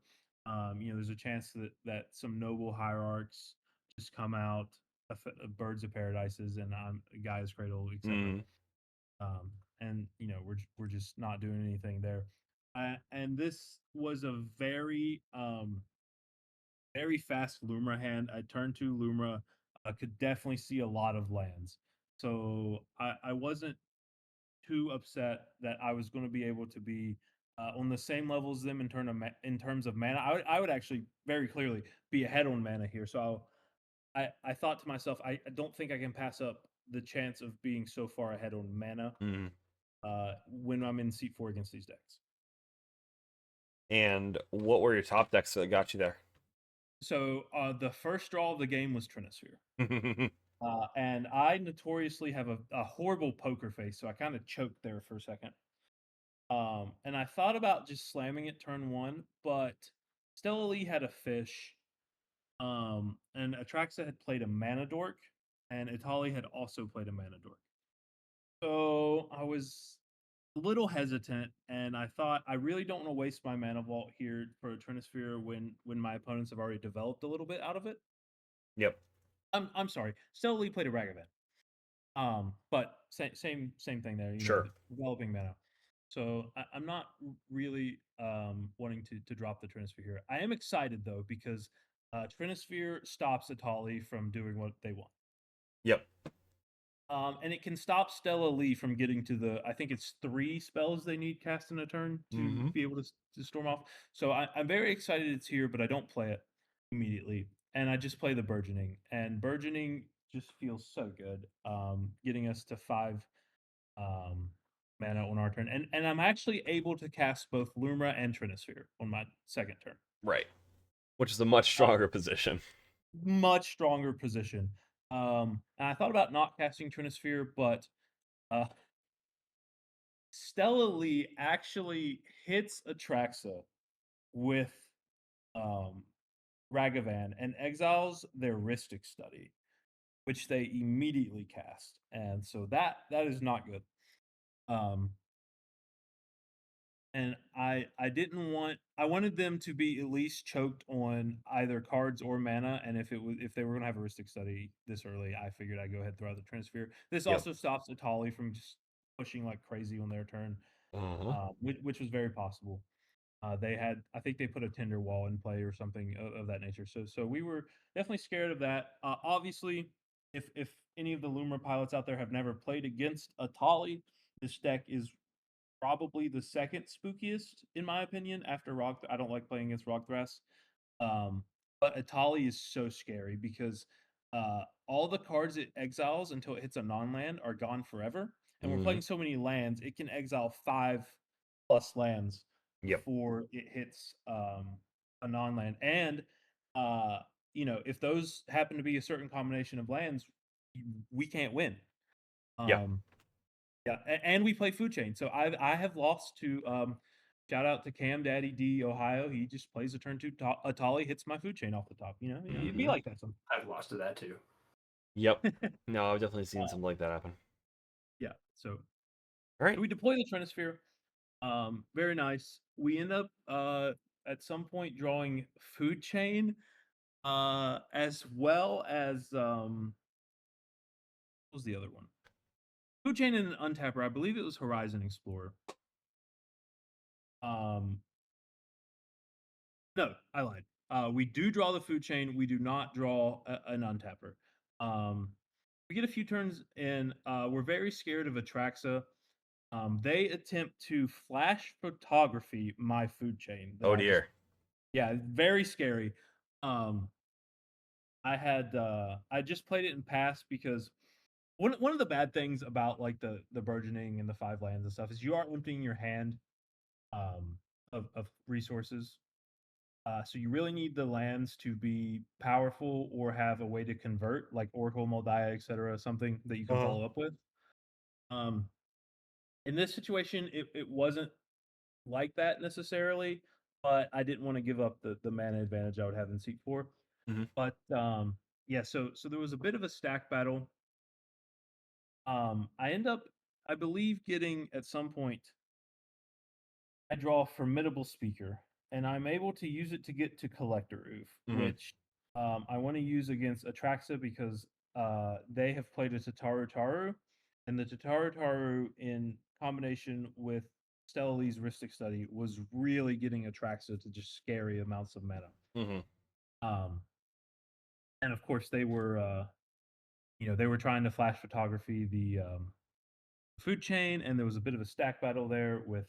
Speaker 2: there's a chance that some noble hierarchs just come out, birds of paradises, and Gaia's Cradle, etc.
Speaker 1: Mm,
Speaker 2: And we're just not doing anything there. And this was a very fast Lumra hand. I turned to Lumra. I could definitely see a lot of lands. So I wasn't too upset that I was going to be able to be on the same level as them in terms of mana. I would actually very clearly be ahead on mana here. So I thought to myself, I don't think I can pass up the chance of being so far ahead on mana
Speaker 1: mm.
Speaker 2: when I'm in seat 4 against these decks.
Speaker 1: And what were your top decks that got you there?
Speaker 2: So the first draw of the game was Trinisphere. And I notoriously have a horrible poker face, so I kind of choked there for a second. And I thought about just slamming it turn 1, but Stella Lee had a fish, and Atraxa had played a Mana Dork, and Itali had also played a Mana Dork. So I was a little hesitant, and I thought I really don't want to waste my Mana Vault here for a Trinisphere when my opponents have already developed a little bit out of it.
Speaker 1: Yep.
Speaker 2: I'm sorry. Stella Lee played a Ragavan. But same thing there.
Speaker 1: Sure.
Speaker 2: Developing mana. So I'm not really wanting to drop the Trinisphere here. I am excited though because Trinisphere stops Atali from doing what they want.
Speaker 1: Yep.
Speaker 2: And it can stop Stella Lee from getting to I think it's 3 spells they need cast in a turn to be able to storm off. So I'm very excited it's here, but I don't play it immediately. And I just play the Burgeoning. And Burgeoning just feels so good. Getting us to 5 mana on our turn. And I'm actually able to cast both Lumra and Trinisphere on my second turn.
Speaker 1: Right. Which is a much stronger position.
Speaker 2: much stronger position. And I thought about not casting Trinisphere, but uh, Stella Lee actually hits Atraxa with um, Ragavan and exiles their Rhystic Study, which they immediately cast, and so that is not good. Um, and I didn't want I wanted them to be at least choked on either cards or mana, and if they were going to have a Rhystic Study this early, I figured I'd go ahead and throw out the Transfer. This
Speaker 1: Yep.
Speaker 2: also stops Atali from just pushing like crazy on their turn, which was very possible. They had, I think they put a Tinder Wall in play or something of that nature. So we were definitely scared of that. Obviously, if any of the Loomer pilots out there have never played against Atali, this deck is probably the second spookiest in my opinion after Rock. I don't like playing against Rockthras. But Atali is so scary because all the cards it exiles until it hits a non-land are gone forever. And we're playing so many lands, it can exile 5+ lands
Speaker 1: Yep.
Speaker 2: before it hits a non-land. And if those happen to be a certain combination of lands, we can't win.
Speaker 1: Yeah.
Speaker 2: Yeah, and we play Food Chain. So I have lost to shout out to Cam Daddy D Ohio. He just plays a turn 2 Atali, hits my Food Chain off the top. It'd be like that sometimes.
Speaker 3: I've lost to that too.
Speaker 1: Yep. No, I've definitely seen something like that happen.
Speaker 2: Yeah. So
Speaker 1: All right.
Speaker 2: we deploy the Trinisphere. Very nice. We end up at some point drawing Food Chain, as well as what was the other one? Food Chain and an Untapper. I believe it was Horizon Explorer. No, I lied. We do draw the Food Chain. We do not draw an Untapper. We get a few turns in. We're very scared of Atraxa. They attempt to flash photography my Food Chain.
Speaker 1: Oh dear.
Speaker 2: Yeah, very scary. I just played it in pass because one of the bad things about like the burgeoning and the 5 lands and stuff is you are emptying your hand of resources. So you really need the lands to be powerful or have a way to convert, like Oracle, Moldiah, etc., something that you can follow up with. Um, in this situation, it wasn't like that necessarily, but I didn't want to give up the mana advantage I would have in Seat 4. But yeah, so there was a bit of a stack battle. I end up, I believe, getting at some point I draw a Formidable Speaker, and I'm able to use it to get to Collector Oof, which I want to use against Atraxa because they have played a Tataru Taru, and the Tataru Taru in combination with Stella Lee's Rhystic Study was really getting Atraxa to just scary amounts of mana. And of course they were, they were trying to flash photography the Food Chain, and there was a bit of a stack battle there with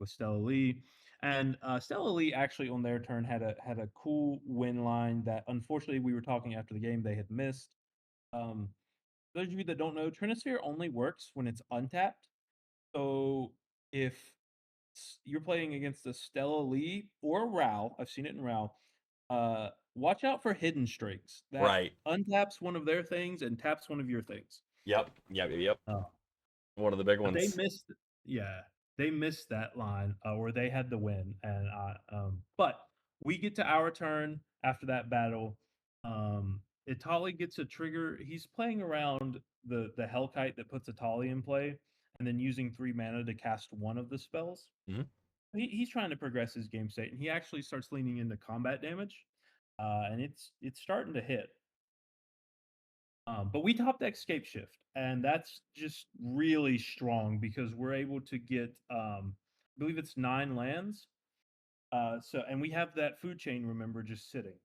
Speaker 2: Stella Lee. And Stella Lee actually on their turn had a cool win line that unfortunately we were talking after the game they had missed. Those of you that don't know, Trinisphere only works when it's untapped. So if you're playing against a Stella Lee or a Rao, I've seen it in Rao, watch out for hidden streaks. That
Speaker 1: Right.
Speaker 2: untaps one of their things and taps one of your things.
Speaker 1: Yep.
Speaker 2: Oh.
Speaker 1: One of the big
Speaker 2: But they
Speaker 1: ones.
Speaker 2: missed, yeah, they missed that line where they had the win, and but we get to our turn after that battle. Itali gets a trigger. He's playing around the Hellkite that puts Itali in play, and then using 3 mana to cast one of the spells. He's trying to progress his game state, and he actually starts leaning into combat damage, and it's starting to hit. But we top deck Scape Shift, and that's just really strong because we're able to get, I believe it's 9 lands. And we have that Food Chain, remember, just sitting.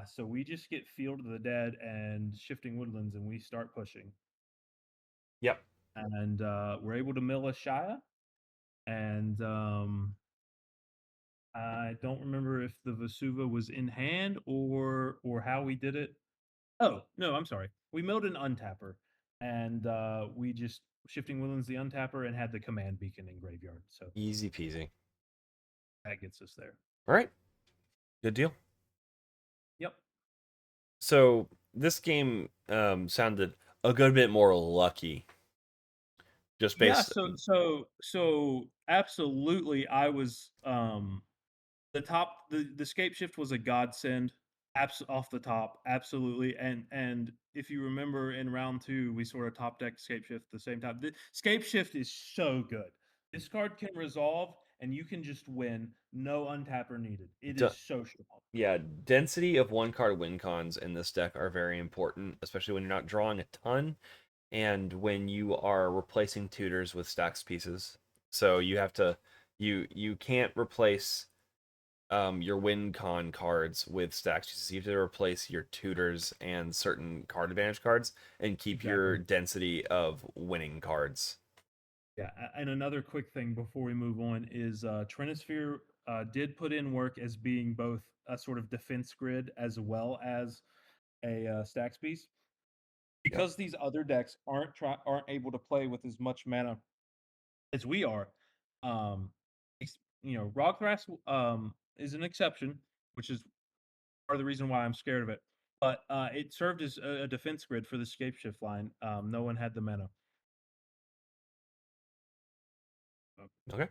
Speaker 2: So we just get Field of the Dead and Shifting Woodlands, and we start pushing.
Speaker 1: Yep.
Speaker 2: And we're able to mill a Shia, and I don't remember if the Vesuva was in hand or how we did it. Oh, no, I'm sorry. We milled an untapper, and we just Shifting Woodlands the untapper and had the command beacon in graveyard. So
Speaker 1: Easy peasy.
Speaker 2: that gets us there.
Speaker 1: All right. Good deal.
Speaker 2: Yep.
Speaker 1: So this game sounded a good bit more lucky, just
Speaker 2: Yeah,
Speaker 1: based.
Speaker 2: so absolutely I was the scape shift was a godsend off the top, absolutely. And if you remember in round 2 we sort of top deck scape shift at the same time. The scape shift is so good. This card can resolve and you can just win, no untapper needed. It
Speaker 1: d-
Speaker 2: is so strong.
Speaker 1: Yeah, density of one card win cons in this deck are very important, especially when you're not drawing a ton and when you are replacing tutors with stacks pieces. So you have to you can't replace your win con cards with stacks pieces. You have to replace your tutors and certain card advantage cards and keep your
Speaker 2: Exactly.
Speaker 1: density of winning cards.
Speaker 2: Yeah, and another quick thing before we move on is Trinisphere did put in work as being both a sort of defense grid as well as a stacks piece.
Speaker 1: Yep.
Speaker 2: Because these other decks aren't able to play with as much mana as we are. Um, Rogthras is an exception, which is part of the reason why I'm scared of it. But it served as a defense grid for the Scapeshift line. No one had the mana. So,
Speaker 1: Okay.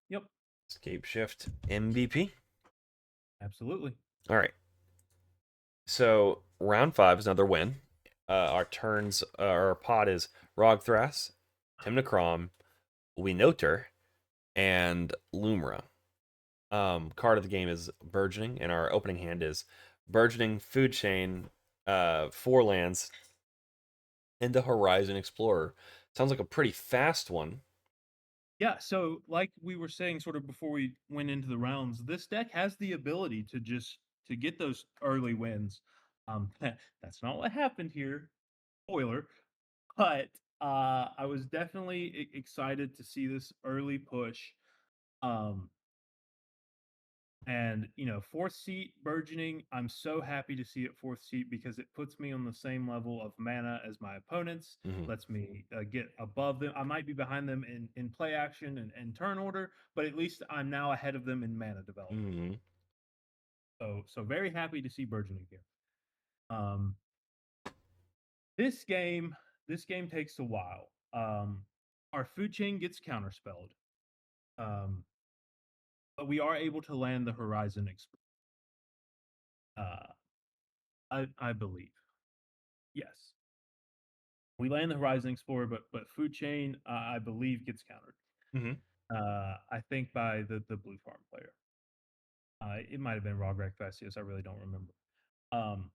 Speaker 2: yep,
Speaker 1: Escape Shift MVP.
Speaker 2: absolutely.
Speaker 1: All right. So round 5 is another win. Our turns, our pod is Rogthras, Timnacrom, Winoter, and Lumra. Card of the game is Burgeoning, and our opening hand is Burgeoning Food Chain, 4 lands, and a Horizon Explorer. Sounds like a pretty fast one.
Speaker 2: Yeah, so like we were saying sort of before we went into the rounds, this deck has the ability to get those early wins. That's not what happened here. Spoiler. But I was definitely excited to see this early push. Um, and fourth seat burgeoning, I'm so happy to see it fourth seat because it puts me on the same level of mana as my opponents.
Speaker 1: Mm-hmm.
Speaker 2: Lets me get above them. I might be behind them in play action and turn order, but at least I'm now ahead of them in mana development.
Speaker 1: Mm-hmm.
Speaker 2: So very happy to see burgeoning here. Um, this game this game takes a while. Our food chain gets counterspelled. Um, but we are able to land the Horizon Explorer. I believe. Yes. We land the Horizon Explorer, but Food Chain, I believe, gets countered.
Speaker 1: Mm-hmm.
Speaker 2: I think by the Blue Farm player. It might have been Rograk Vasius. I really don't remember. Um,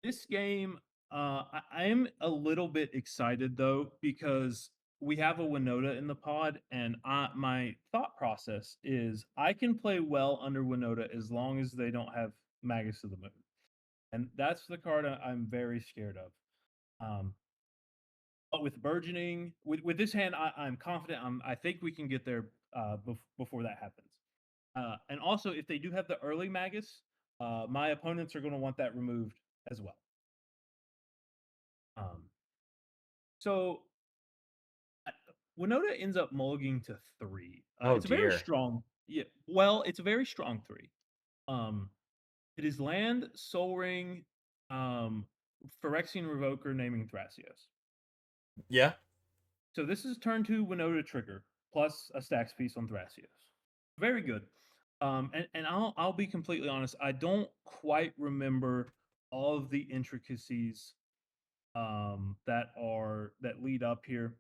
Speaker 2: this game, I am a little bit excited though because we have a Winota in the pod, and my thought process is I can play well under Winota as long as they don't have Magus of the Moon, and that's the card I'm very scared of. Um, but with burgeoning, with this hand, I'm confident. I think we can get there before that happens. And also, if they do have the early Magus, my opponents are going to want that removed as well. Um, so Winota ends up mulliging to 3.
Speaker 1: Oh
Speaker 2: It's a very
Speaker 1: dear.
Speaker 2: strong, yeah. Well, it's a very strong 3. Um, it is land, Soul Ring, Phyrexian Revoker, naming Thrasios.
Speaker 1: Yeah.
Speaker 2: So this is turn 2 Winota trigger plus a stacks piece on Thrasios. Very good. And I'll be completely honest. I don't quite remember all of the intricacies that lead up here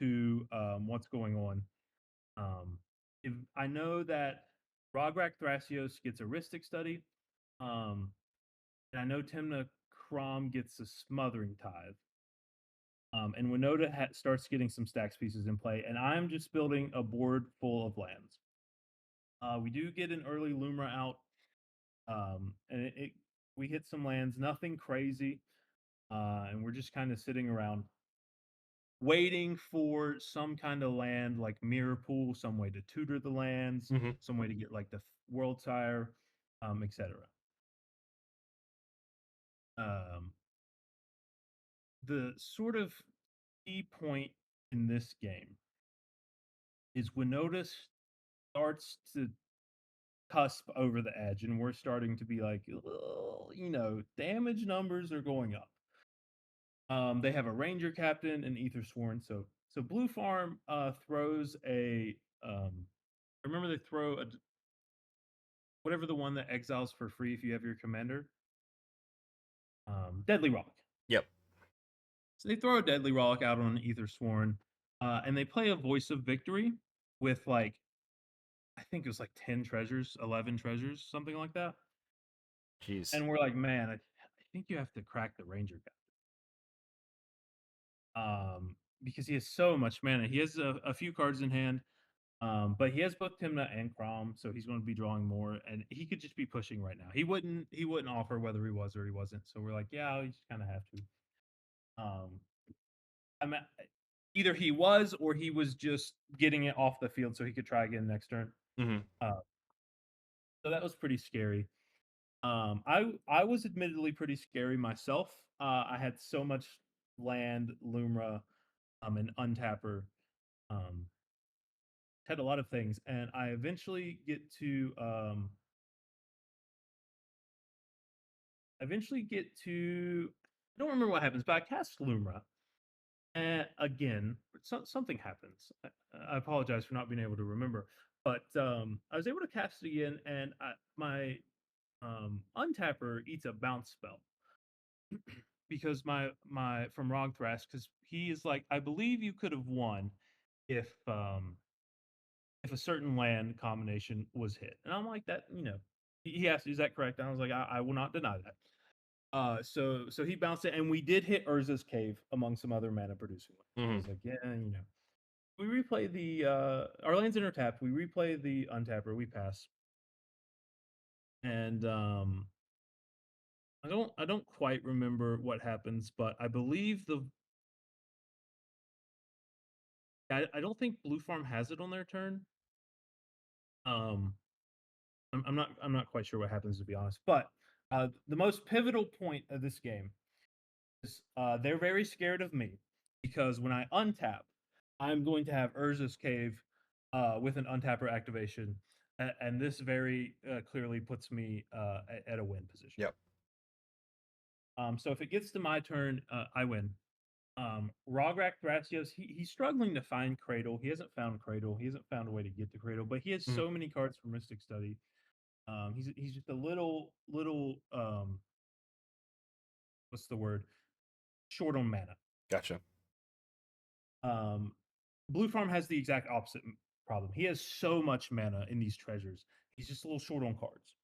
Speaker 2: to what's going on. If I know that Rograk Thrasios gets a Rhystic Study, um, and I know Timna Krom gets a Smothering Tithe. And Winota starts getting some stacks pieces in play, and I'm just building a board full of lands. We do get an early Lumra out, and we hit some lands, nothing crazy, and we're just kind of sitting around waiting for some kind of land like Mirror Pool, some way to tutor the lands,
Speaker 1: Mm-hmm.
Speaker 2: some way to get like the World Sire, etc. Um, the sort of key point in this game is Winota starts to cusp over the edge, and we're starting to be like, damage numbers are going up. They have a ranger captain and ether sworn. So blue farm throws a I remember they throw whatever the one that exiles for free if you have your commander. Deadly Rollick.
Speaker 1: Yep.
Speaker 2: So they throw a Deadly Rollick out on Ether Sworn, and they play a Voice of Victory with like, I think it was like 10 treasures, 11 treasures, something like that.
Speaker 1: Jeez.
Speaker 2: And we're like, man, I think you have to crack the Ranger guy. Because he has so much mana. He has a few cards in hand, but he has both Timna and Crom, so he's going to be drawing more, and he could just be pushing right now. He wouldn't offer whether he was or he wasn't. So we're like, yeah, you just kind of have to. I mean, either he was or he was just getting it off the field so he could try again next turn.
Speaker 1: Mm-hmm.
Speaker 2: So that was pretty scary. I was admittedly pretty scary myself. I had so much land, Lumra, and Untapper. Had a lot of things, and I eventually get to I don't remember what happens, but I cast Lumra. And again, something happens. I apologize for not being able to remember, but I was able to cast it again, and my untapper eats a bounce spell because my from Rogthras, because he is like, I believe you could have won if a certain land combination was hit, and I'm like that. He asked, "Is that correct?" And I was like, I will not deny that. So he bounced it, and we did hit Urza's Cave among some other mana producing ones. I was like, yeah, We replay the our lands intertapped. We replay the untapper. We pass, and I don't quite remember what happens, but I believe I don't think Blue Farm has it on their turn. Um, I'm not quite sure what happens, to be honest. But the most pivotal point of this game is they're very scared of me because when I untap, I'm going to have Urza's Cave with an untapper activation, and this very clearly puts me at a win position.
Speaker 1: Yep.
Speaker 2: So if it gets to my turn, I win. Rograk Thrasios, he's struggling to find Cradle. He hasn't found Cradle. He hasn't found a way to get to Cradle, but he has so many cards for Mystic Study. He's just a little what's the word? Short on mana.
Speaker 1: Gotcha.
Speaker 2: Blue Farm has the exact opposite problem. He has so much mana in these treasures. He's just a little short on cards.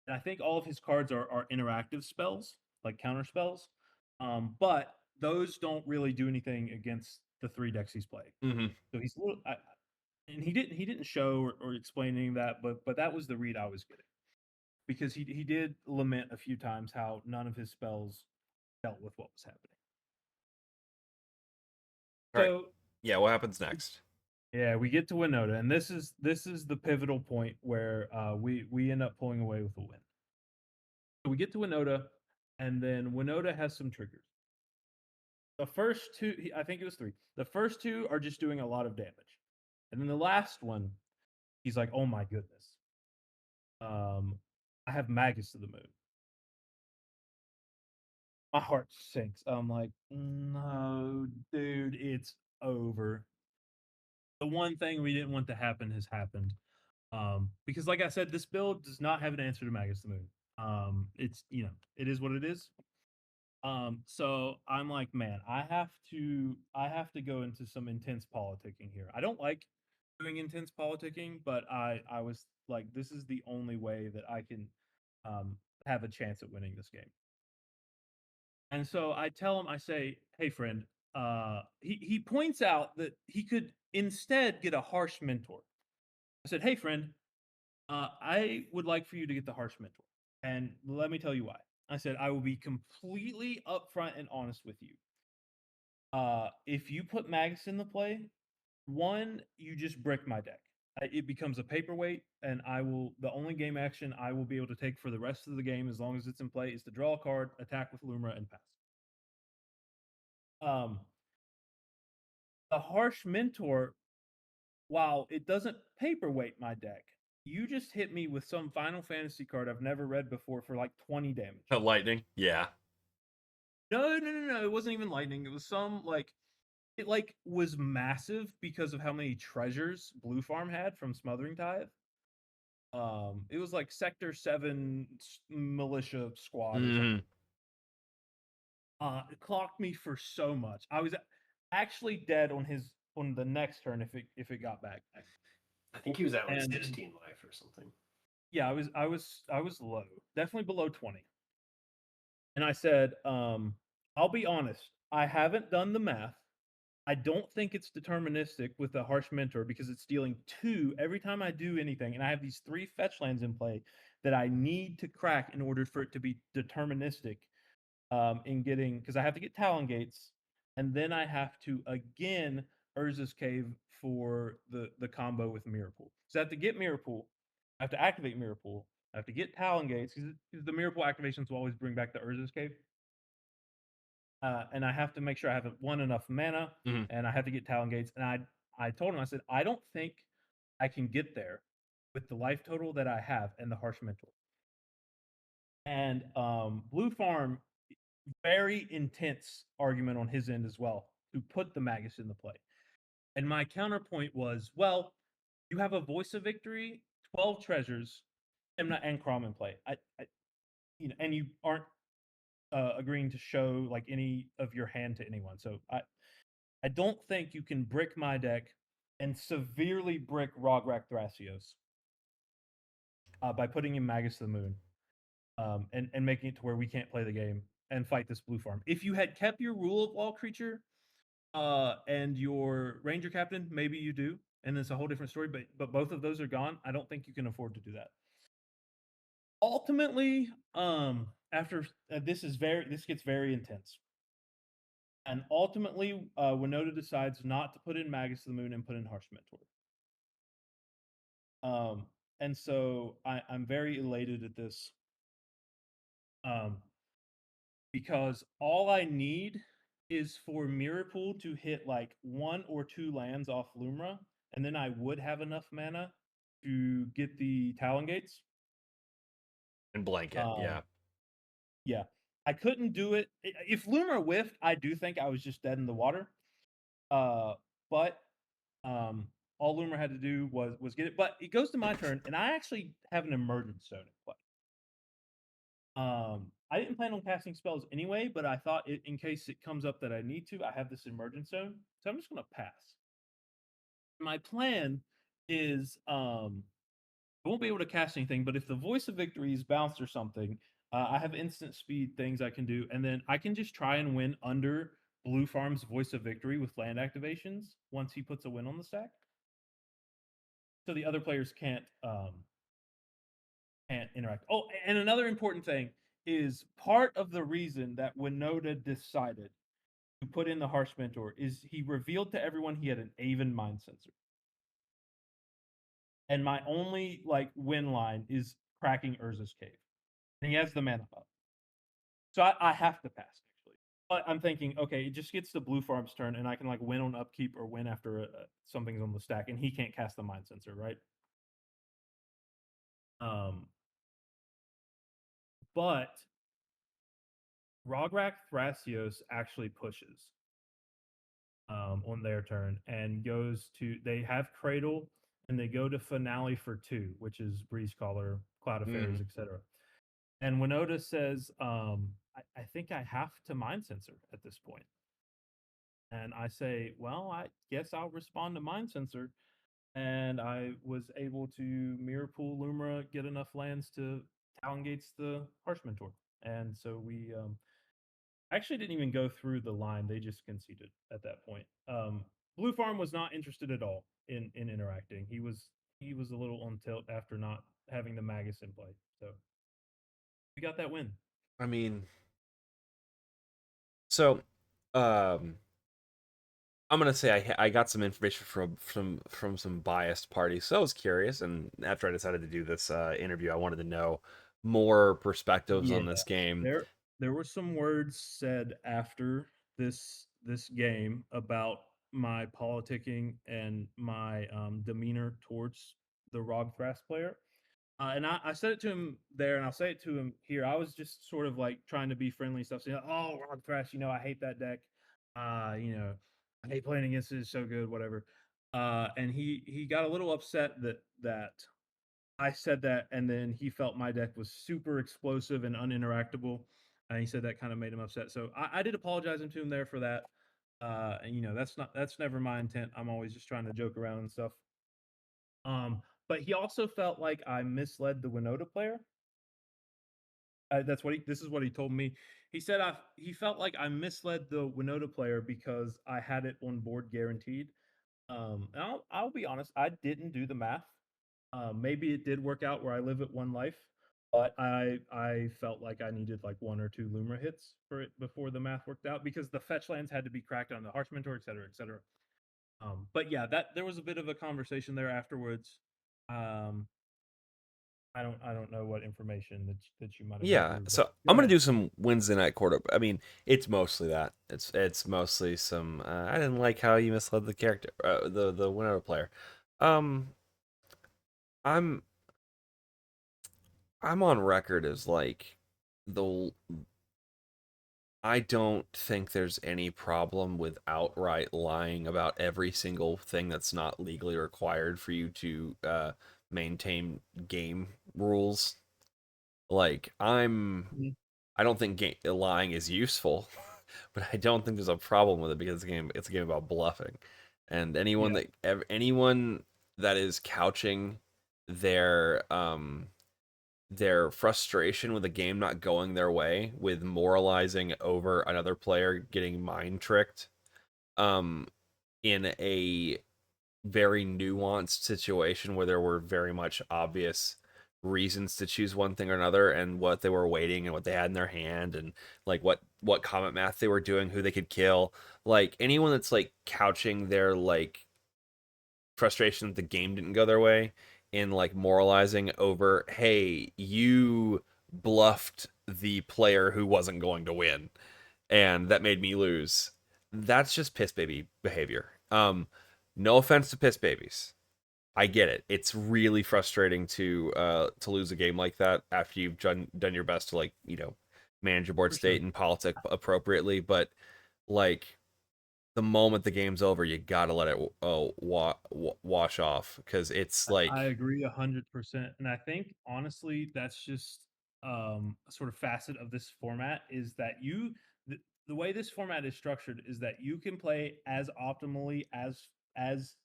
Speaker 2: And I think all of his cards are interactive spells, like counter spells. But those don't really do anything against the 3 decks he's playing.
Speaker 1: Mm-hmm.
Speaker 2: So he's a little, and he didn't show or explain any of that, but that was the read I was getting, because he did lament a few times how none of his spells dealt with what was happening.
Speaker 1: All right.
Speaker 2: So
Speaker 1: yeah, what happens next?
Speaker 2: Yeah, we get to Winota, and this is the pivotal point where we end up pulling away with a win. So we get to Winota, and then Winota has some triggers. The first two, I think it was 3. The first 2 are just doing a lot of damage, and then the last one, he's like, "Oh my goodness, I have Magus to the Moon." My heart sinks. I'm like, "No, dude, it's over." The one thing we didn't want to happen has happened. Because like I said, this build does not have an answer to Magus the Moon. It's it is what it is. So I'm like, man, I have to go into some intense politicking here. I don't like doing intense politicking, but I was like, this is the only way that I can have a chance at winning this game. And so I tell him, I say, hey friend, he points out that he could instead get a harsh mentor. I said, hey friend, I would like for you to get the harsh mentor. And let me tell you why. I said, I will be completely upfront and honest with you. If you put Magus in the play, one, you just brick my deck. It becomes a paperweight, and the only game action I will be able to take for the rest of the game, as long as it's in play, is to draw a card, attack with Lumra, and pass. The harsh mentor, while it doesn't paperweight my deck, You just hit me with some Final Fantasy card I've never read before for like 20 damage.
Speaker 1: Lightning? Yeah.
Speaker 2: No. It wasn't even lightning. It was some it was massive because of how many treasures Blue Farm had from Smothering Tithe. It was like Sector 7 militia squad or something. It clocked me for so much. I was actually dead on the next turn if it got back.
Speaker 3: I think he was at like
Speaker 2: And
Speaker 3: 16 life or something.
Speaker 2: yeah, I was low, definitely below 20. And I said, I'll be honest, I haven't done the math. I don't think it's deterministic with a Harsh Mentor because it's dealing 2 every time I do anything, and I have these 3 fetch lands in play that I need to crack in order for it to be deterministic, in getting, because I have to get Talon Gates, and then I have to again Urza's Cave for the combo with Mirror Pool. So I have to get Mirror Pool, I have to activate Mirror Pool, I have to get Talon Gates because the Mirror Pool activations will always bring back the Urza's Cave. And I have to make sure I have enough mana,
Speaker 1: Mhm.
Speaker 2: and I have to get Talon Gates. And I told him, I said, I don't think I can get there with the life total that I have and the Harsh Mental. And Blue Farm, very intense argument on his end as well to put the Magus in the play. And my counterpoint was, well, you have a Voice of Victory, 12 treasures, and Crom in play. And you aren't agreeing to show like any of your hand to anyone. So I don't think you can brick my deck and severely brick Rograk Thrasios by putting in Magus to the Moon, and making it to where we can't play the game and fight this Blue Farm. If you had kept your Rule of Law creature and your Ranger Captain, maybe you do, and it's a whole different story. But both of those are gone. I don't think you can afford to do that. Ultimately, after this gets very intense. And ultimately, Winota decides not to put in Magus to the Moon and put in Harsh Mentor. And so I'm very elated at this. Because all I need is for Mirror Pool to hit like 1 or 2 lands off Lumra, and then I would have enough mana to get the Talon Gates.
Speaker 1: And blanket, yeah.
Speaker 2: Yeah. I couldn't do it. If Lumra whiffed, I do think I was just dead in the water. But all Lumra had to do was get it. But it goes to my turn, and I actually have an Emergence Zone in play. I didn't plan on casting spells anyway, but I thought in case it comes up that I need to, I have this Emergence Zone, so I'm just gonna pass. My plan is, I won't be able to cast anything, but if the Voice of Victory is bounced or something, I have instant speed things I can do, and then I can just try and win under Blue Farm's Voice of Victory with land activations once he puts a win on the stack. So the other players can't interact. Oh, and another important thing is part of the reason that Winota decided to put in the Harsh Mentor is he revealed to everyone he had an Aven Mind Sensor. And my only like win line is cracking Urza's Cave. And he has the mana up. So I have to pass, actually. But I'm thinking, okay, it just gets the Blue Farm's turn, and I can like win on upkeep or win after something's on the stack, and he can't cast the Mind Sensor, right? But Rograk Thrasios actually pushes on their turn and goes to, they have Cradle and they go to Finale for 2, which is Breeze Caller, Cloud of Fairies, etc. And Winota says, I think I have to Mind Sensor at this point. And I say, well, I guess I'll respond to Mind Sensor. And I was able to Mirror Pool Lumra, get enough lands to Talon Gates the Harsh Mentor. And so we actually didn't even go through the line. They just conceded at that point. Blue Farm was not interested at all in interacting. He was a little on tilt after not having the Magus in play. So we got that win.
Speaker 1: I mean, so I'm gonna say I got some information from some biased parties, so I was curious. And after I decided to do this interview, I wanted to know more perspectives on this game.
Speaker 2: There were some words said after this game about my politicking and my demeanor towards the Rogthras player. And I said it to him there, and I'll say it to him here. I was just sort of like trying to be friendly and stuff, saying, "Oh, Rogthras, I hate that deck. I hate playing against it. It's so good, whatever." And he got a little upset that I said that, and then he felt my deck was super explosive and uninteractable. And he said that kind of made him upset. So I did apologize to him there for that. And that's never my intent. I'm always just trying to joke around and stuff. But he also felt like I misled the Winota player. This is what he told me. He said he felt like I misled the Winota player because I had it on board guaranteed. And I'll be honest, I didn't do the math. Maybe it did work out where I live at 1 life, but I felt like I needed like 1 or 2 Lumra hits for it before the math worked out because the fetch lands had to be cracked on the Harsh Mentor, et cetera, et cetera. But yeah, that there was a bit of a conversation there afterwards. Um, I don't know what information that you might have
Speaker 1: Yeah,
Speaker 2: gathered,
Speaker 1: so
Speaker 2: but
Speaker 1: I'm gonna do some Wednesday night quarter. I mean, it's mostly that. It's mostly some. I didn't like how you misled the character, the winner player. Um, I'm I'm on record as like the. I don't think there's any problem with outright lying about every single thing that's not legally required for you to maintain game rules. Like
Speaker 2: Mhm.
Speaker 1: I don't think lying is useful, but I don't think there's a problem with it because it's a game about bluffing, and
Speaker 2: Yeah,
Speaker 1: anyone that is couching their their frustration with a game not going their way with moralizing over another player getting mind tricked um in a very nuanced situation where there were very much obvious reasons to choose one thing or another and what they were waiting and what they had in their hand and like what comment math they were doing, who they could kill. Like anyone that's like couching their like frustration that the game didn't go their way in like moralizing over, hey, you bluffed the player who wasn't going to win and that made me lose. That's just piss baby behavior. No offense to piss babies. I get it. It's really frustrating to lose a game like that after you've done your best to like, manage your board
Speaker 2: for
Speaker 1: state
Speaker 2: sure.
Speaker 1: and politic appropriately, but like the moment the game's over, you got to let it wash off cuz it's
Speaker 2: I
Speaker 1: like
Speaker 2: agree 100%, and I think honestly that's just a sort of facet of this format is that the way this format is structured is that you can play as optimally as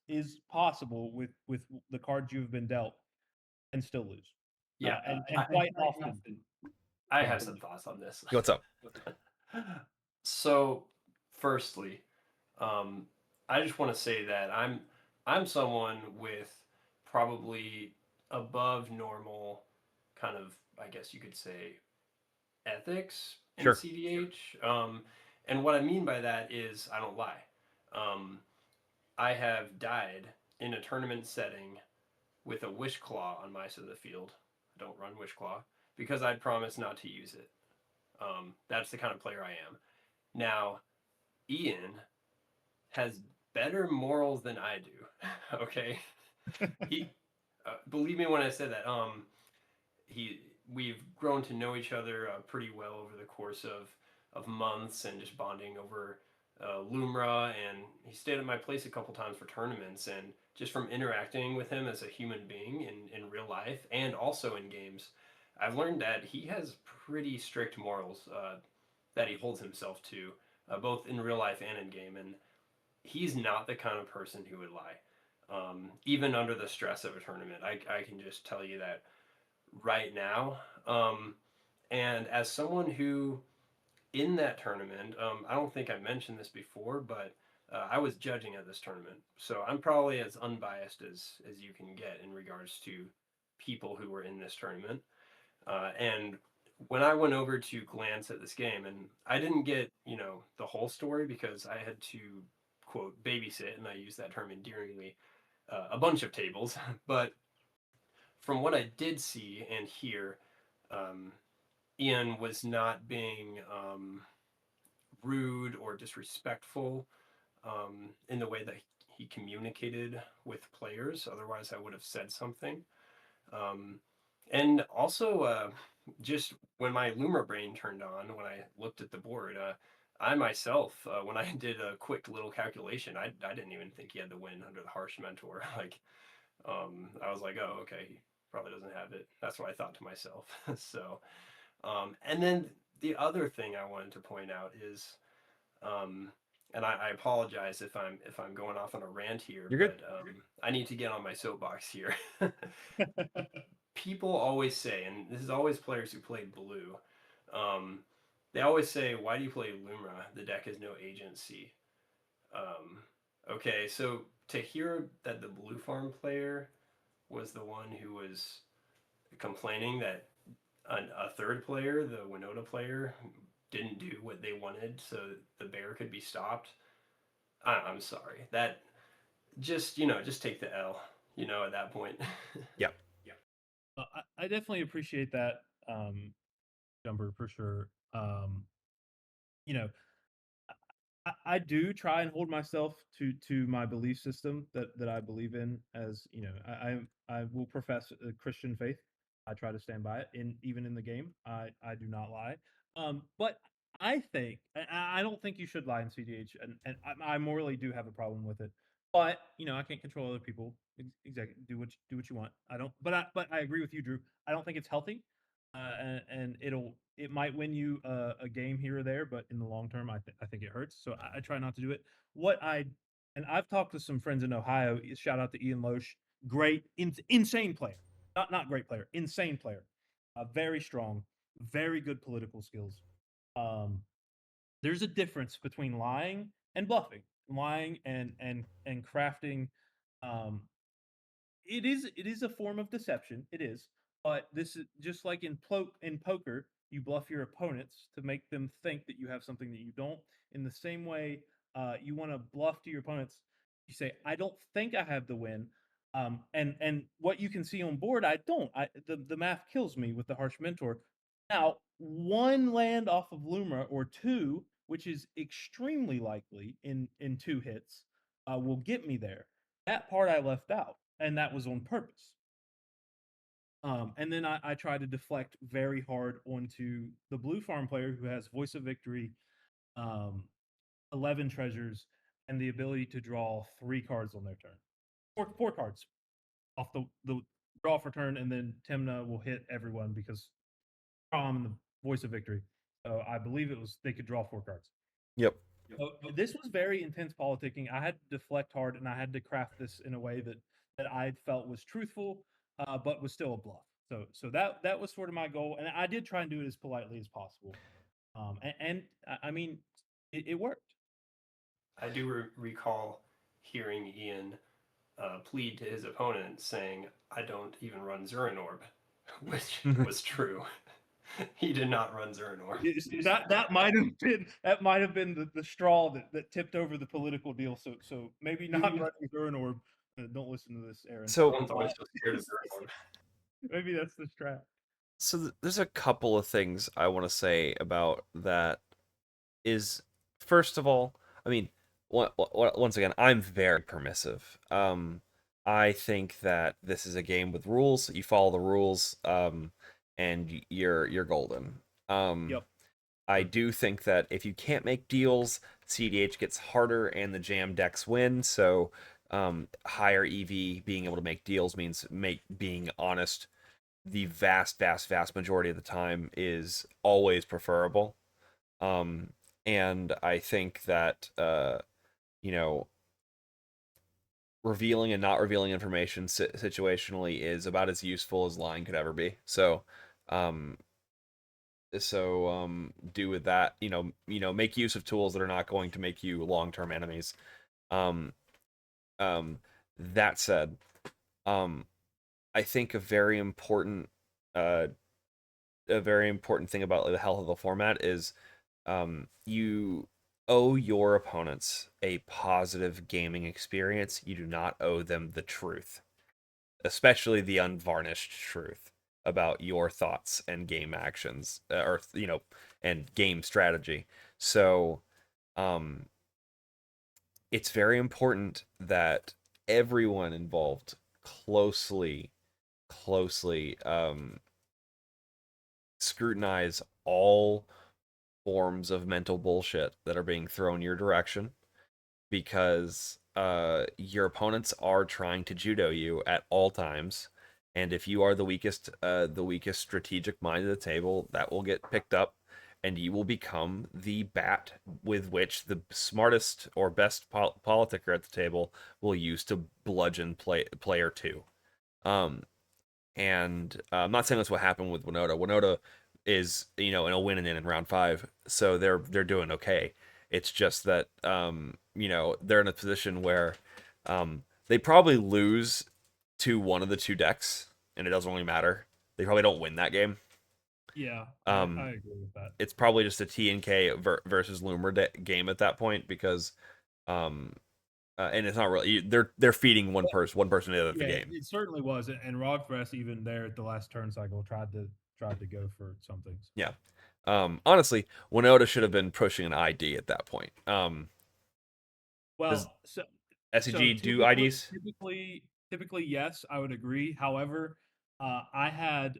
Speaker 2: is possible with the cards you've been dealt and still lose,
Speaker 3: Yeah,
Speaker 2: and quite often.
Speaker 3: I
Speaker 2: Go
Speaker 3: have
Speaker 2: ahead.
Speaker 3: some thoughts on this.
Speaker 1: what's up?
Speaker 3: So, firstly, um, I just want to say that I'm someone with probably above normal kind of, I guess you could say, ethics in
Speaker 1: Sure.
Speaker 3: cEDH. And what I mean by that is I don't lie. Um, I have died in a tournament setting with a wish claw on my side of the field. I don't run wish claw because I promised not to use it. That's the kind of player I am. Now, Ian has better morals than I do. Okay, he believe me when I said that. He we've grown to know each other pretty well over the course of months and just bonding over Lumra, and he stayed at my place a couple times for tournaments, and just from interacting with him as a human being in real life and also in games, I've learned that he has pretty strict morals that he holds himself to, both in real life and in game, and he's not the kind of person who would lie. Even under the stress of a tournament, I can just tell you that right now. And as someone who, in that tournament, I don't think I mentioned this before, but I was judging at this tournament, so I'm probably as unbiased as you can get in regards to people who were in this tournament. And when I went over to glance at this game, and I didn't get the whole story because I had to quote babysit, and I use that term endearingly, a bunch of tables, but from what I did see and hear, um, Ian was not being rude or disrespectful in the way that he communicated with players. Otherwise, I would have said something. And also, just when my Luma brain turned on, when I looked at the board, I myself, when I did a quick little calculation, I didn't even think he had the win under the Harsh Mentor. Like, I was like, oh, okay, he probably doesn't have it. That's what I thought to myself. So, and then the other thing I wanted to point out is, and I apologize if I'm going off on a rant here,
Speaker 1: You're good.
Speaker 3: but I need to get on my soapbox here. People always say, and this is always players who play blue, they always say, why do you play Luma? The deck has no agency. Okay, so to hear that the blue farm player was the one who was complaining that a third player, the Winota player, didn't do what they wanted so the bear could be stopped, I'm sorry. That just, just take the L, at that point.
Speaker 1: Yeah.
Speaker 2: I definitely appreciate that, Jumper, for sure. You know, I do try and hold myself to my belief system that I believe in. As you know, I will profess a Christian faith. I try to stand by it, even in the game. I do not lie. But I think I don't think you should lie in cEDH, and I morally do have a problem with it. But I can't control other people. Exactly, do what you want. I don't. But I agree with you, Drew. I don't think it's healthy, and it might win you a game here or there, but in the long term, I think it hurts. So I try not to do it. And I've talked to some friends in Ohio. Shout out to Ian Loesch, great, insane player, not great player, insane player, very strong, very good political skills. Um, there's a difference between lying and bluffing, lying and crafting. Um, it is a form of deception. It is, but this is just like in poker. You bluff your opponents to make them think that you have something that you don't. In the same way, you want to bluff to your opponents. You say, "I don't think I have the win," and what you can see on board, I don't. The math kills me with the harsh mentor. Now, one land off of Luma or two, which is extremely likely in two hits, will get me there. That part I left out, and that was on purpose. And then I try to deflect very hard onto the blue farm player who has Voice of Victory, um, 11 treasures, and the ability to draw 3 cards on their turn. Four cards off the draw for turn, and then Timna will hit everyone because Prom and the Voice of Victory. So I believe they could draw 4 cards.
Speaker 1: Yep.
Speaker 2: So this was very intense politicking. I had to deflect hard, and I had to craft this in a way that I felt was truthful, but was still a bluff. So that was sort of my goal, and I did try and do it as politely as possible. And I mean, it worked.
Speaker 3: I do recall hearing Ian plead to his opponent saying, I don't even run Zuranorb, which was true. He did not run Zuranorb.
Speaker 2: That might have been the straw that tipped over the political deal. So maybe not running Zuranorb. Don't listen to this, Aaron.
Speaker 1: So
Speaker 3: Everyone's always so scared of Zuranorb.
Speaker 2: Maybe that's the strat.
Speaker 1: So there's a couple of things I want to say about that. Is first of all, I mean, once again, I'm very permissive. I think that this is a game with rules. You follow the rules, and you're golden.
Speaker 2: Yep.
Speaker 1: I do think that if you can't make deals, cEDH gets harder and the jam decks win. So higher EV, being able to make deals means being honest. The vast majority of the time is always preferable. And I think that you know, revealing and not revealing information situationally is about as useful as lying could ever be. So do with that, make use of tools that are not going to make you long-term enemies. That said, I think a very important thing about the health of the format is you owe your opponents a positive gaming experience. You do not owe them the truth, especially the unvarnished truth about your thoughts and game actions, and game strategy. So it's very important that everyone involved closely scrutinize all forms of mental bullshit that are being thrown your direction, because your opponents are trying to judo you at all times, and if you are the weakest strategic mind of the table, that will get picked up, and you will become the bat with which the smartest or best politiker at the table will use to bludgeon player two. Um, and I'm not saying that's what happened with Winota. Winota is, in a win in round five, so they're doing okay. It's just that they're in a position where they probably lose to one of the two decks, and it doesn't really matter. They probably don't win that game.
Speaker 2: Yeah,
Speaker 1: Um,
Speaker 2: I agree with that.
Speaker 1: it's probably just a TNK versus Loomer game at that point, because um, and it's not really, they're feeding one person to the
Speaker 2: Yeah,
Speaker 1: game.
Speaker 2: it certainly was, and Rogfrest even there at the last turn cycle tried to go for some things.
Speaker 1: Yeah. Honestly, Winota should have been pushing an ID at that point. Does
Speaker 2: Well, so
Speaker 1: SCG do IDs?
Speaker 2: typically yes, I would agree. However, I had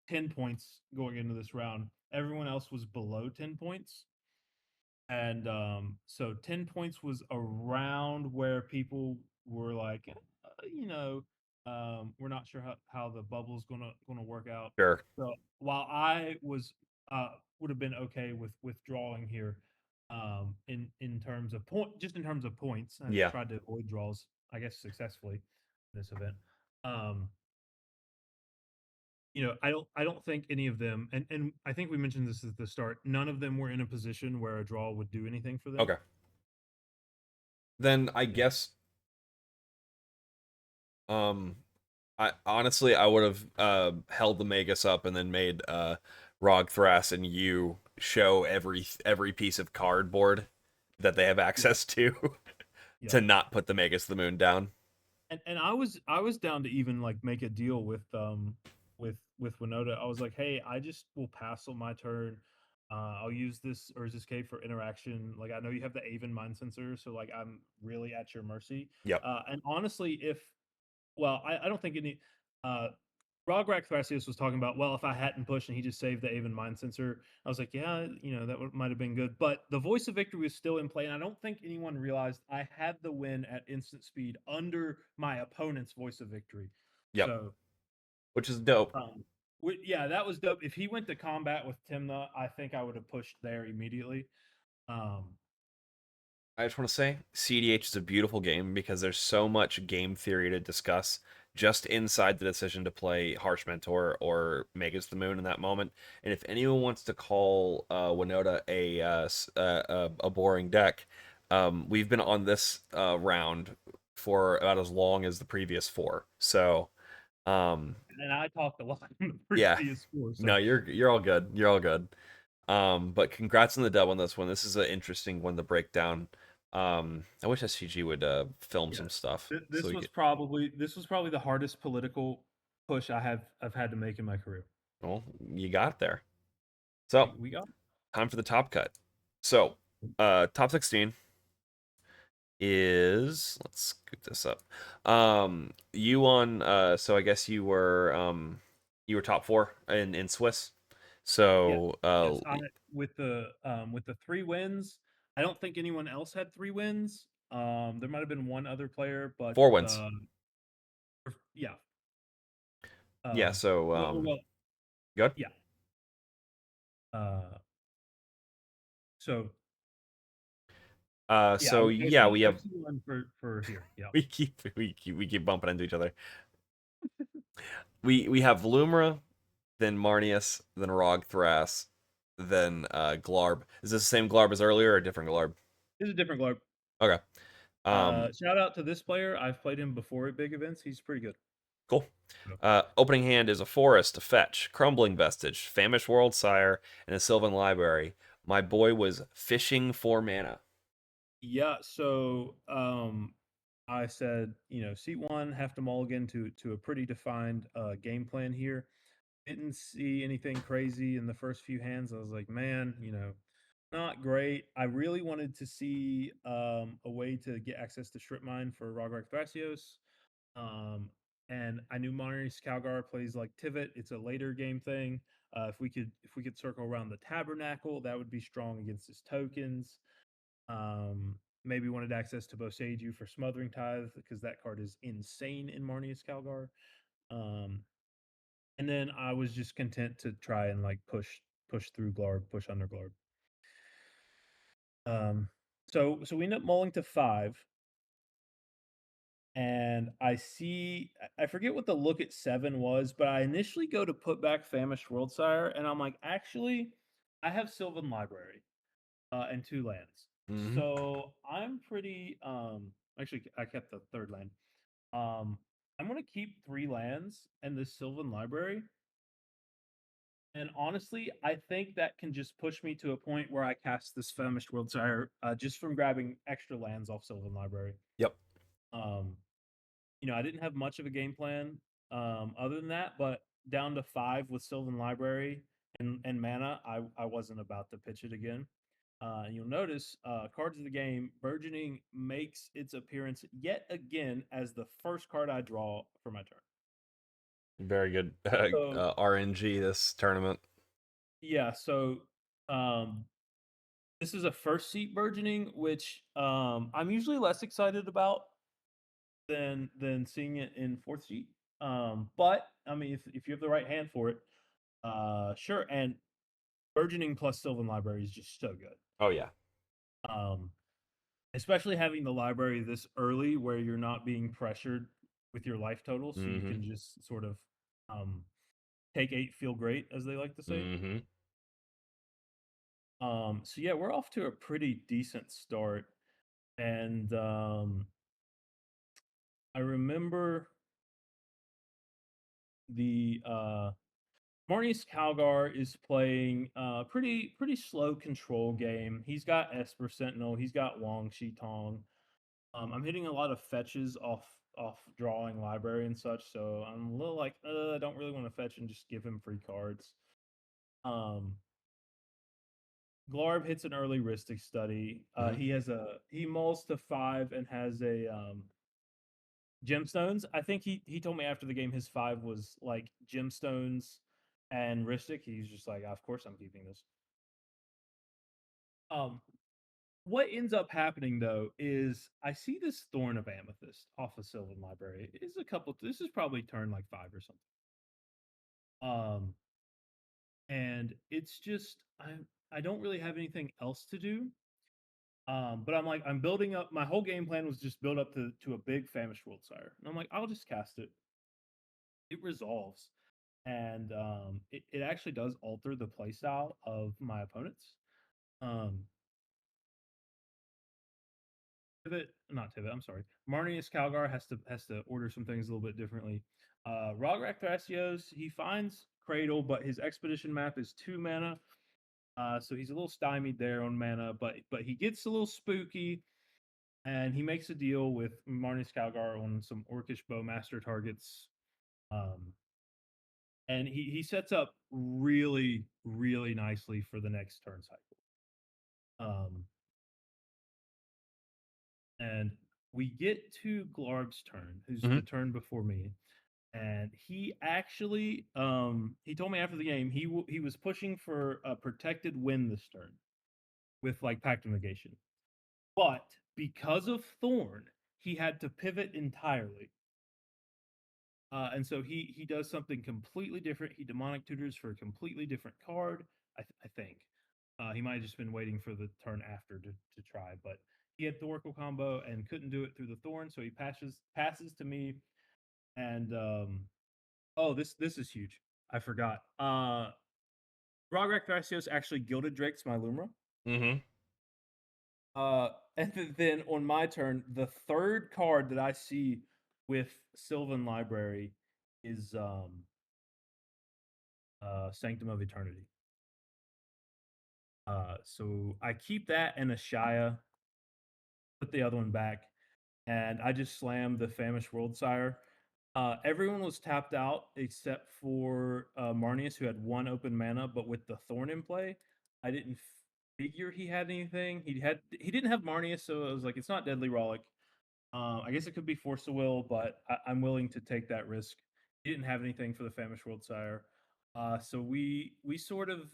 Speaker 2: 10 points going into this round. Everyone else was below 10 points. And so 10 points was around where people were like, we're not sure how the bubble's gonna work out.
Speaker 1: Sure.
Speaker 2: So while I was would have been okay with withdrawing here, in terms of just in terms of points, I
Speaker 1: Yeah.
Speaker 2: tried to avoid draws, I guess, successfully in this event. Um, I don't think any of them, and I think we mentioned this at the start. None of them were in a position where a draw would do anything for them.
Speaker 1: Okay. Then I
Speaker 2: Yeah.
Speaker 1: guess I honestly I would have held the Magus up and then made Rog Thras and you show every piece of cardboard that they have
Speaker 2: Yeah.
Speaker 1: access to
Speaker 2: Yeah.
Speaker 1: to not put the Magus to the moon down.
Speaker 2: And I was down to even like make a deal with Winota. I was like, hey, I just will pass on my turn. I'll use this Urza's Cave for interaction. Like I know you have the Avon Mind Sensor, so like I'm really at your mercy.
Speaker 1: Yep.
Speaker 2: And honestly, I don't think any uh Rograk Thrasius was talking about, well, if I hadn't pushed and he just saved the Avon Mind Sensor, I was like, yeah, that might have been good. But the Voice of Victory was still in play, and I don't think anyone realized I had the win at instant speed under my opponent's Voice of Victory.
Speaker 1: Yep.
Speaker 2: So,
Speaker 1: Which is dope.
Speaker 2: yeah, that was dope. If he went to combat with Timna, I think I would have pushed there immediately. Um,
Speaker 1: I just want to say cEDH is a beautiful game because there's so much game theory to discuss just inside the decision to play Harsh Mentor or Magus the Moon in that moment. And if anyone wants to call Winota a boring deck, we've been on this round for about as long as the previous four. So
Speaker 2: and I talked a lot in the
Speaker 1: yeah,
Speaker 2: previous score. So
Speaker 1: no, you're all good. You're all good. But congrats on the dub on this one. This is an interesting one to break down. I wish SCG would film
Speaker 2: yeah,
Speaker 1: some stuff so
Speaker 2: this
Speaker 1: we
Speaker 2: was
Speaker 1: could.
Speaker 2: probably the hardest political push I've had to make in my career.
Speaker 1: Well, you got there. So
Speaker 2: We got.
Speaker 1: time for the top cut. So, top 16 is, let's scoot this up. You on so I guess you were top four in Swiss.
Speaker 2: Yes,
Speaker 1: So
Speaker 2: yes. With the 3 wins, I don't think anyone else had 3 wins. There might have been one other player, but
Speaker 1: 4 wins.
Speaker 2: yeah.
Speaker 1: Yeah, so
Speaker 2: Well,
Speaker 1: good.
Speaker 2: yeah. So yeah,
Speaker 1: So yeah, we have
Speaker 2: FC one for here. Yeah.
Speaker 1: we keep bumping into each other. We have Lumra, then Marnius, then Rog Thras, then Glarb. Is this the same Glarb as earlier or a different Glarb?
Speaker 2: This is a different globe.
Speaker 1: Okay.
Speaker 2: Shout out to this player. I've played him before at big events. He's pretty good.
Speaker 1: Cool.
Speaker 2: So,
Speaker 1: Opening hand is a forest, a fetch, crumbling vestige, famished world sire, and a sylvan library. My boy was fishing for mana.
Speaker 2: yeah. So I said, seat one, have to mulligan to a pretty defined game plan here. Didn't see anything crazy in the first few hands. I was like, man, not great. I really wanted to see a way to get access to Strip Mine for Rograk Thrasios. And I knew Monterey's Calgar plays like Tivit. It's a later game thing. If we could circle around the Tabernacle, that would be strong against his tokens. Maybe wanted access to Boseiju for Smothering Tithe because that card is insane in Marnius Calgar. And then I was just content to try and like push through Glarb, push under Glarb. So we end up mulling to 5, and I forget what the look at 7 was, but I initially go to put back Famished Worldsire, and I'm like, actually, I have Sylvan Library, and 2 lands.
Speaker 1: Mhm.
Speaker 2: So I'm pretty actually I kept the 3rd land. I'm gonna keep 3 lands and this Sylvan Library. And honestly, I think that can just push me to a point where I cast this Famished Worldsire just from grabbing extra lands off Sylvan Library.
Speaker 1: Yep.
Speaker 2: Um, I didn't have much of a game plan other than that, but down to 5 with Sylvan Library and mana, I wasn't about to pitch it again. And you'll notice cards of the game, Burgeoning makes its appearance yet again as the first card I draw for my turn.
Speaker 1: Very good
Speaker 2: So
Speaker 1: RNG this tournament.
Speaker 2: yeah, so this is a first seat Burgeoning, which I'm usually less excited about than seeing it in 4th seat. But I mean, if you have the right hand for it, sure. And Burgeoning plus Sylvan Library is just so good.
Speaker 1: Oh yeah.
Speaker 2: Um, especially having the library this early where you're not being pressured with your life total, so you can just sort of take 8, feel great, as they like to say. So yeah, we're off to a pretty decent start, and I remember the Marnius Calgar is playing pretty slow control game. He's got Esper Sentinel, he's got Wong Shi Tong. I'm hitting a lot of fetches off drawing library and such, so I'm a little like, I don't really want to fetch and just give him free cards. Glarb hits an early Ristic Study. He mulls to 5 and has a Gemstones. I think he told me after the game his 5 was like Gemstones and Ristic. He's just like, of course I'm keeping this. What ends up happening though is I see this Thorn of Amethyst off of Sylvan Library. This is probably turn like 5 or something. And it's just I don't really have anything else to do. But I'm building up. My whole game plan was just build up to a big Famished Worldsire, and I'm like, I'll just cast it. It resolves, and it actually does alter the playstyle of my opponents. Not Tivit. I'm sorry. Marnius Calgar has to order some things a little bit differently. Rograk Thrasios, he finds Cradle, but his Expedition map is 2 mana. So he's a little stymied there on mana, but he gets a little spooky, and he makes a deal with Marnius Calgar on some Orcish Bowmaster targets. And he sets up really, really nicely for the next turn cycle. And we get to Glarb's turn, who's the turn before me. And he actually, he told me after the game he was pushing for a protected win this turn with like Pact of Negation, but because of Thorn, he had to pivot entirely. And so he does something completely different. He demonic tutors for a completely different card. I think he might have just been waiting for the turn after to try, but he had Thoracle combo and couldn't do it through the Thorn, so he passes to me. And oh, this is huge. I forgot. Rograk Thrasios actually Gilded Drakes my Lumra. And then on my turn, the 3rd card that I see with Sylvan Library is Sanctum of Eternity. So I keep that and a Shia, put the other one back, and I just slammed the Famished Worldsire. Everyone was tapped out except for Marnius, who had 1 open mana, but with the Thorn in play, I didn't figure he had anything. He didn't have Marnius, so it was like it's not Deadly Rollick. I guess it could be Force of Will, but I'm willing to take that risk. He didn't have anything for the Famished World Sire, so we sort of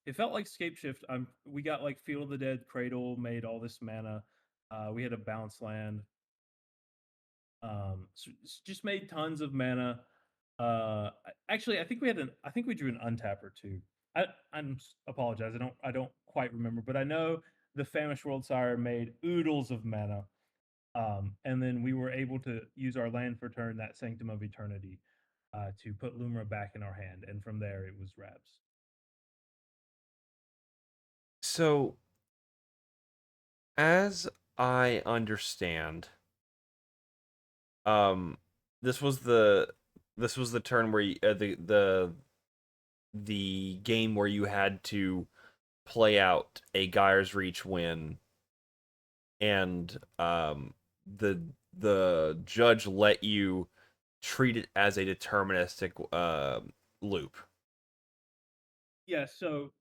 Speaker 2: it felt like Scape Shift. We got like Field of the Dead, Cradle, made all this mana. We had a bounce land. Just made tons of mana. Actually, I think we drew an untapper too. I'm apologize. I don't quite remember, but I know the Famished World Sire made oodles of mana. And then we were able to use our land for turn, that Sanctum of Eternity, to put Lumra back in our hand, and from there it was Rabs.
Speaker 1: So, as I understand, um, this was the turn where the game where you had to play out a Gaia's Reach win, and the judge let you treat it as a deterministic loop.
Speaker 2: Yeah, so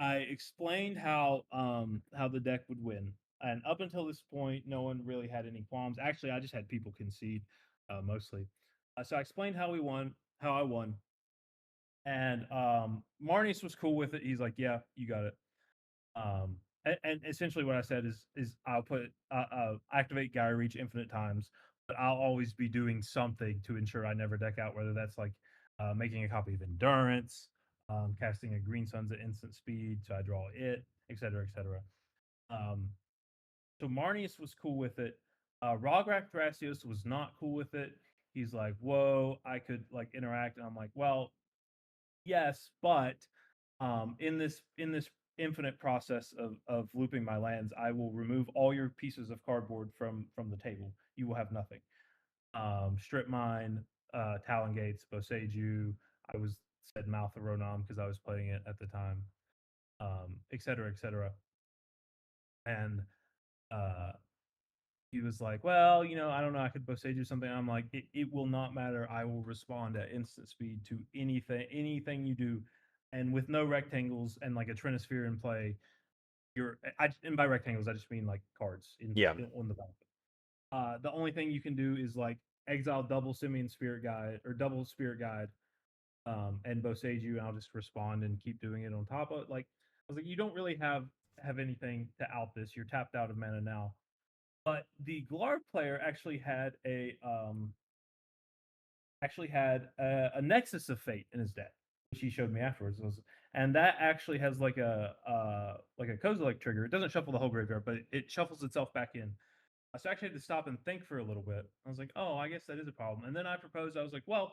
Speaker 2: I explained how the deck would win, and up until this point, no one really had any qualms. Actually, I just had people concede, mostly. So I explained how I won, and Marnius was cool with it. He's like, "Yeah, you got it." And essentially what I said is I'll put activate Gaia Reach infinite times, but I'll always be doing something to ensure I never deck out. Whether that's like making a copy of Endurance, casting a Green Suns at instant speed, so I draw it, etc., etc. Um, so Marnius was cool with it. Rograk Thrasios was not cool with it. He's like, "Whoa, I could like interact," and I'm like, "Well, yes, but in this infinite process of looping my lands, I will remove all your pieces of cardboard from the table. You will have nothing. Strip mine, Talon Gates, Boseiju. I was said Mouth of Ronam because I was playing it at the time, et cetera, et cetera. And uh, he was like, "Well, I don't know. I could Boseiju something." I'm like, "It will not matter. I will respond at instant speed to anything you do, and with no rectangles and like a Trinisphere in play, and by rectangles I just mean like cards
Speaker 1: Yeah.
Speaker 2: on the battlefield. The only thing you can do is like exile double Simian Spirit Guide or double Spirit Guide, and Boseiju, and I'll just respond and keep doing it on top of like I was like, you don't really have anything to out this. You're tapped out of mana now. But the Glarb player actually had a Nexus of Fate in his deck, which he showed me afterwards. And that actually has like a Kozilek trigger. It doesn't shuffle the whole graveyard, but it shuffles itself back in. So I actually had to stop and think for a little bit. I was like, oh, I guess that is a problem. And then I proposed, I was like, well,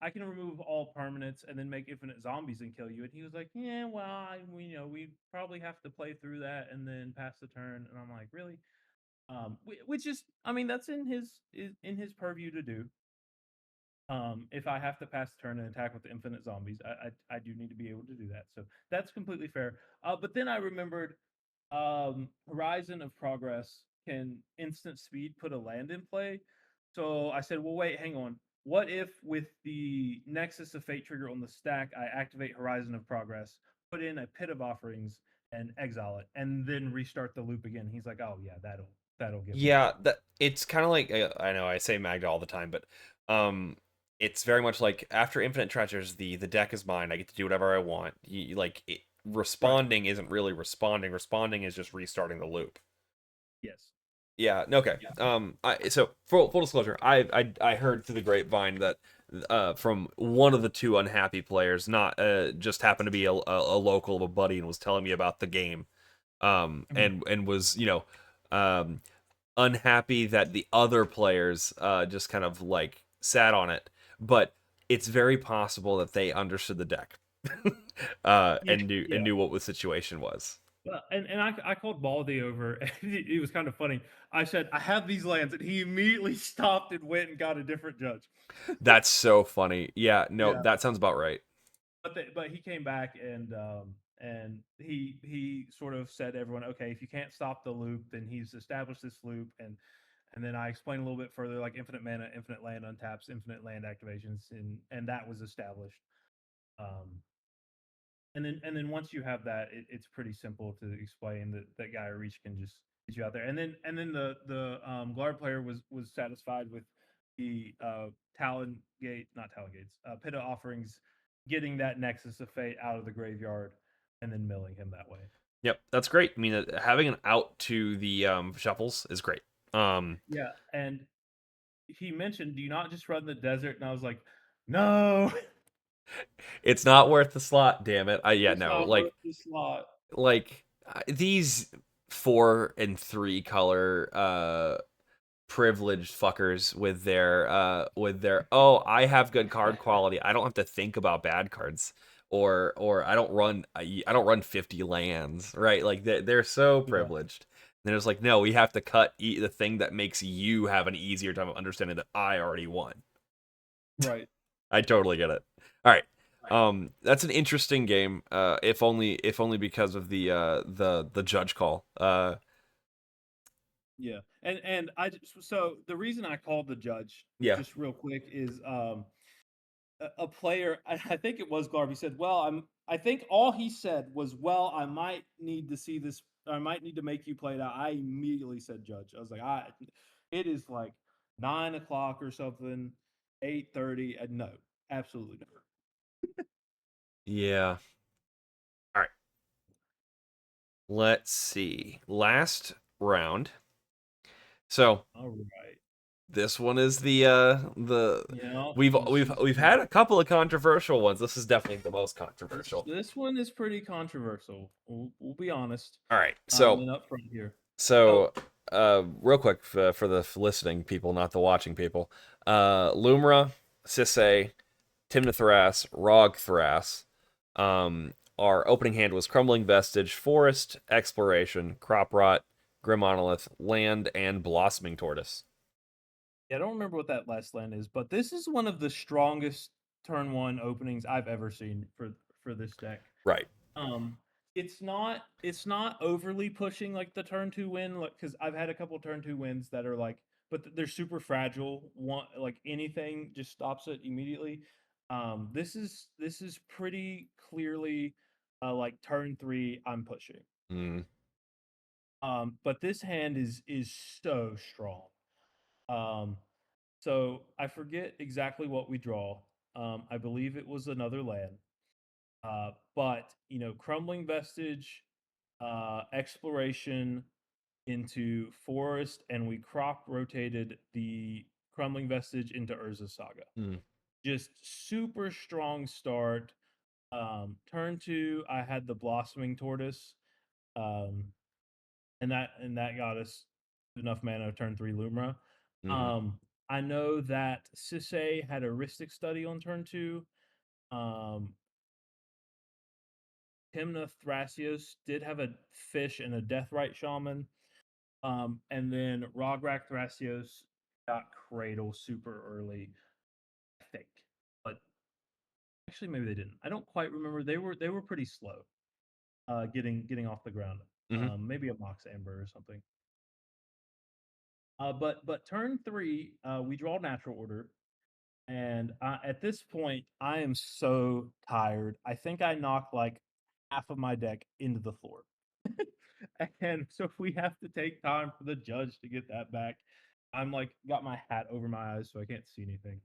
Speaker 2: I can remove all permanents and then make infinite zombies and kill you. And he was like, yeah, well, we probably have to play through that and then pass the turn. And I'm like, really? Which is, I mean, that's in his purview to do. If I have to pass the turn and attack with the infinite zombies, I do need to be able to do that. So that's completely fair. But then I remembered Horizon of Progress can instant speed put a land in play. So I said, well, wait, hang on. What if with the Nexus of Fate trigger on the stack, I activate Horizon of Progress, put in a Pit of Offerings, and exile it, and then restart the loop again? He's like, oh yeah, that'll give me.
Speaker 1: Yeah, that it's kind of like I know I say Magda all the time, but um, it's very much like after Infinite Treasures, the deck is mine. I get to do whatever I want.
Speaker 2: Right.
Speaker 1: Responding isn't really responding. Responding is just restarting the loop.
Speaker 2: Yes.
Speaker 1: Yeah. Okay. So full disclosure, I heard through the grapevine that from one of the two unhappy players, not just happened to be a local of a buddy and was telling me about the game,
Speaker 2: Mhm.
Speaker 1: and was unhappy that the other players just kind of like sat on it, but it's very possible that they understood the deck
Speaker 2: Yeah.
Speaker 1: and
Speaker 2: Yeah.
Speaker 1: knew what the situation was.
Speaker 2: Well, and I called Baldy over, and it was kind of funny. I said, I have these lands, and he immediately stopped and went and got a different judge.
Speaker 1: That's so funny. Yeah, no,
Speaker 2: Yeah.
Speaker 1: that sounds about right.
Speaker 2: But he came back and he sort of said to everyone, okay, if you can't stop the loop, then he's established this loop, and then I explained a little bit further, like infinite mana, infinite land untaps, infinite land activations, and that was established. Um, and then once you have that, it's pretty simple to explain that that guy reach can just get you out there. And then the guard player was satisfied with the Talon Gate, not Talon Gates, Pit of Offerings, getting that Nexus of Fate out of the graveyard and then milling him that way.
Speaker 1: Yep, that's great. I mean, having an out to the shuffles is great.
Speaker 2: Yeah, and he mentioned, "Do you not just run the desert?" And I was like, "No,
Speaker 1: It's not worth the slot, damn it. Yeah,
Speaker 2: it's
Speaker 1: no,
Speaker 2: not worth the slot."
Speaker 1: these 4 and 3 color privileged fuckers with their oh, I have good card quality. I don't have to think about bad cards. Or I don't run 50 lands, right? Like they're so
Speaker 2: Yeah,
Speaker 1: privileged. And it's like, no, we have to cut the thing that makes you have an easier time of understanding that I already won.
Speaker 2: right.
Speaker 1: I totally get it. All right. That's an interesting game. If only because of the judge call.
Speaker 2: Yeah, and so the reason I called the judge
Speaker 1: Yeah.
Speaker 2: just real quick is a player. I think it was Garvey said, "Well, I think all he said was, well, I might need to see this. I might need to make you play it out." I immediately said judge. I was like, it is like 9 o'clock or something, 8:30, and no, absolutely no.
Speaker 1: Yeah. All right. Let's see. Last round. So
Speaker 2: All right.
Speaker 1: this one is the
Speaker 2: Yeah,
Speaker 1: we've had a couple of controversial ones. This is definitely the most controversial.
Speaker 2: this one is pretty controversial. We'll be honest.
Speaker 1: All right. So
Speaker 2: And up front here.
Speaker 1: so real quick for the listening people, not the watching people. Lumra, Sisay, Timnathras, Rogthras. Our opening hand was Crumbling Vestige, Forest, Exploration, Crop Rot, Grim Monolith, Land, and Blossoming Tortoise.
Speaker 2: Yeah, I don't remember what that last land is, but this is one of the strongest turn one openings I've ever seen for this deck.
Speaker 1: Right.
Speaker 2: Um, it's not overly pushing like the turn two win, like because I've had a couple turn two wins that are like, but they're super fragile. One like anything just stops it immediately. This is pretty clearly like turn three I'm pushing.
Speaker 1: Mm.
Speaker 2: But this hand is so strong. Um, so I forget exactly what we draw. I believe it was another land. But crumbling vestige, exploration into forest, and we crop rotated the crumbling vestige into Urza Saga.
Speaker 1: Mm.
Speaker 2: Just super strong start. Turn two, I had the blossoming tortoise, um, and that got us enough mana. Turn three, Lumra.
Speaker 1: Mm-hmm.
Speaker 2: I know that Sisay had a Rhystic Study on turn two. Um, Timna Thrasios did have a fish and a Deathrite Shaman. And then Rograk Thrasios got Cradle super early, I think. But actually maybe they didn't. I don't quite remember. They were pretty slow getting off the ground.
Speaker 1: Mm-hmm.
Speaker 2: Maybe a Mox Amber or something. But turn three, we draw natural order. And at this point, I am so tired. I think I knocked like half of my deck into the floor. And so we have to take time for the judge to get that back. I'm like got my hat over my eyes so I can't see anything.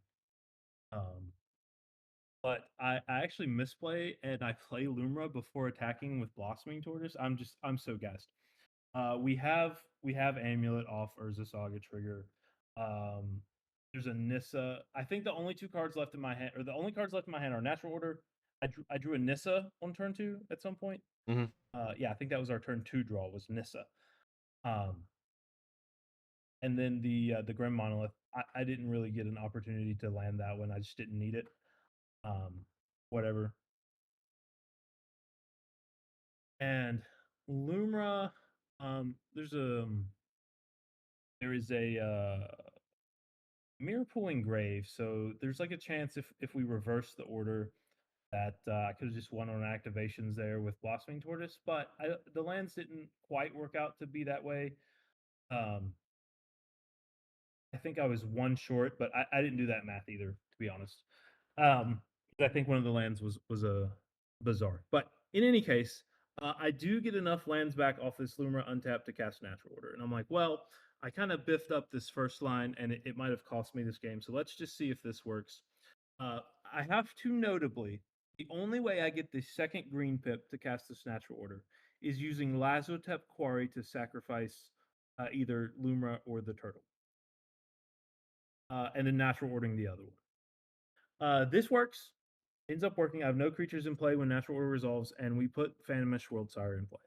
Speaker 2: But I actually misplay and I play Lumra before attacking with Blossoming Tortoise. I'm so gassed. We have Amulet off Urza Saga trigger. Um, there's a Nissa. I think the only two cards left in my hand, or the only cards left in my hand, are Natural Order. I drew a Nissa on turn two at some point.
Speaker 1: Mm-hmm.
Speaker 2: Yeah, I think that was our turn two draw was Nissa. Um, and then the Grim Monolith. I didn't really get an opportunity to land that one. I just didn't need it. Um, Whatever. And Lumra, there is a mirror pooling grave, so there's like a chance if we reverse the order that I could have just won on activations there with Blossoming Tortoise, but the lands didn't quite work out to be that way. Um, I think I was one short, but I didn't do that math either, to be honest. I think one of the lands was a bizarre, but in any case, I do get enough lands back off this Lumra untapped to cast Natural Order. And I'm like, well, I kind of biffed up this first line, and it might have cost me this game. So let's just see if this works. I have to notably, the only way I get the second green pip to cast this Natural Order is using Lazotep Quarry to sacrifice either Lumra or the turtle. And then Natural Ordering the other one. This works. Ends up working. I have no creatures in play when Natural Order resolves, and we put Phantomish Worldsire in play.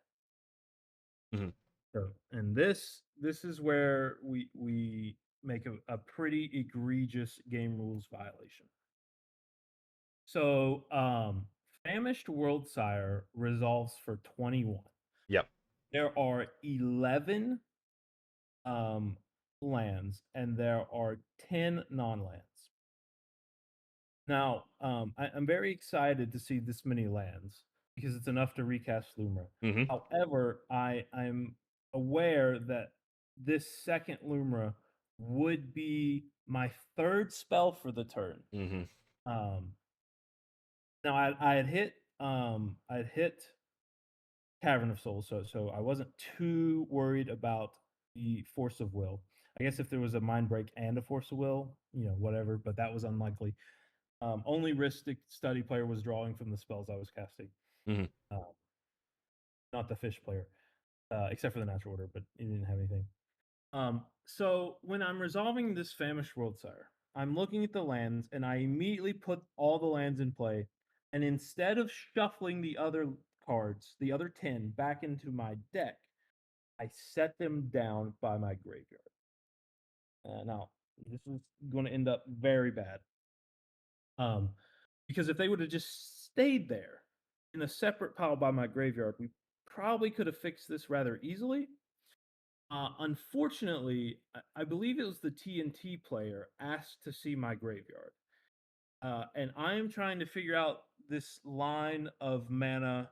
Speaker 1: Mhm.
Speaker 2: So, and this is where we make a pretty egregious game rules violation. So, Famished Worldsire resolves for 21.
Speaker 1: Yep.
Speaker 2: There are 11 lands, and there are 10 non-lands. Now, I'm very excited to see this many lands because it's enough to recast Lumra.
Speaker 1: Mhm.
Speaker 2: However, I'm aware that this second Lumra would be my third spell for the turn.
Speaker 1: Mhm.
Speaker 2: Now I had hit Cavern of Souls, so I wasn't too worried about the Force of Will. I guess if there was a Mindbreak and a Force of Will, whatever, but that was unlikely. Only Ristic Study player was drawing from the spells I was casting.
Speaker 1: Mhm.
Speaker 2: Not the fish player, except for the Natural Order, but he didn't have anything. So when I'm resolving this Famished Worldsire, I'm looking at the lands, and I immediately put all the lands in play. And instead of shuffling the other cards, the other 10, back into my deck, I set them down by my graveyard. Now, this is going to end up very bad. Because if they would have just stayed there in a separate pile by my graveyard, we probably could have fixed this rather easily. Unfortunately, I believe it was the TNT player asked to see my graveyard. And I am trying to figure out this line of mana.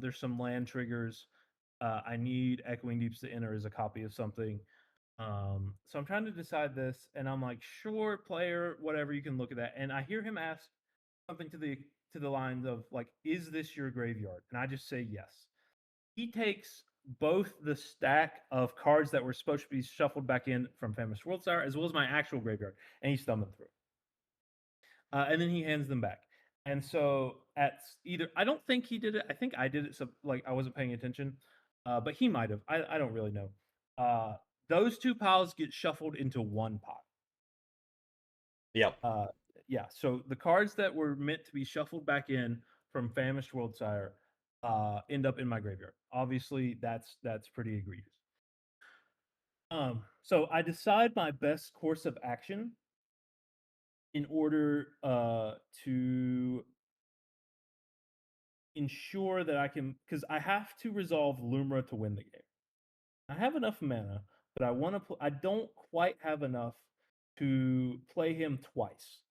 Speaker 2: There's some land triggers. I need Echoing Deeps to enter as a copy of something. So I'm trying to decide this, and I'm like, sure, player, whatever, you can look at that. And I hear him ask something to the lines of like, is this your graveyard? And I just say yes. He takes both the stack of cards that were supposed to be shuffled back in from Famished Worldsire as well as my actual graveyard, and he's thumbing through. And then he hands them back. And so at either, I don't think he did it. I think I did it. So like I wasn't paying attention, but he might have. I don't really know. Those two piles get shuffled into one pot.
Speaker 1: Yep.
Speaker 2: Yeah. So the cards that were meant to be shuffled back in from Famished Worldsire end up in my graveyard. Obviously, that's pretty egregious. So I decide my best course of action in order to ensure that I can, because I have to resolve Lumra to win the game. I have enough mana, but I want to. I don't quite have enough to play him twice.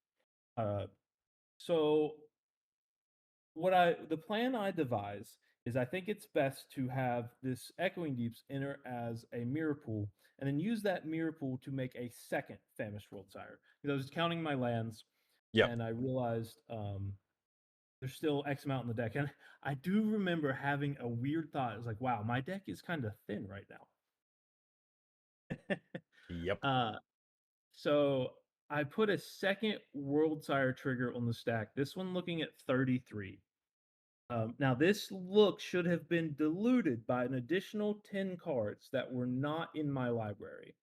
Speaker 2: So the plan I devise is I think it's best to have this Echoing Deeps enter as a mirror pool, and then use that mirror pool to make a second Famished Worldsire. Because I was counting my lands,
Speaker 1: Yep.
Speaker 2: and I realized there's still X amount in the deck. And I do remember having a weird thought. It was like, wow, my deck is kind of thin right now.
Speaker 1: Yep.
Speaker 2: So I put a second Worldsire trigger on the stack. This one looking at 33. Now, this look should have been diluted by an additional 10 cards that were not in my library.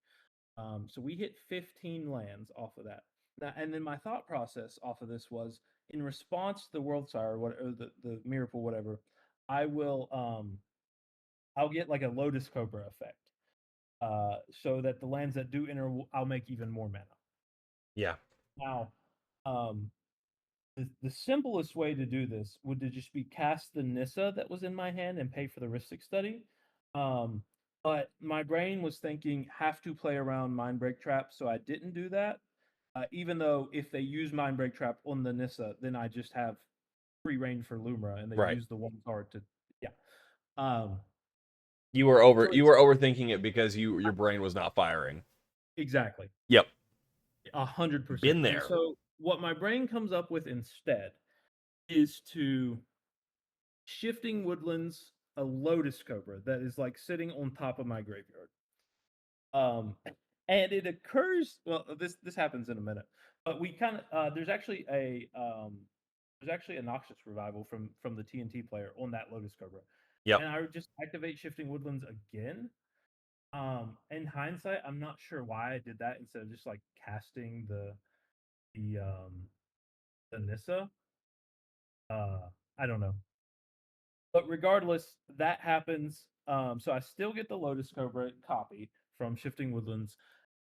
Speaker 2: So we hit 15 lands off of that. Now, and then my thought process off of this was, in response to the Worldsire or the Miracle, whatever, I'll get like a Lotus Cobra effect. So that the lands that do enter, I'll make even more mana.
Speaker 1: Yeah.
Speaker 2: Now, the simplest way to do this would to just be cast the Nissa that was in my hand and pay for the Ristic Study. But my brain was thinking have to play around Mindbreak Trap, so I didn't do that. Even though if they use Mindbreak Trap on the Nissa, then I just have free reign for Lumra, and they
Speaker 1: Right.
Speaker 2: use the one card to yeah.
Speaker 1: You were overthinking it because your brain was not firing.
Speaker 2: Exactly.
Speaker 1: Yep.
Speaker 2: 100%.
Speaker 1: Been there.
Speaker 2: And so what my brain comes up with instead is to Shifting Woodlands, a Lotus Cobra that is like sitting on top of my graveyard. And it occurs. Well, this happens in a minute, but we kind of there's actually a Noxious Revival from the TNT player on that Lotus Cobra,
Speaker 1: Yep.
Speaker 2: and I would just activate Shifting Woodlands again. In hindsight, I'm not sure why I did that instead of just like casting the Nissa. I don't know. But regardless, that happens. So I still get the Lotus Cobra copy from Shifting Woodlands,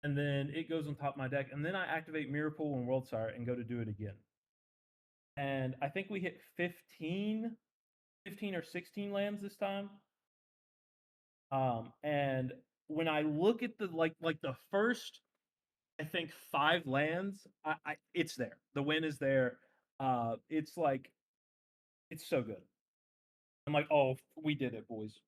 Speaker 2: and then it goes on top of my deck, and then I activate Mirror Pool and World Sire and go to do it again. And I think we hit 15 or 16 lands this time. And when I look at the like the first, I think 5 lands, I it's there. The win is there. It's like it's so good. I'm like, oh, we did it, boys.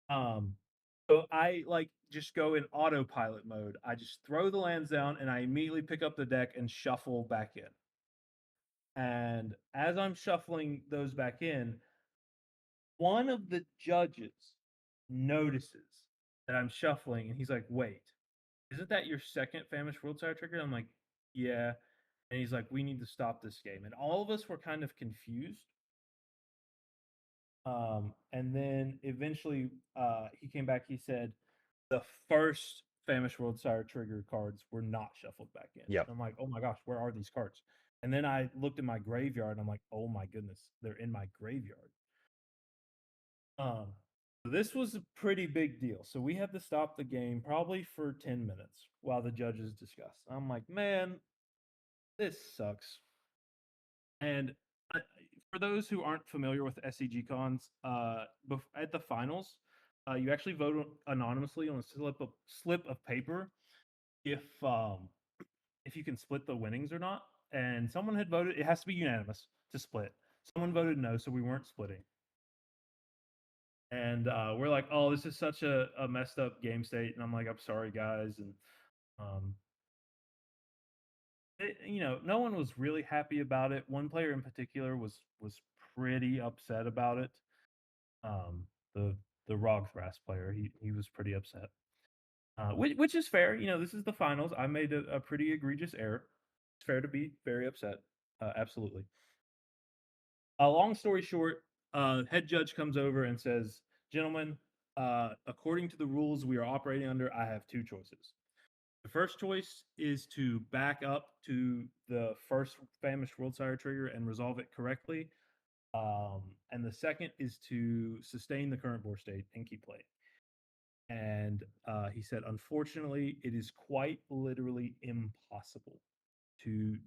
Speaker 2: So I like just go in autopilot mode. I just throw the lands down and I immediately pick up the deck and shuffle back in. And as I'm shuffling those back in, one of the judges notices that I'm shuffling and he's like, wait, isn't that your second Famished Worldsire trigger? I'm like, yeah. And he's like, we need to stop this game. And all of us were kind of confused. And then eventually he came back, he said, the first Famished Worldsire trigger cards were not shuffled back in.
Speaker 1: Yep.
Speaker 2: I'm like, oh my gosh, where are these cards? And then I looked in my graveyard and I'm like, oh my goodness, they're in my graveyard. This was a pretty big deal. So we had to stop the game probably for 10 minutes while the judges discussed. I'm like, man, this sucks. And for those who aren't familiar with SCGCons, at the finals, you actually vote anonymously on a slip of paper if you can split the winnings or not. And someone had voted; it has to be unanimous to split. Someone voted no, so we weren't splitting. And we're like, "Oh, this is such a messed up game state." And I'm like, "I'm sorry, guys." And no one was really happy about it. One player in particular was pretty upset about it. The Rogthras player, he was pretty upset, which is fair. You know, this is the finals. I made a pretty egregious error. It's fair to be very upset. Absolutely. Long story short, head judge comes over and says, "Gentlemen, according to the rules we are operating under, I have 2 choices. The first choice is to back up to the first Famished Worldsire trigger and resolve it correctly. And the second is to sustain the current board state and keep playing." And he said, unfortunately, it is quite literally impossible to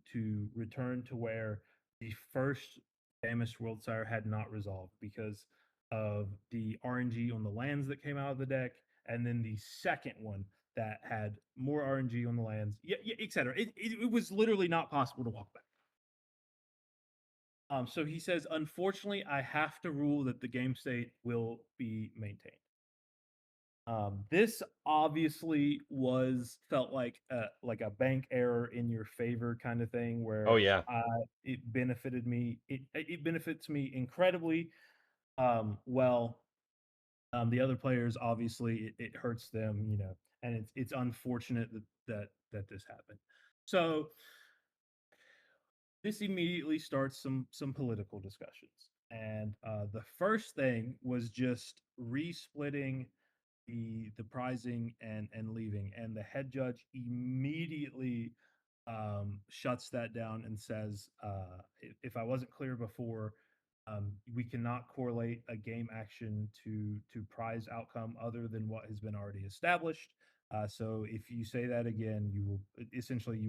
Speaker 2: return to where the first Famished Worldsire had not resolved because of the RNG on the lands that came out of the deck, and then the second one that had more RNG on the lands, etc. It was literally not possible to walk back. So he says, unfortunately, I have to rule that the game state will be maintained. This obviously felt like a bank error in your favor kind of thing, where
Speaker 1: Oh yeah.
Speaker 2: it benefited me. It benefits me incredibly well. The other players, obviously, it hurts them, and it's unfortunate that this happened. So this immediately starts some political discussions, and the first thing was just resplitting the prizing and leaving, and the head judge immediately shuts that down and says, if I wasn't clear before, we cannot correlate a game action to prize outcome other than what has been already established. So if you say that again, you will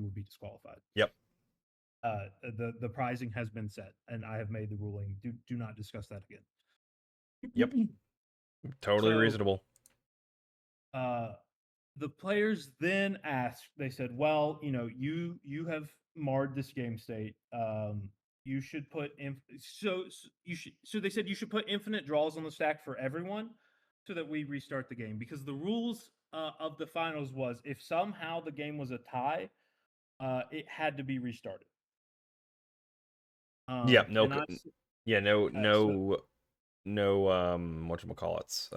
Speaker 2: be disqualified.
Speaker 1: Yep.
Speaker 2: The prizing has been set, and I have made the ruling. Do not discuss that again.
Speaker 1: Yep. Totally reasonable.
Speaker 2: The players then asked. They said, "Well, you have marred this game state. You should put So they said you should put infinite draws on the stack for everyone, so that we restart the game, because the rules of the finals was if somehow the game was a tie, it had to be restarted."
Speaker 1: Yeah. No.
Speaker 2: And
Speaker 1: Yeah. No.
Speaker 2: so-
Speaker 1: whatchamacallits.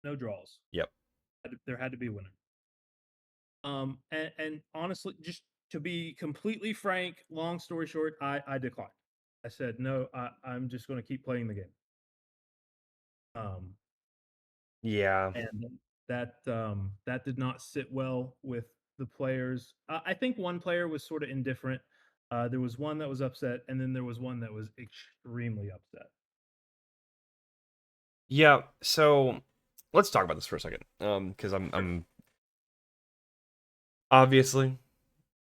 Speaker 2: No draws.
Speaker 1: Yep.
Speaker 2: There had to be a winner. And honestly, just to be completely frank, long story short, I declined. I said no. I'm just going to keep playing the game.
Speaker 1: Yeah.
Speaker 2: And that did not sit well with the players. I think one player was sort of indifferent. There was one that was upset, and then there was one that was extremely upset.
Speaker 1: Yeah, so let's talk about this for a second. Because I'm obviously,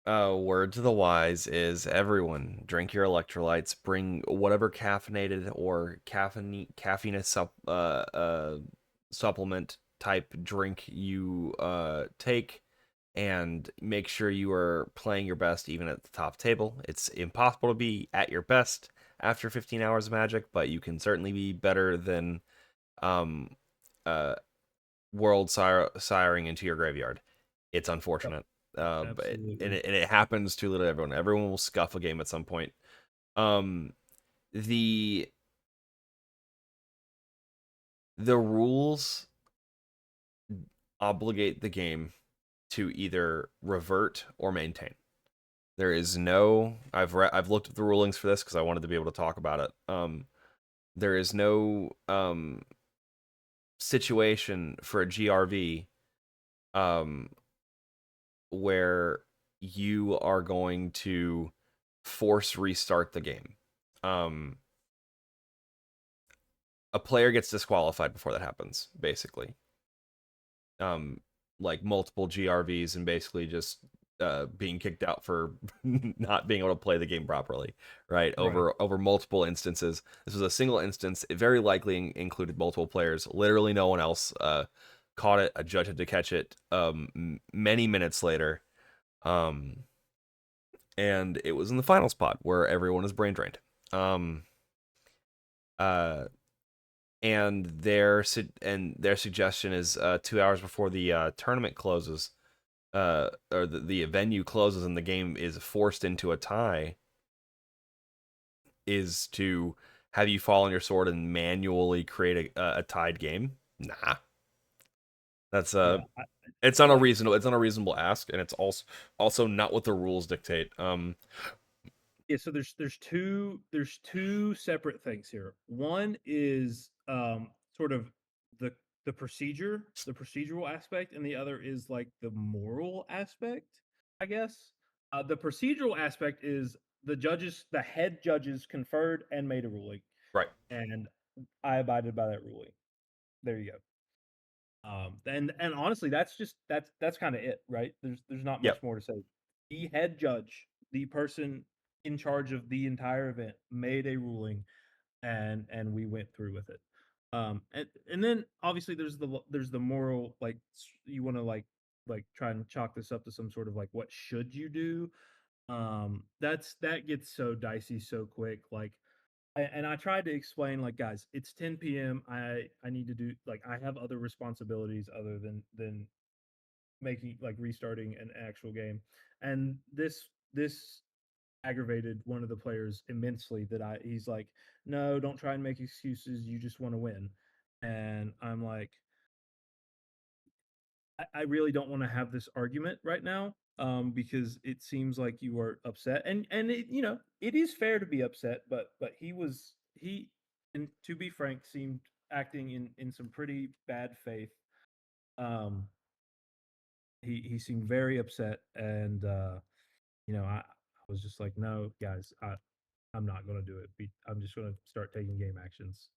Speaker 1: word to the wise is everyone drink your electrolytes, bring whatever caffeinated or caffeine supplement type drink you take, and make sure you are playing your best even at the top table. It's impossible to be at your best after 15 hours of Magic, but you can certainly be better than um world siring into your graveyard. It's
Speaker 2: Yep,
Speaker 1: unfortunate,
Speaker 2: absolutely.
Speaker 1: and it happens to literally everyone. Everyone will scuff a game at some point. Um, the the rules obligate the game to either revert or maintain. There is no. I've looked at the rulings for this because I wanted to be able to talk about it. There is no situation for a GRV um where you are going to force restart the game. Um, a player gets disqualified before that happens, basically. Um, like multiple GRVs and basically just being kicked out for not being able to play the game properly, right?
Speaker 2: Right.
Speaker 1: Over multiple instances. This was a single instance. It very likely included multiple players. Literally, no one else caught it. A judge had to catch it many minutes later. Um, and it was in the final spot where everyone is brain drained. Um, uh, and their suggestion is 2 hours before the tournament closes, or the venue closes and the game is forced into a tie, is to have you fall on your sword and manually create a tied game. Nah, that's
Speaker 2: Yeah. Like
Speaker 1: it's not a reasonable ask, and it's also not what the rules dictate.
Speaker 2: yeah, so there's two separate things here. One is sort of the the procedural aspect, and the other is like the moral aspect, I guess. The procedural aspect is the head judges conferred and made a ruling,
Speaker 1: Right.
Speaker 2: and I abided by that ruling. There you go. And honestly, that's kind of it, right? There's not much
Speaker 1: Yep.
Speaker 2: more to say. The head judge, the person in charge of the entire event, made a ruling, and we went through with it. And then obviously there's the moral, like you want to like try and chalk this up to some sort of like what should you do. That gets so dicey so quick. Like and I tried to explain, like, guys, it's 10 p.m. I need to do, like, I have other responsibilities other than making, like, restarting an actual game. And this aggravated one of the players immensely. He's like, no, don't try and make excuses. You just want to win. And I'm like, I really don't want to have this argument right now, because it seems like you are upset, and it is fair to be upset, but he, and to be frank, seemed acting in some pretty bad faith. Um, he seemed very upset, and I was just like, no, guys, I'm not going to do it. I'm just going to start taking game actions.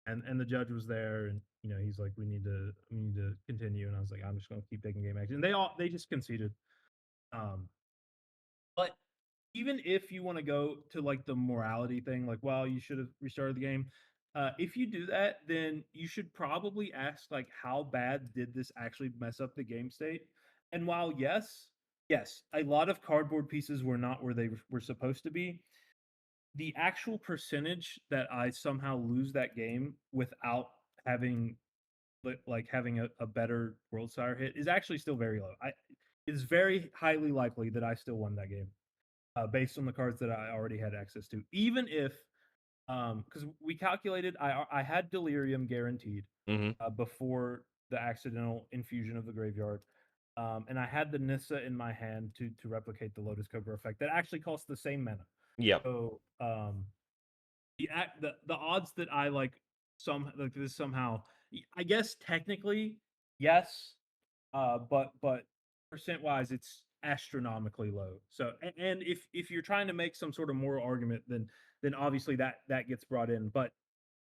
Speaker 2: And the judge was there, and he's like, we need to continue, and I was like, I'm just going to keep taking game action. And they just conceded. But even if you want to go to like the morality thing, like, well, you should have restarted the game. If you do that, then you should probably ask, like, how bad did this actually mess up the game state? And while yes, a lot of cardboard pieces were not where they were supposed to be, the actual percentage that I somehow lose that game without having having a better World Sire hit is actually still very low. It's very highly likely that I still won that game, based on the cards that I already had access to. Even if Because we calculated, I had delirium guaranteed
Speaker 1: Hmm.
Speaker 2: before the accidental infusion of the graveyard. And I had the Nissa in my hand to replicate the Lotus Cobra effect. That actually costs the same mana.
Speaker 1: Yep.
Speaker 2: So the odds that I like this somehow, I guess technically yes, but percent wise it's astronomically low. So and if you're trying to make some sort of moral argument, then obviously that gets brought in. But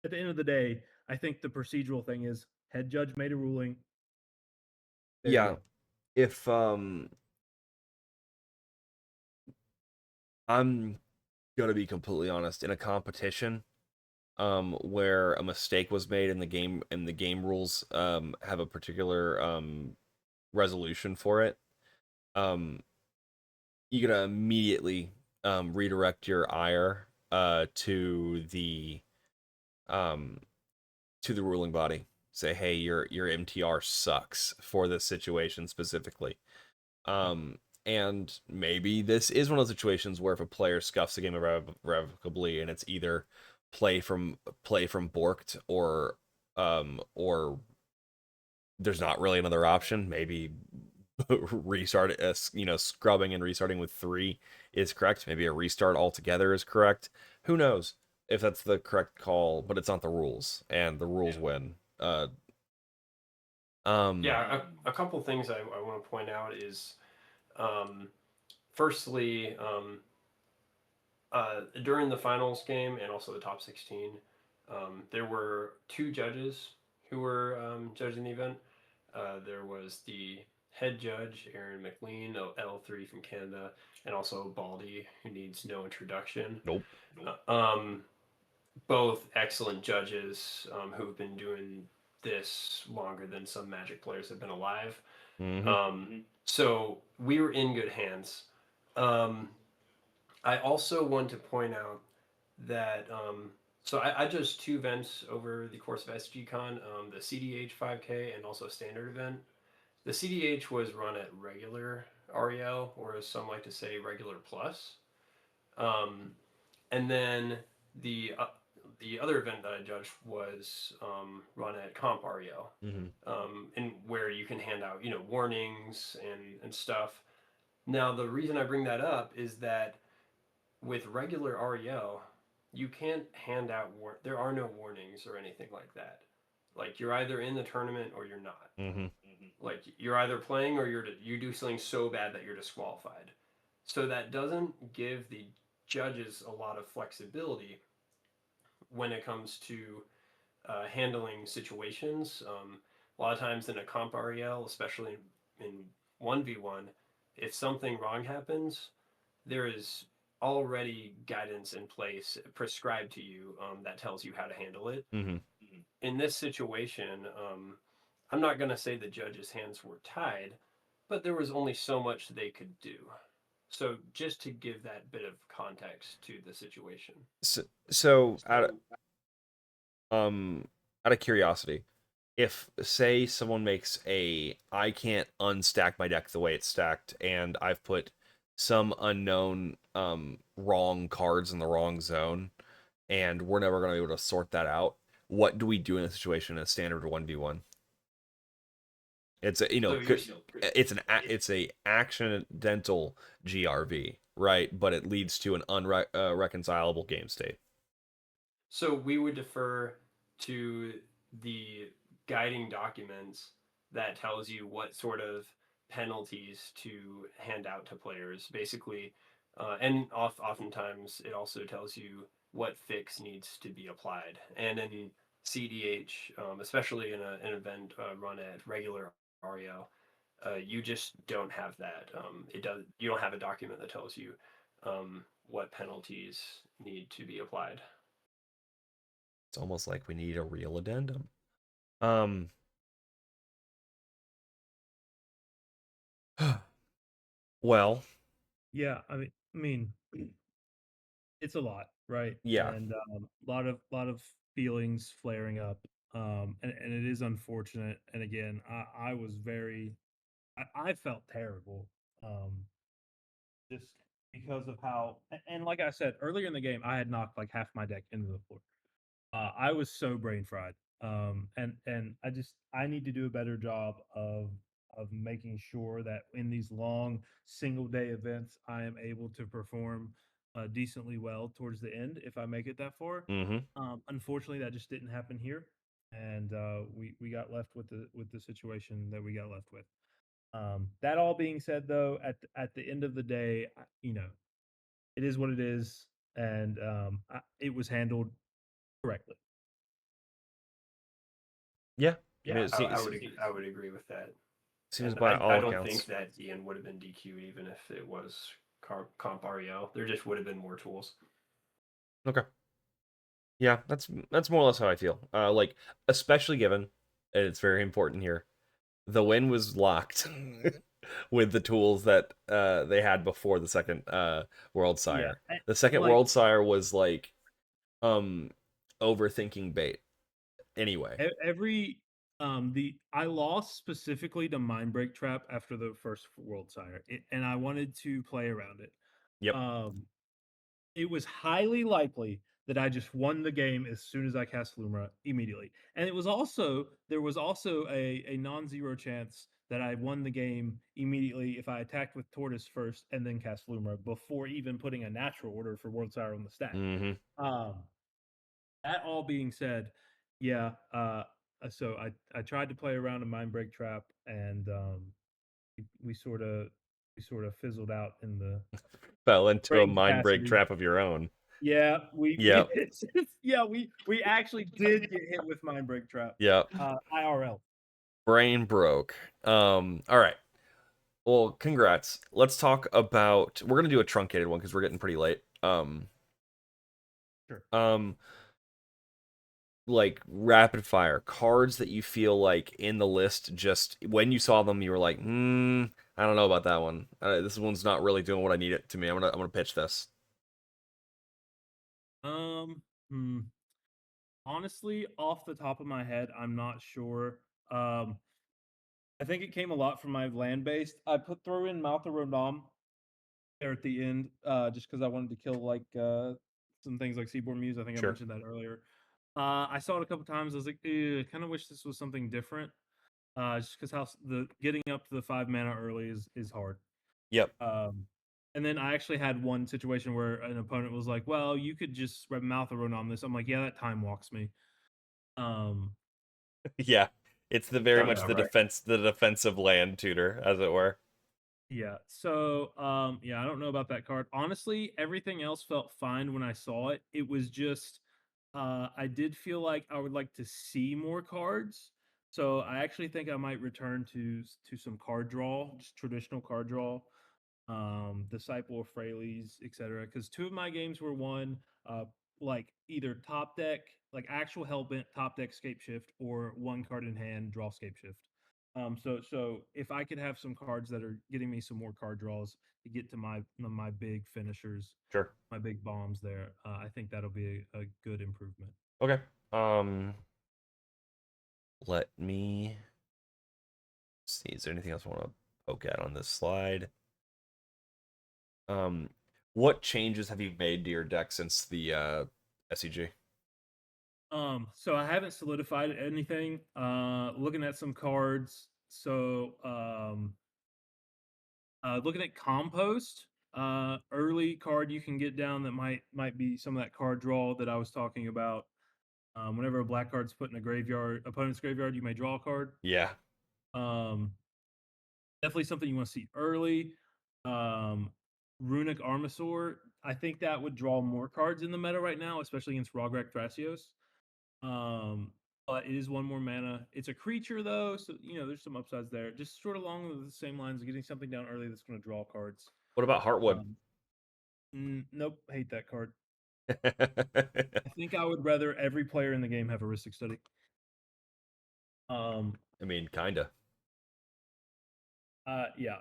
Speaker 2: at the end of the day, I think the procedural thing is head judge made a ruling. There you
Speaker 1: Yeah.
Speaker 2: go.
Speaker 1: If I'm gonna be completely honest, in a competition where a mistake was made in the game and the game rules have a particular resolution for it, um you gotta immediately redirect your ire um to the ruling body. Say, hey, your MTR sucks for this situation specifically. And maybe this is one of those situations where if a player scuffs the game irrevocably, and it's either play from borked, or there's not really another option. Maybe restart, scrubbing and restarting with 3 is correct. Maybe a restart altogether is correct. Who knows if that's the correct call? But it's not the rules, and the rules win.
Speaker 3: Yeah, a couple things I want to point out is, um, firstly, during the finals game and also the top 16, there were 2 judges who were judging the event. There was the head judge, Aaron McLean, L3 from Canada, and also Baldy, who needs no introduction.
Speaker 1: Nope.
Speaker 3: Both excellent judges who've been doing this longer than some Magic players have been alive.
Speaker 1: Mm-hmm.
Speaker 3: So we were in good hands. Um, I also want to point out that so I judged 2 events over the course of SGCon, the cEDH 5K and also a standard event. The cEDH was run at regular REL, or as some like to say, regular plus. Um, and then the uh, the other event that I judged was run at comp REL,
Speaker 1: Mm-hmm.
Speaker 3: and where you can hand out warnings and stuff. Now the reason I bring that up is that with regular REL, you can't hand out there are no warnings or anything like that. Like you're either in the tournament or you're not.
Speaker 1: Mm-hmm.
Speaker 3: Like you're either playing or you do something so bad that you're disqualified. So that doesn't give the judges a lot of flexibility when it comes to handling situations. A lot of times in a comp REL, especially in 1v1, if something wrong happens, there is already guidance in place prescribed to you that tells you how to handle it.
Speaker 1: Mm-hmm.
Speaker 3: In this situation, I'm not going to say the judge's hands were tied, but there was only so much they could do. So just to give that bit of context to the situation.
Speaker 1: So out of curiosity, if say someone makes I can't unstack my deck the way it's stacked, and I've put some unknown wrong cards in the wrong zone, and we're never going to be able to sort that out, what do we do in a situation in a standard 1v1? It's a,
Speaker 3: So you're
Speaker 1: it's a accidental GRV, right? But it leads to an unreconcilable game state.
Speaker 3: So we would defer to the guiding documents that tells you what sort of penalties to hand out to players, basically, and oftentimes it also tells you what fix needs to be applied. And in cEDH, especially in an event run at regular REL, you just don't have that. It does. You don't have a document that tells you what penalties need to be applied.
Speaker 1: It's almost like we need a real addendum. Um, well,
Speaker 2: Yeah, I mean, it's a lot, right?
Speaker 1: yeah.
Speaker 2: And lot of feelings flaring up, and it is unfortunate. And again, I was very, I felt terrible, just because of how, and like I said earlier in the game, I had knocked like half my deck into the floor. I was so brain fried, and I need to do a better job of making sure that in these long single day events, I am able to perform decently well towards the end if I make it that far.
Speaker 1: Mm-hmm.
Speaker 2: Unfortunately, that just didn't happen here, and we got left with the situation that we got left with. That all being said, though, at the end of the day, it is what it is, and it was handled correctly.
Speaker 1: Yeah. I mean,
Speaker 3: Yeah, I would agree with that.
Speaker 1: seems
Speaker 3: And
Speaker 1: by
Speaker 3: I
Speaker 1: all
Speaker 3: don't think
Speaker 1: accounts.
Speaker 3: that Ian would have been DQ'd even if it was comp REL. There just would have been more tools.
Speaker 1: Okay. Yeah, that's more or less how I feel. Like, especially given, and it's very important here, the win was locked with the tools that they had before the second World
Speaker 2: Yeah,
Speaker 1: Sire. The second
Speaker 2: like
Speaker 1: World Sire was like um overthinking bait anyway.
Speaker 2: every the I lost specifically to Mindbreak Trap after the first World Sire, and I wanted to play around it.
Speaker 1: Yep.
Speaker 2: Um, it was highly likely that I just won the game as soon as I cast Flumra immediately, and there was also a non-zero chance that I won the game immediately if I attacked with Tortoise first and then cast Flumra before even putting a natural order for World Sire on the stack.
Speaker 1: Mm-hmm.
Speaker 2: Um, that all being said, yeah, so I tried to play around a Mindbreak Trap, and we sort of fizzled out in the
Speaker 1: Fell into a
Speaker 2: brain
Speaker 1: mind break
Speaker 2: capacity.
Speaker 1: trap of your own.
Speaker 2: Yeah,
Speaker 1: Yep.
Speaker 2: yeah, we actually did get hit with Mindbreak Trap.
Speaker 1: Yep.
Speaker 2: IRL.
Speaker 1: Brain broke. All right. Well, congrats. Let's talk about. We're gonna do a truncated one because we're getting pretty late.
Speaker 2: Sure.
Speaker 1: Like rapid fire cards that you feel like in the list, just when you saw them, you were like, I don't know about that one. This one's not really doing what I need it to me. I'm gonna pitch this.
Speaker 2: Um, hmm. Honestly, off the top of my head, I'm not sure. Um, I think it came a lot from my land based. I throw in Mouth of Rodam there at the end, just because I wanted to kill like some things like Seaboard Muse. I think I
Speaker 1: Sure.
Speaker 2: mentioned that earlier. I saw it a couple times. I was like, I kind of wish this was something different. Just because how the getting up to the 5 mana early is hard.
Speaker 1: Yep.
Speaker 2: And then I actually had one situation where an opponent was like, "Well, you could just Mouth of Rodam this." I'm like, "Yeah, that time walks me." Um,
Speaker 1: Yeah. It's the very
Speaker 3: Sounds
Speaker 1: much
Speaker 3: about
Speaker 1: the
Speaker 3: right.
Speaker 1: defensive land tutor, as it were.
Speaker 2: Yeah. So, yeah, I don't know about that card. Honestly, everything else felt fine when I saw it. It was just, I did feel like I would like to see more cards. So I actually think I might return to some card draw, just traditional card draw, Disciple of Fraley's, etc. Because two of my games were won, like either top deck, like actual Hellbent top deck Scape Shift, or one card in hand draw Scape Shift. So if I could have some cards that are getting me some more card draws to get to my big finishers,
Speaker 1: Sure.
Speaker 2: my big bombs there, I think that'll be a good improvement.
Speaker 1: Okay. Let me see. Is there anything else I want to poke at on this slide? Um, what changes have you made to your deck since the SCG?
Speaker 2: So I haven't solidified anything. Looking at some cards. So looking at compost, early card you can get down that might be some of that card draw that I was talking about. Whenever a black card's put in a graveyard, opponent's graveyard, you may draw a card.
Speaker 1: Yeah.
Speaker 2: Um, Definitely something you want to see early. Um, Runic Armasaur, I think that would draw more cards in the meta right now, especially against Rograk Thrasios. But it is one more mana. It's a creature though, so there's some upsides there. Just sort of along the same lines of getting something down early that's going to draw cards.
Speaker 1: What about Heartwood?
Speaker 2: Nope, hate that card. I think I would rather every player in the game have heuristic study.
Speaker 1: I mean, kinda.
Speaker 2: Yeah,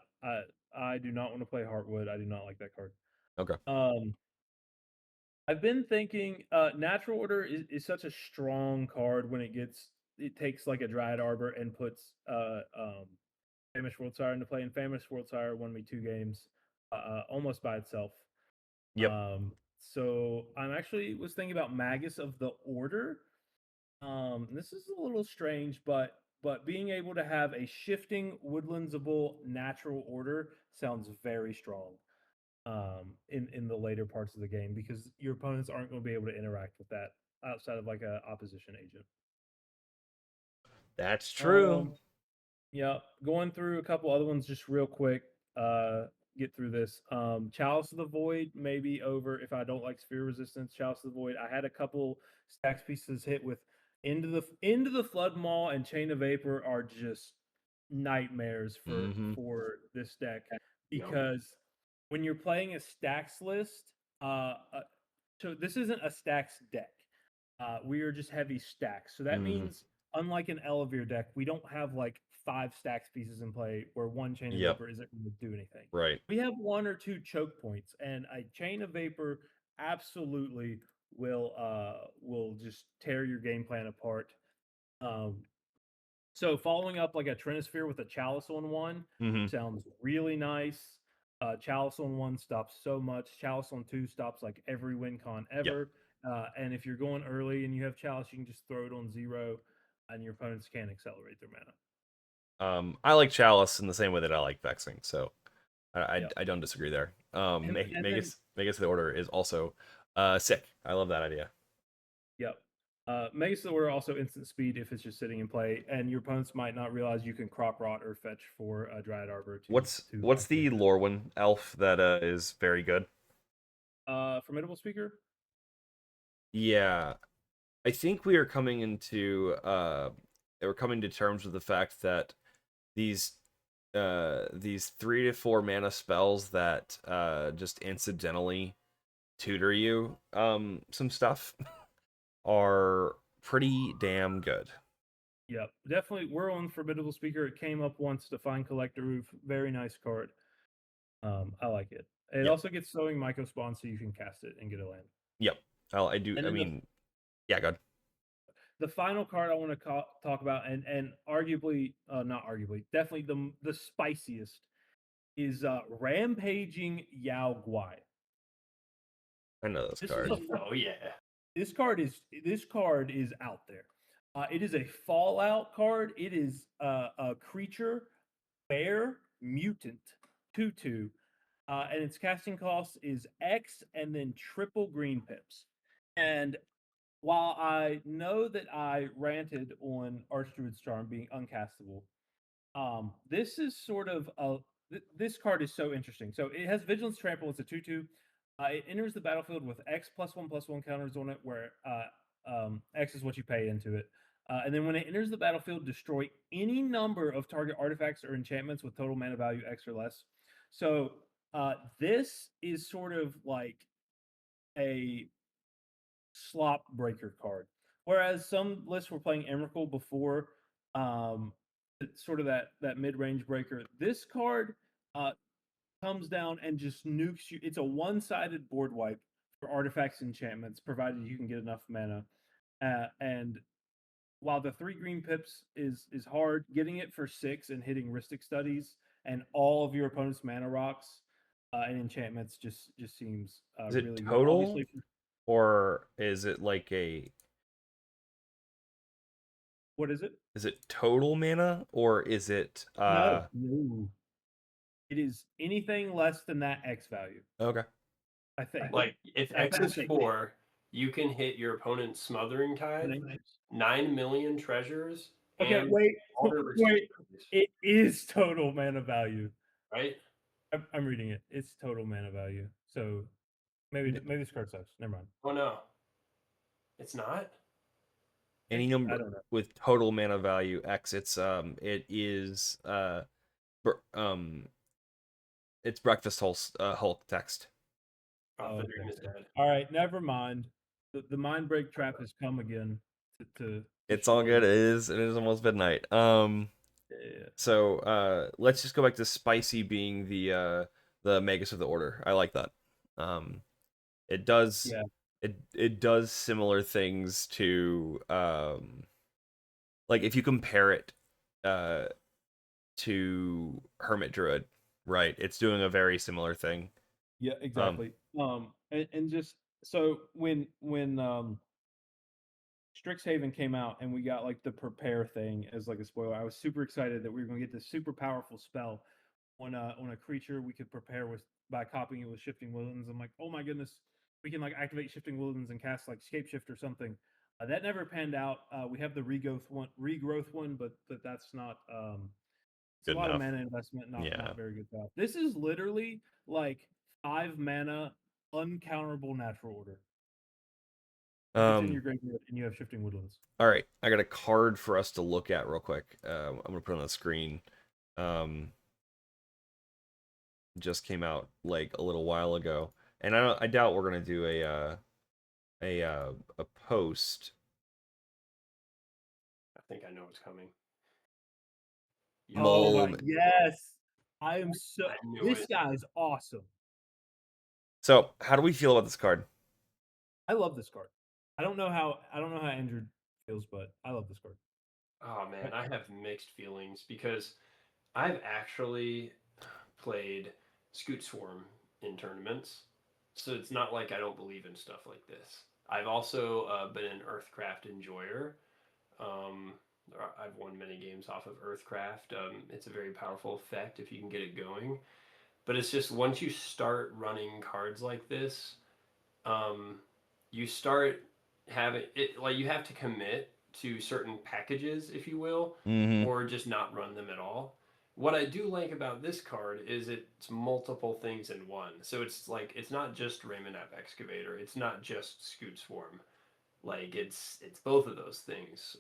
Speaker 2: I do not want to play Heartwood. I do not like that card.
Speaker 1: Okay.
Speaker 2: I've been thinking, Natural Order is such a strong card when it takes like a Dryad Arbor and puts Famous World Sire into play. And Famous World Sire won me 2 games. almost by itself.
Speaker 1: Yep.
Speaker 2: So I'm actually was thinking about Magus of the Order. This is a little strange, but being able to have a shifting woodlandsable natural order sounds very strong. In the later parts of the game, because your opponents aren't going to be able to interact with that outside of like a opposition agent.
Speaker 1: That's true.
Speaker 2: Um, Yeah, going through a couple other ones just real quick. Uh, get through this. Chalice of the Void maybe over if I don't like Sphere Resistance. Chalice of the Void. I had a couple stacks pieces hit with into the Flood Maw and Chain of Vapor are just nightmares for this deck because when you're playing a stacks list, so this isn't a stacks deck. We are just heavy stacks. So that means, unlike an Elevir deck, we don't have like 5 stacks pieces in play where one Chain of
Speaker 1: Yep.
Speaker 2: Vapor isn't going to do anything.
Speaker 1: Right.
Speaker 2: We have 1 or 2 choke points, and a Chain of Vapor absolutely will just tear your game plan apart. So following up like a Trinisphere with a Chalice on 1 sounds really nice. Chalice on 1 stops so much. Chalice on 2 stops like every win con ever. And if you're going early and you have Chalice, you can just throw it on 0, and your opponents can't accelerate their mana.
Speaker 1: I like Chalice in the same way that I like Vexing, so I
Speaker 2: Yep.
Speaker 1: I don't disagree there.
Speaker 2: And
Speaker 1: Magus of the Order is also sick. I love that idea.
Speaker 2: Yep. Magus of the Order also instant speed if it's just sitting in play, and your opponents might not realize you can Crop Rot or fetch for a Dryad Arbor to
Speaker 1: What's
Speaker 2: activate
Speaker 1: the
Speaker 2: that.
Speaker 1: Lorwyn elf that is very good?
Speaker 2: Formidable Speaker?
Speaker 1: Yeah. I think we are coming into we're coming to terms with the fact that these 3 to 4 mana spells that just incidentally tutor you some stuff are pretty damn good.
Speaker 2: Yep, definitely. We're on Formidable Speaker. It came up once to find Collector Roof. Very nice card. I like it. It
Speaker 1: Yep.
Speaker 2: also gets Sowing Myco Spawn, so you can cast it and get a land.
Speaker 1: Yep. I do.
Speaker 2: And
Speaker 1: I
Speaker 2: then
Speaker 1: mean, yeah, good.
Speaker 2: the final card I want to talk about, and arguably, not arguably, definitely the spiciest is Rampaging Yao Guai.
Speaker 1: I know this card.
Speaker 3: Oh yeah.
Speaker 2: This card is out there. It is a Fallout card. It is a creature, bear, mutant, 2/2, and its casting cost is X and then triple green pips. And while I know that I ranted on Archdruid's Charm being uncastable, this is sort of this card is so interesting. So it has Vigilance Trample. It's a 2/2. It enters the battlefield with X +1/+1 counters on it, where X is what you pay into it. And then when it enters the battlefield, destroy any number of target artifacts or enchantments with total mana value X or less. So this is sort of like a slop breaker card. Whereas some lists were playing Emrakul before, it's sort of that mid range breaker. This card comes down and just nukes you. It's a one-sided board wipe for artifacts and enchantments, provided you can get enough mana. And while the 3 green pips is hard, getting it for 6 and hitting Rhystic Studies and all of your opponent's mana rocks and enchantments just seems
Speaker 1: Is it
Speaker 2: really good.
Speaker 1: total,
Speaker 2: Obviously,
Speaker 1: or is it like
Speaker 2: what is it?
Speaker 1: is it total mana, or is it
Speaker 2: No. It is anything less than that X value,
Speaker 1: okay?
Speaker 2: I think.
Speaker 3: Like if
Speaker 2: I
Speaker 3: X is
Speaker 2: think.
Speaker 3: 4, you can hit your opponent's Smothering Tide, 9 million treasures,
Speaker 2: Okay,
Speaker 3: and
Speaker 2: wait.
Speaker 3: Altar Restore,
Speaker 2: It is total mana value.
Speaker 3: right?
Speaker 2: I'm reading it. It's total mana value. So maybe this card sucks. Never mind.
Speaker 3: Oh no, it's not.
Speaker 1: Any
Speaker 2: I
Speaker 1: number
Speaker 2: don't know.
Speaker 1: with total mana value X, it is it's Breakfast Hulk text.
Speaker 3: Oh,
Speaker 2: okay.
Speaker 3: Fidrin is dead.
Speaker 2: All right, never mind. The Mindbreak trap has come again. To
Speaker 1: It's all good. It is almost midnight.
Speaker 2: Yeah.
Speaker 1: So let's just go back to Spicy being the Magus of the Order. I like that. It does it does similar things to like if you compare it to Hermit Druid, Right. It's doing a very similar thing.
Speaker 2: Yeah, exactly. And just so when Strixhaven came out and we got like the prepare thing as like a spoiler, I was super excited that we were gonna get this super powerful spell on a creature we could prepare with by copying it with Shifting Wildlands. I'm like, oh my goodness, we can like activate Shifting Wildlands and cast like Scapeshift or something. That never panned out. We have the regrowth one, but that's not. It's a
Speaker 1: Good
Speaker 2: lot of
Speaker 1: enough.
Speaker 2: mana investment,
Speaker 1: Yeah.
Speaker 2: not very good stuff. This is literally like 5 mana uncounterable natural order. If it's in your
Speaker 1: Um,
Speaker 2: graveyard and you have Shifting Woodlands.
Speaker 1: all right. I got a card for us to look at real quick. I'm gonna put it on the screen. Um, just came out like a little while ago, and I doubt we're gonna do a post.
Speaker 3: I think I know what's coming. Yep,
Speaker 2: Oh
Speaker 3: there
Speaker 2: my
Speaker 1: Mole.
Speaker 3: it is.
Speaker 2: yes. I am so
Speaker 3: I knew
Speaker 2: this
Speaker 3: it.
Speaker 2: guy is awesome.
Speaker 1: So, how do we feel about this card?
Speaker 2: I love this card. I don't know how Andrew feels, but I love this card.
Speaker 3: Oh man,
Speaker 2: Right?
Speaker 3: I have mixed feelings because I've actually played Scoot Swarm in tournaments, so it's not like I don't believe in stuff like this. I've also been an Earthcraft enjoyer. Um, I've won many games off of Earthcraft. It's a very powerful effect if you can get it going. But it's just once you start running cards like this, um, you start having it like you have to commit to certain packages, if you will,
Speaker 1: Mm-hmm.
Speaker 3: or just not run them at all. What I do like about this card is it's multiple things in one. So it's like it's not just Ramonap Excavator, it's not just Scoot Swarm. Like it's both of those things.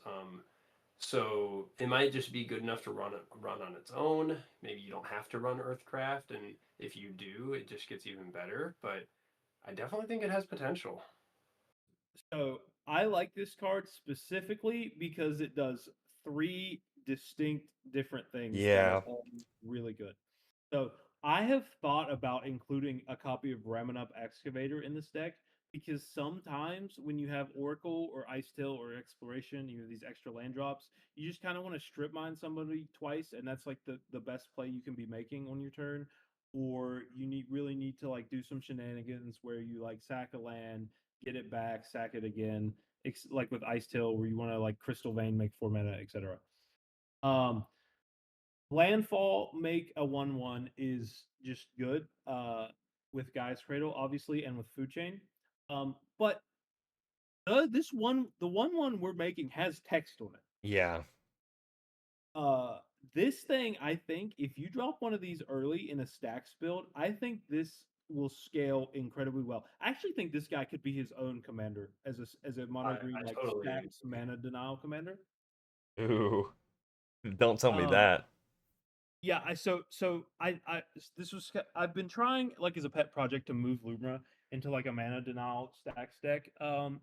Speaker 3: So it might just be good enough to run on its own. Maybe you don't have to run Earthcraft, and if you do, it just gets even better. But I definitely think it has potential.
Speaker 2: So I like this card specifically because it does three distinct different things that are
Speaker 1: Yeah.
Speaker 2: all really good. So I have thought about including a copy of Ramen Up Excavator in this deck because sometimes when you have Oracle or Ice Tail or Exploration, you have these extra land drops, you just kind of want to strip mine somebody twice, and that's like the best play you can be making on your turn. Or you really need to like do some shenanigans where you like sack a land, get it back, sack it again, like with Ice Tail where you want to like Crystal Vein, make 4 mana, etc. Um, Landfall make a 1/1 is just good with Guy's Cradle, obviously, and with Food Chain. But the 1/1 we're making has text on it.
Speaker 1: Yeah.
Speaker 2: Uh, this thing, I think, if you drop one of these early in a stacks build, I think this will scale incredibly well. I actually think this guy could be his own commander as a mono green
Speaker 3: I
Speaker 2: like
Speaker 3: totally
Speaker 2: stacks
Speaker 3: agree.
Speaker 2: mana denial commander.
Speaker 1: Ooh. Don't tell me
Speaker 2: Um,
Speaker 1: that.
Speaker 2: Yeah, I this was I've been trying like as a pet project to move Lumra into like a mana denial stacks deck.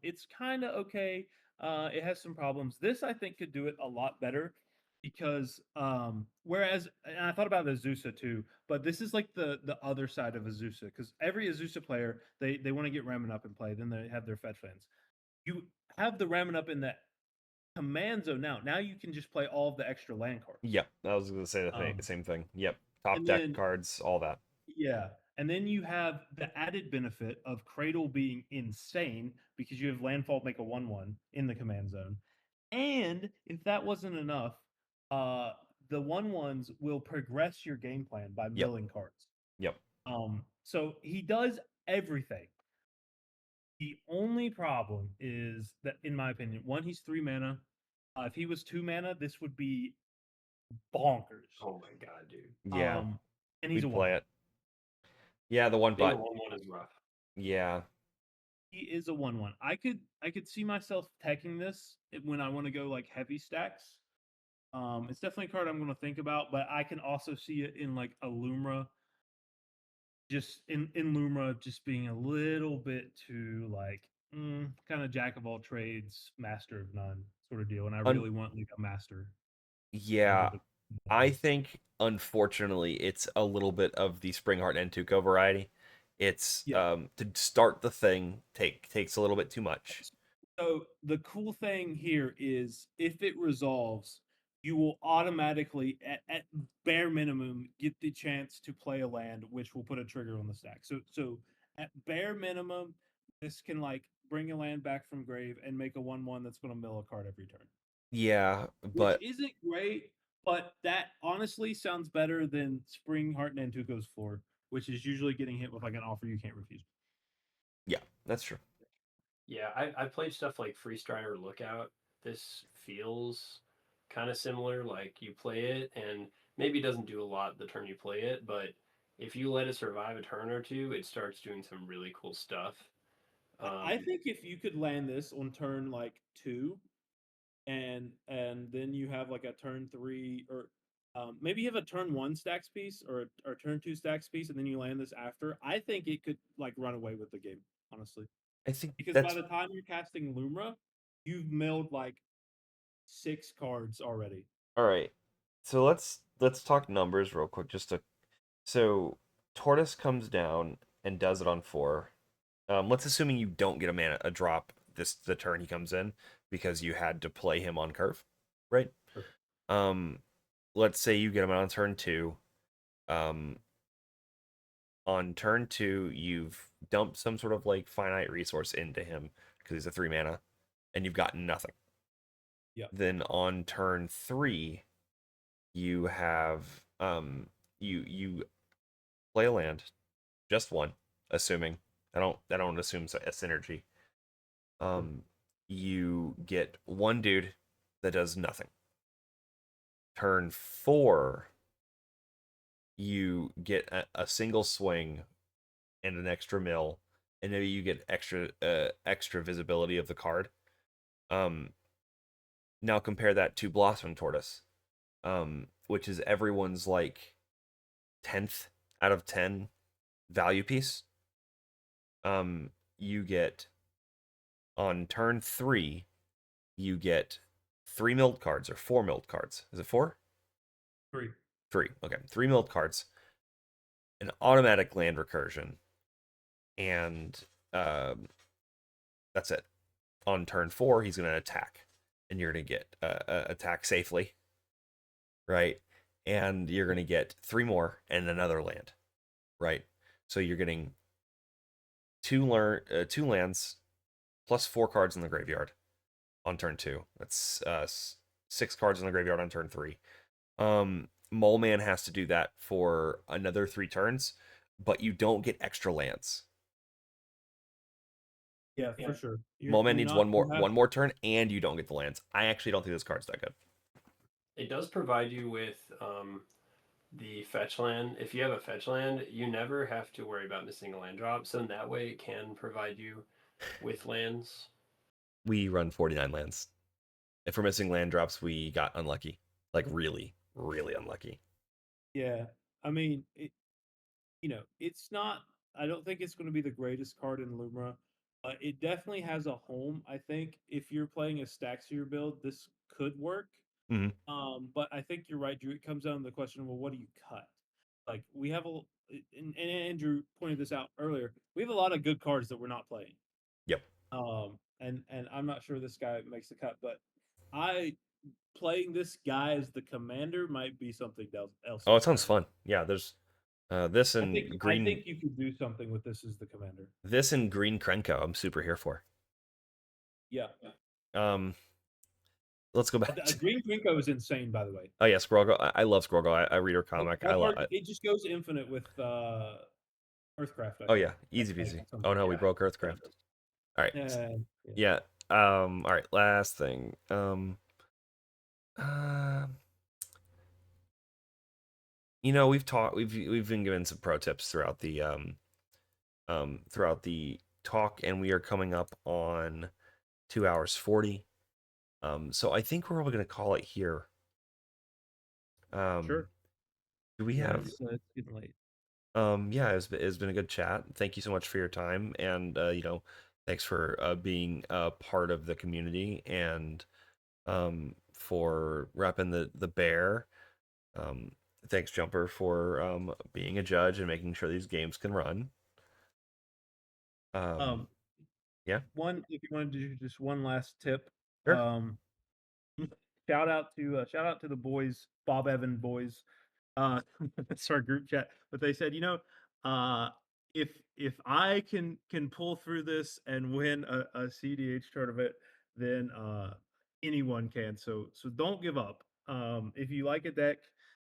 Speaker 2: It's kind of okay. It has some problems. This I think could do it a lot better because whereas and I thought about Azusa too, but this is like the other side of Azusa because every Azusa player they want to get Ramen up and play, then they have their fetch lands. You have the Ramen up in that command zone now. Now you can just play all of the extra land cards.
Speaker 1: Yep. I was gonna say the
Speaker 2: Um,
Speaker 1: same thing. Yep. Top
Speaker 2: and
Speaker 1: deck
Speaker 2: then
Speaker 1: cards, all that.
Speaker 2: yeah. And then you have the added benefit of Cradle being insane because you have Landfall make a 1/1 in the command zone. And if that wasn't enough, uh the 1/1s will progress your game plan by
Speaker 1: Yep.
Speaker 2: milling cards.
Speaker 1: Yep.
Speaker 2: So he does everything. The only problem is that in my opinion, one, he's 3 mana. If he was 2 mana, this would be bonkers.
Speaker 3: Oh my god, dude!
Speaker 1: Yeah.
Speaker 2: Um and he's a
Speaker 1: We'd
Speaker 2: 1/1.
Speaker 1: play it. Yeah, the one
Speaker 3: Being a
Speaker 1: but.
Speaker 3: 1/1 is rough.
Speaker 1: Yeah.
Speaker 2: He is a 1/1. I could see myself teching this when I want to go like heavy stacks. It's definitely a card I'm going to think about, but I can also see it in like a Lumra, just in Lumra, just being a little bit too like kind of jack of all trades, master of none sort of deal. And I
Speaker 1: Un-
Speaker 2: really want like a master to be able
Speaker 1: yeah.
Speaker 2: to
Speaker 1: I
Speaker 2: things.
Speaker 1: think unfortunately it's a little bit of the Springheart and Tuco variety. It's
Speaker 2: Yeah.
Speaker 1: to start the thing takes a little bit too much.
Speaker 2: So the cool thing here is if it resolves, you will automatically, at bare minimum, get the chance to play a land, which will put a trigger on the stack. So at bare minimum, this can like bring a land back from grave and make a 1/1 that's going to mill a card every turn,
Speaker 1: Yeah,
Speaker 2: which
Speaker 1: but
Speaker 2: isn't great, but that honestly sounds better than Spring Heart Nantuko's Floor, which is usually getting hit with like an offer you can't refuse.
Speaker 1: yeah, that's true.
Speaker 3: Yeah, I played stuff like Freestrider Lookout. This feels kind of similar. Like you play it, and maybe it doesn't do a lot the turn you play it, but if you let it survive a turn or two, it starts doing some really cool stuff.
Speaker 2: I think if you could land this on turn like 2, and then you have like a turn 3, or maybe you have a turn 1 stacks piece, or turn 2 stacks piece, and then you land this after. I think it could like run away with the game, honestly,
Speaker 1: I think
Speaker 2: because by
Speaker 1: that's
Speaker 2: the time you're casting Lumra, you've milled like 6 cards already.
Speaker 1: all right. So let's talk numbers real quick. So Tortoise comes down and does it on 4. Let's assuming you don't get a drop the turn he comes in because you had to play him on curve, right?
Speaker 2: Sure.
Speaker 1: Um, let's say you get him on turn 2. Um, on turn 2, you've dumped some sort of like finite resource into him because he's a 3 mana, and you've gotten nothing.
Speaker 2: Yeah.
Speaker 1: Then on turn 3, you have you play a land, just one, assuming I don't assume a synergy. Um, you get one dude that does nothing. Turn 4, you get a single swing and an extra mill, and maybe you get extra visibility of the card. Um, Now compare that to Blossom Tortoise, which is everyone's like 10th out of 10 value piece. You get on turn 3, you get 3 milled cards or 4 milled cards. Is it 4?
Speaker 2: 3.
Speaker 1: 3. Okay, 3 milled cards, an automatic land recursion, and that's it. On turn 4, he's going to attack, and you're going to get attack safely, right? And you're going to get 3 more and another land, right? So you're getting two lands plus 4 cards in the graveyard on turn 2. That's 6 cards in the graveyard on turn 3. Moleman has to do that for another 3 turns, but you don't get extra lands.
Speaker 2: Yeah, for sure.
Speaker 1: Moleman
Speaker 2: You're
Speaker 1: needs
Speaker 2: not. You have
Speaker 1: one more turn, and you don't get the lands. I actually don't think this card's that good.
Speaker 3: It does provide you with the fetch land. If you have a fetch land, you never have to worry about missing a land drop. So in that way, it can provide you with lands.
Speaker 1: We run 49 lands. If we're missing land drops, we got unlucky. Like really, really unlucky.
Speaker 2: Yeah, I mean, it's not. I don't think it's going to be the greatest card in Lumra, but it definitely has a home. I think if you're playing a Staxier build, this could work.
Speaker 1: Mm-hmm.
Speaker 2: But I think you're right, Drew. It comes down to the question, well, what do you cut? Like we have and Andrew pointed this out earlier. We have a lot of good cards that we're not playing.
Speaker 1: Yep.
Speaker 2: And I'm not sure this guy makes the cut, but I playing this guy as the commander might be something else
Speaker 1: Oh, it sounds
Speaker 2: entirely.
Speaker 1: fun. Yeah, there's this
Speaker 2: I
Speaker 1: and
Speaker 2: think I
Speaker 1: green
Speaker 2: think you could do something with this as the commander.
Speaker 1: this and green Krenko. I'm super here for.
Speaker 2: Yeah.
Speaker 1: Um, let's go back.
Speaker 2: Green Trinko is insane, by the way.
Speaker 1: Oh yeah, Squirrel Girl. I love Squirrel Girl. I read her comic. I
Speaker 2: That
Speaker 1: love.
Speaker 2: card, it just goes infinite with Earthcraft, I
Speaker 1: Oh
Speaker 2: think.
Speaker 1: yeah, easy
Speaker 2: Like
Speaker 1: peasy. Oh
Speaker 2: something.
Speaker 1: no, we
Speaker 3: Yeah.
Speaker 1: broke Earthcraft. All right.
Speaker 2: Yeah.
Speaker 1: Yeah. All right. Last thing. Uh, we've been given some pro tips throughout the talk, and we are coming up on 2 hours 40. So I think we're probably gonna call it here.
Speaker 2: Sure.
Speaker 1: Do we
Speaker 2: Yeah,
Speaker 1: have?
Speaker 2: it's getting late.
Speaker 1: Yeah, it's been a good chat. Thank you so much for your time, and thanks for being a part of the community and for repping the bear. Um, Thanks, Jumper, for being a judge and making sure these games can run.
Speaker 2: Um,
Speaker 1: Yeah,
Speaker 2: One, if you want to do just one last tip,
Speaker 1: sure.
Speaker 2: um, shout out to the boys, Bob Evan boys. That's our group chat. But they said, if I can pull through this and win a cEDH tournament, then anyone can. So don't give up. If you like a deck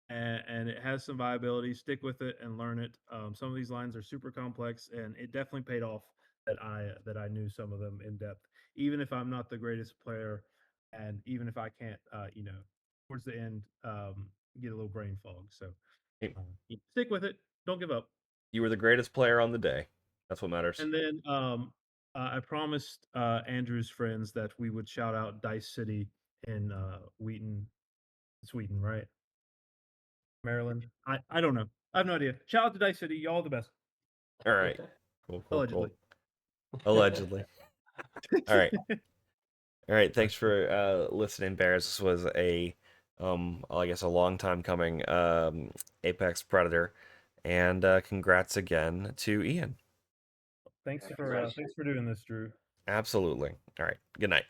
Speaker 2: and it has some viability, stick with it and learn it. Some of these lines are super complex, and it definitely paid off that I knew some of them in depth. Even if I'm not the greatest player, and even if I can't, towards the end, get a little brain fog. So stick with it. Don't give up.
Speaker 1: You were the greatest player on the day. That's what matters.
Speaker 2: And then I promised Andrew's friends that we would shout out Dice City in Wheaton, Sweden, right? Maryland. I don't know. I have no idea. Shout out to Dice City. Y'all the best.
Speaker 1: All right. Cool.
Speaker 2: Allegedly.
Speaker 1: Allegedly. All right. All right. Thanks for listening, Bears. This was a I guess a long time coming Apex Predator, and congrats again to Ian.
Speaker 2: Thanks for doing this, Drew.
Speaker 1: Absolutely. All right. Good night.